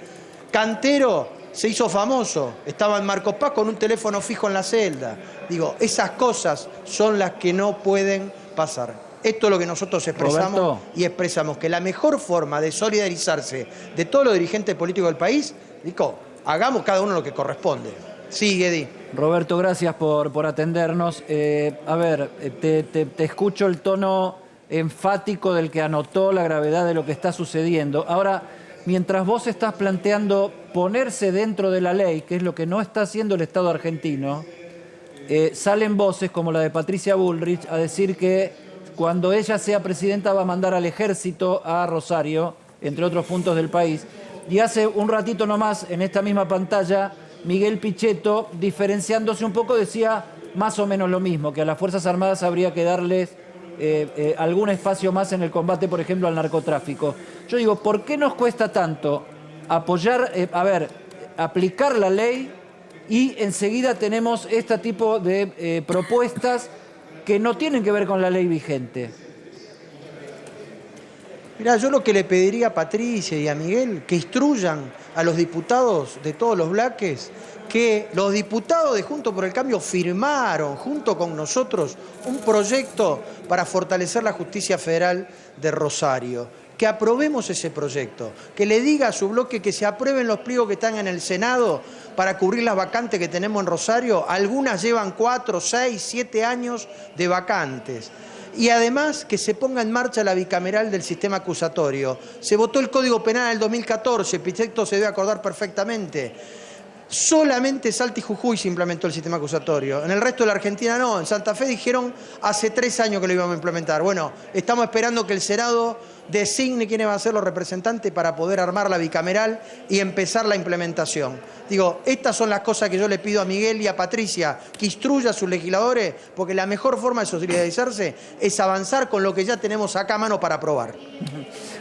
Speaker 17: Cantero se hizo famoso, estaba en Marcos Paz con un teléfono fijo en la celda. Digo, esas cosas son las que no pueden pasar. Esto es lo que nosotros expresamos, Roberto, y expresamos que la mejor forma de solidarizarse de todos los dirigentes políticos del país, digo, hagamos cada uno lo que corresponde. Sí, Guedi.
Speaker 1: Roberto, gracias por atendernos. A ver, te escucho el tono enfático del que anotó la gravedad de lo que está sucediendo. Ahora, mientras vos estás planteando ponerse dentro de la ley, que es lo que no está haciendo el Estado argentino, salen voces como la de Patricia Bullrich a decir que cuando ella sea presidenta va a mandar al ejército a Rosario, entre otros puntos del país. Y hace un ratito nomás, en esta misma pantalla, Miguel Pichetto, diferenciándose un poco, decía más o menos lo mismo, que a las Fuerzas Armadas habría que darles algún espacio más en el combate, por ejemplo, al narcotráfico. Yo digo, ¿por qué nos cuesta tanto apoyar, aplicar la ley y enseguida tenemos este tipo de propuestas que no tienen que ver con la ley vigente?
Speaker 17: Mirá, yo lo que le pediría a Patricia y a Miguel, que instruyan a los diputados de todos los bloques, que los diputados de Juntos por el Cambio firmaron junto con nosotros un proyecto para fortalecer la justicia federal de Rosario. Que aprobemos ese proyecto, que le diga a su bloque que se aprueben los pliegos que están en el Senado para cubrir las vacantes que tenemos en Rosario. Algunas llevan 4, 6, 7 años de vacantes. Y además que se ponga en marcha la bicameral del sistema acusatorio. Se votó el Código Penal en el 2014, Pichetto se debe acordar perfectamente. Solamente Salta y Jujuy se implementó el sistema acusatorio. En el resto de la Argentina no. En Santa Fe dijeron hace 3 años que lo íbamos a implementar. Bueno, estamos esperando que el Senado designe quiénes van a ser los representantes para poder armar la bicameral y empezar la implementación. Digo, estas son las cosas que yo le pido a Miguel y a Patricia, que instruya a sus legisladores, porque la mejor forma de solidarizarse es avanzar con lo que ya tenemos acá a mano para aprobar.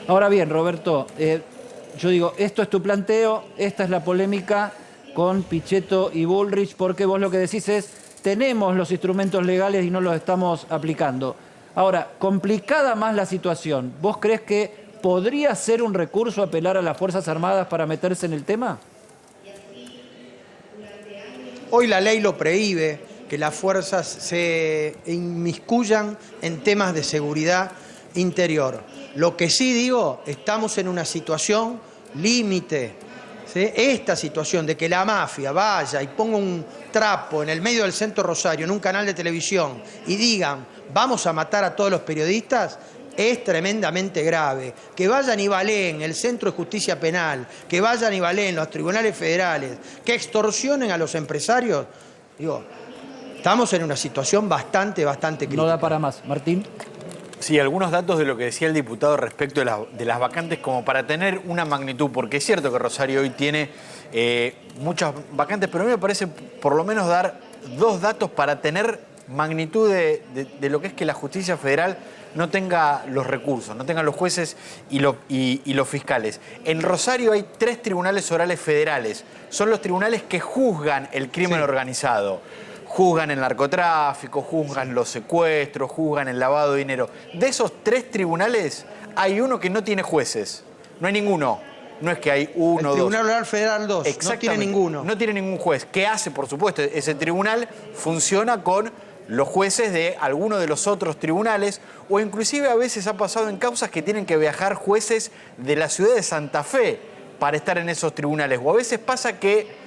Speaker 1: Ahora bien, Roberto, yo digo, esto es tu planteo, esta es la polémica con Pichetto y Bullrich, porque vos lo que decís es, tenemos los instrumentos legales y no los estamos aplicando. Ahora, complicada más la situación, ¿vos crees que podría ser un recurso apelar a las Fuerzas Armadas para meterse en el tema?
Speaker 17: Hoy la ley lo prohíbe, que las fuerzas se inmiscuyan en temas de seguridad interior. Lo que sí digo, estamos en una situación límite. ¿Sí? Esta situación de que la mafia vaya y ponga un trapo en el medio del centro Rosario, en un canal de televisión, y digan, vamos a matar a todos los periodistas, es tremendamente grave. Que vayan y baleen el Centro de Justicia Penal, que vayan y baleen los tribunales federales, que extorsionen a los empresarios, digo, estamos en una situación bastante crítica.
Speaker 1: No da para más. Martín.
Speaker 5: Sí, algunos datos de lo que decía el diputado respecto de las vacantes, como para tener una magnitud, porque es cierto que Rosario hoy tiene muchas vacantes, pero a mí me parece por lo menos dar dos datos para tener magnitud de lo que es que la justicia federal no tenga los recursos, no tenga los jueces y los fiscales. En Rosario hay 3 tribunales orales federales. Son los tribunales que juzgan el crimen organizado. Juzgan el narcotráfico, juzgan los secuestros, juzgan el lavado de dinero. De esos 3 tribunales, hay uno que no tiene jueces. No hay ninguno. No es que hay uno o dos.
Speaker 17: El Tribunal Oral Federal 2, no tiene ninguno.
Speaker 5: No tiene ningún juez. ¿Qué hace? Por supuesto, ese tribunal funciona con los jueces de alguno de los otros tribunales, o inclusive a veces ha pasado en causas que tienen que viajar jueces de la ciudad de Santa Fe para estar en esos tribunales. O a veces pasa que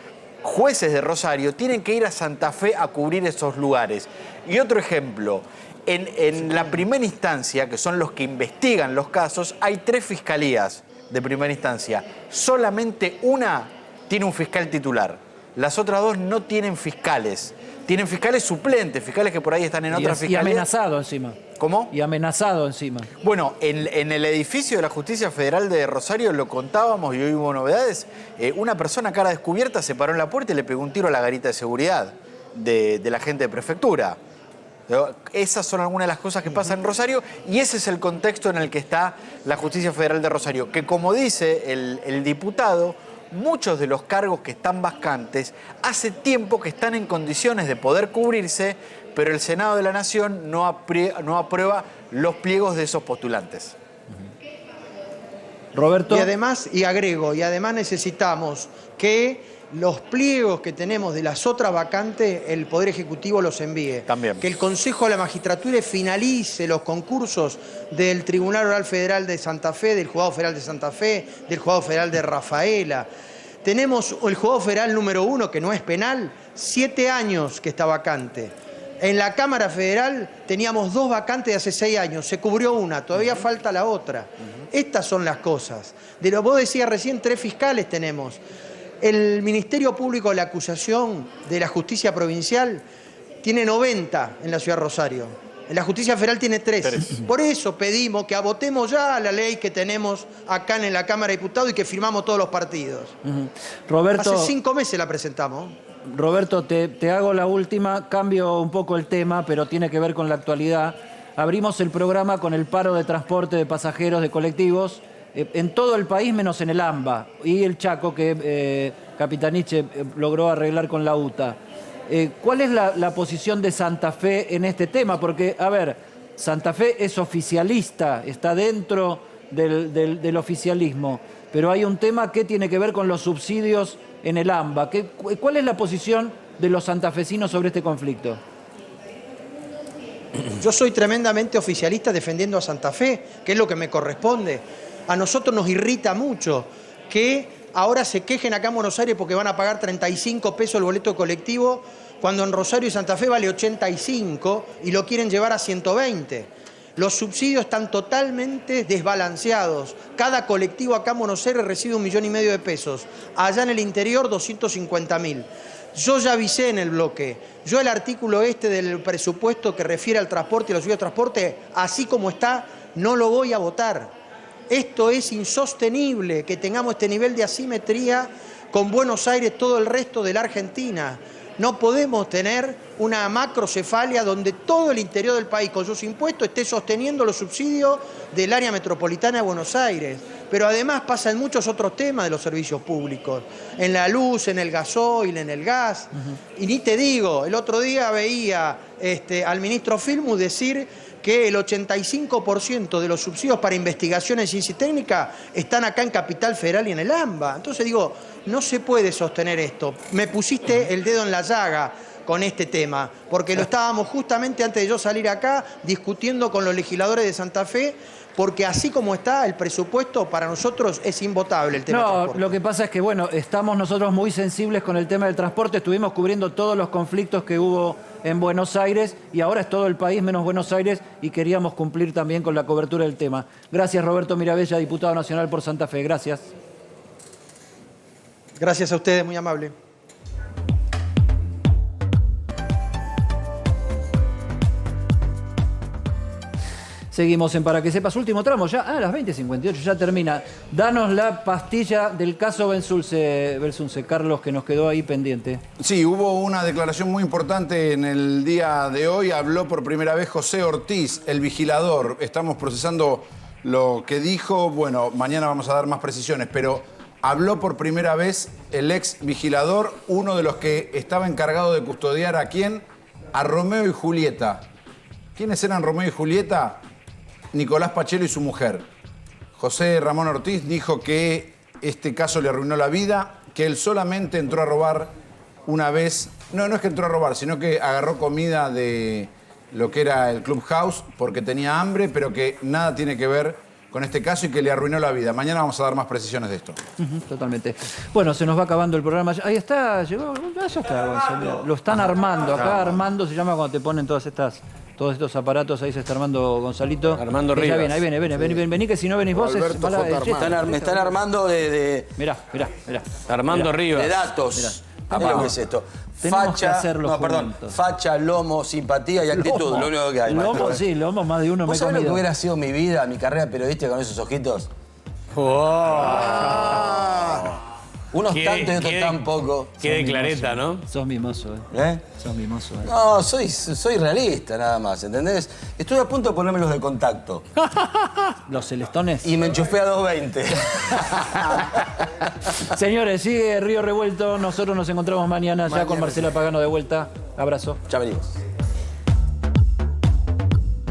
Speaker 5: jueces de Rosario tienen que ir a Santa Fe a cubrir esos lugares. Y otro ejemplo, en la primera instancia, que son los que investigan los casos, hay 3 fiscalías de primera instancia. Solamente una tiene un fiscal titular. Las otras 2 no tienen fiscales. Tienen fiscales suplentes, fiscales que por ahí están en otras fiscalías.
Speaker 1: Y amenazado encima.
Speaker 5: ¿Cómo?
Speaker 1: Y amenazado encima.
Speaker 5: Bueno, en el edificio de la Justicia Federal de Rosario lo contábamos y hoy hubo novedades. Una persona a cara descubierta se paró en la puerta y le pegó un tiro a la garita de seguridad de la gente de prefectura. Esas son algunas de las cosas que pasan en Rosario y ese es el contexto en el que está la Justicia Federal de Rosario, que como dice el diputado, muchos de los cargos que están vacantes hace tiempo que están en condiciones de poder cubrirse, pero el Senado de la Nación no aprueba los pliegos de esos postulantes.
Speaker 1: Roberto.
Speaker 17: Y además necesitamos que los pliegos que tenemos de las otras vacantes, el Poder Ejecutivo los envíe.
Speaker 5: También.
Speaker 17: Que el Consejo de la Magistratura finalice los concursos del Tribunal Oral Federal de Santa Fe, del Juzgado Federal de Santa Fe, del Juzgado Federal de Rafaela. Tenemos el Juzgado Federal número 1, que no es penal, 7 años que está vacante. En la Cámara Federal teníamos 2 vacantes de hace 6 años, se cubrió una, todavía falta la otra. Estas son las cosas. Vos decías recién, 3 fiscales tenemos. El Ministerio Público de la Acusación de la Justicia Provincial tiene 90 en la Ciudad de Rosario. En la Justicia Federal tiene 3. Por eso pedimos que votemos ya la ley que tenemos acá en la Cámara de Diputados y que firmamos todos los partidos.
Speaker 1: Roberto,
Speaker 17: hace 5 meses la presentamos.
Speaker 1: Roberto, te hago la última, cambio un poco el tema, pero tiene que ver con la actualidad. Abrimos el programa con el paro de transporte de pasajeros de colectivos en todo el país menos en el AMBA y el Chaco que Capitaniche logró arreglar con la UTA. ¿Cuál es la posición de Santa Fe en este tema? Porque, a ver, Santa Fe es oficialista, está dentro del oficialismo, pero hay un tema que tiene que ver con los subsidios en el AMBA. ¿Cuál es la posición de los santafesinos sobre este conflicto?
Speaker 17: Yo soy tremendamente oficialista defendiendo a Santa Fe, que es lo que me corresponde. A nosotros nos irrita mucho que ahora se quejen acá en Buenos Aires porque van a pagar 35 pesos el boleto colectivo, cuando en Rosario y Santa Fe vale 85 y lo quieren llevar a 120. Los subsidios están totalmente desbalanceados. Cada colectivo acá en Buenos Aires recibe 1,5 millones de pesos. Allá en el interior, 250.000. Yo ya avisé en el bloque. Yo el artículo del presupuesto que refiere al transporte y los subsidios de transporte, así como está, no lo voy a votar. Esto es insostenible, que tengamos este nivel de asimetría con Buenos Aires, todo el resto de la Argentina. No podemos tener una macrocefalia donde todo el interior del país con sus impuestos esté sosteniendo los subsidios del área metropolitana de Buenos Aires. Pero además pasa en muchos otros temas de los servicios públicos, en la luz, en el gasoil, en el gas. Y ni te digo, el otro día veía al ministro Filmus decir que el 85% de los subsidios para investigación en ciencia y técnica están acá en Capital Federal y en el AMBA. Entonces digo, no se puede sostener esto. Me pusiste el dedo en la llaga con este tema, porque lo estábamos justamente antes de yo salir acá discutiendo con los legisladores de Santa Fe, porque así como está el presupuesto, para nosotros es invotable el tema del transporte.
Speaker 1: Lo que pasa es que, bueno, estamos nosotros muy sensibles con el tema del transporte, estuvimos cubriendo todos los conflictos que hubo en Buenos Aires y ahora es todo el país menos Buenos Aires y queríamos cumplir también con la cobertura del tema. Gracias, Roberto Mirabella, diputado nacional por Santa Fe. Gracias.
Speaker 17: Gracias a ustedes, muy amable.
Speaker 1: Seguimos en Para que sepas, último tramo, ya a las 20:58, ya termina. Danos la pastilla del caso Belsunce, Carlos, que nos quedó ahí pendiente.
Speaker 3: Sí, hubo una declaración muy importante en el día de hoy. Habló por primera vez José Ortiz, el vigilador. Estamos procesando lo que dijo. Bueno, mañana vamos a dar más precisiones, pero habló por primera vez el ex vigilador, uno de los que estaba encargado de custodiar a quién, a Romeo y Julieta. ¿Quiénes eran Romeo y Julieta? Nicolás Pachelo y su mujer. José Ramón Ortiz dijo que este caso le arruinó la vida, que él solamente entró a robar una vez. No es que entró a robar, sino que agarró comida de lo que era el Clubhouse porque tenía hambre, pero que nada tiene que ver con este caso y que le arruinó la vida. Mañana vamos a dar más precisiones de esto.
Speaker 1: Totalmente. Bueno, se nos va acabando el programa. Ahí está, llegó, ya está, Gonzalo. Lo están armando. Acá Armando se llama cuando te ponen todos estos aparatos, ahí se está armando Gonzalito.
Speaker 9: Armando Rivas.
Speaker 1: Ahí viene, vení, que si no venís vos
Speaker 7: Alberto
Speaker 1: me
Speaker 18: están armando de
Speaker 1: Mirá.
Speaker 9: Armando Rivas.
Speaker 18: de datos.
Speaker 1: Mirá.
Speaker 18: Lo que es esto.
Speaker 1: Tenemos que hacerlo juntos.
Speaker 18: Facha, lomo, simpatía y actitud, lo único que hay.
Speaker 1: Lomo,
Speaker 18: maestro.
Speaker 1: sí, lomo, más de uno me
Speaker 18: ¿Vos
Speaker 1: he
Speaker 18: sabés lo que
Speaker 1: comido.
Speaker 18: hubiera sido mi vida, mi carrera periodística con esos ojitos? Unos tanto y otros tan poco.
Speaker 9: Qué de clareta, ¿no?
Speaker 1: Sos mimoso,
Speaker 18: ¿Eh?
Speaker 1: Sos mimoso,
Speaker 18: No, soy realista nada más, ¿entendés? Estuve a punto de ponerme los de contacto.
Speaker 1: ¿Los celestones?
Speaker 18: Y me enchufé a 220.
Speaker 1: Señores, sigue Río Revuelto. Nosotros nos encontramos mañana ya con Marcela Pagano de vuelta. Abrazo.
Speaker 18: Ya venimos.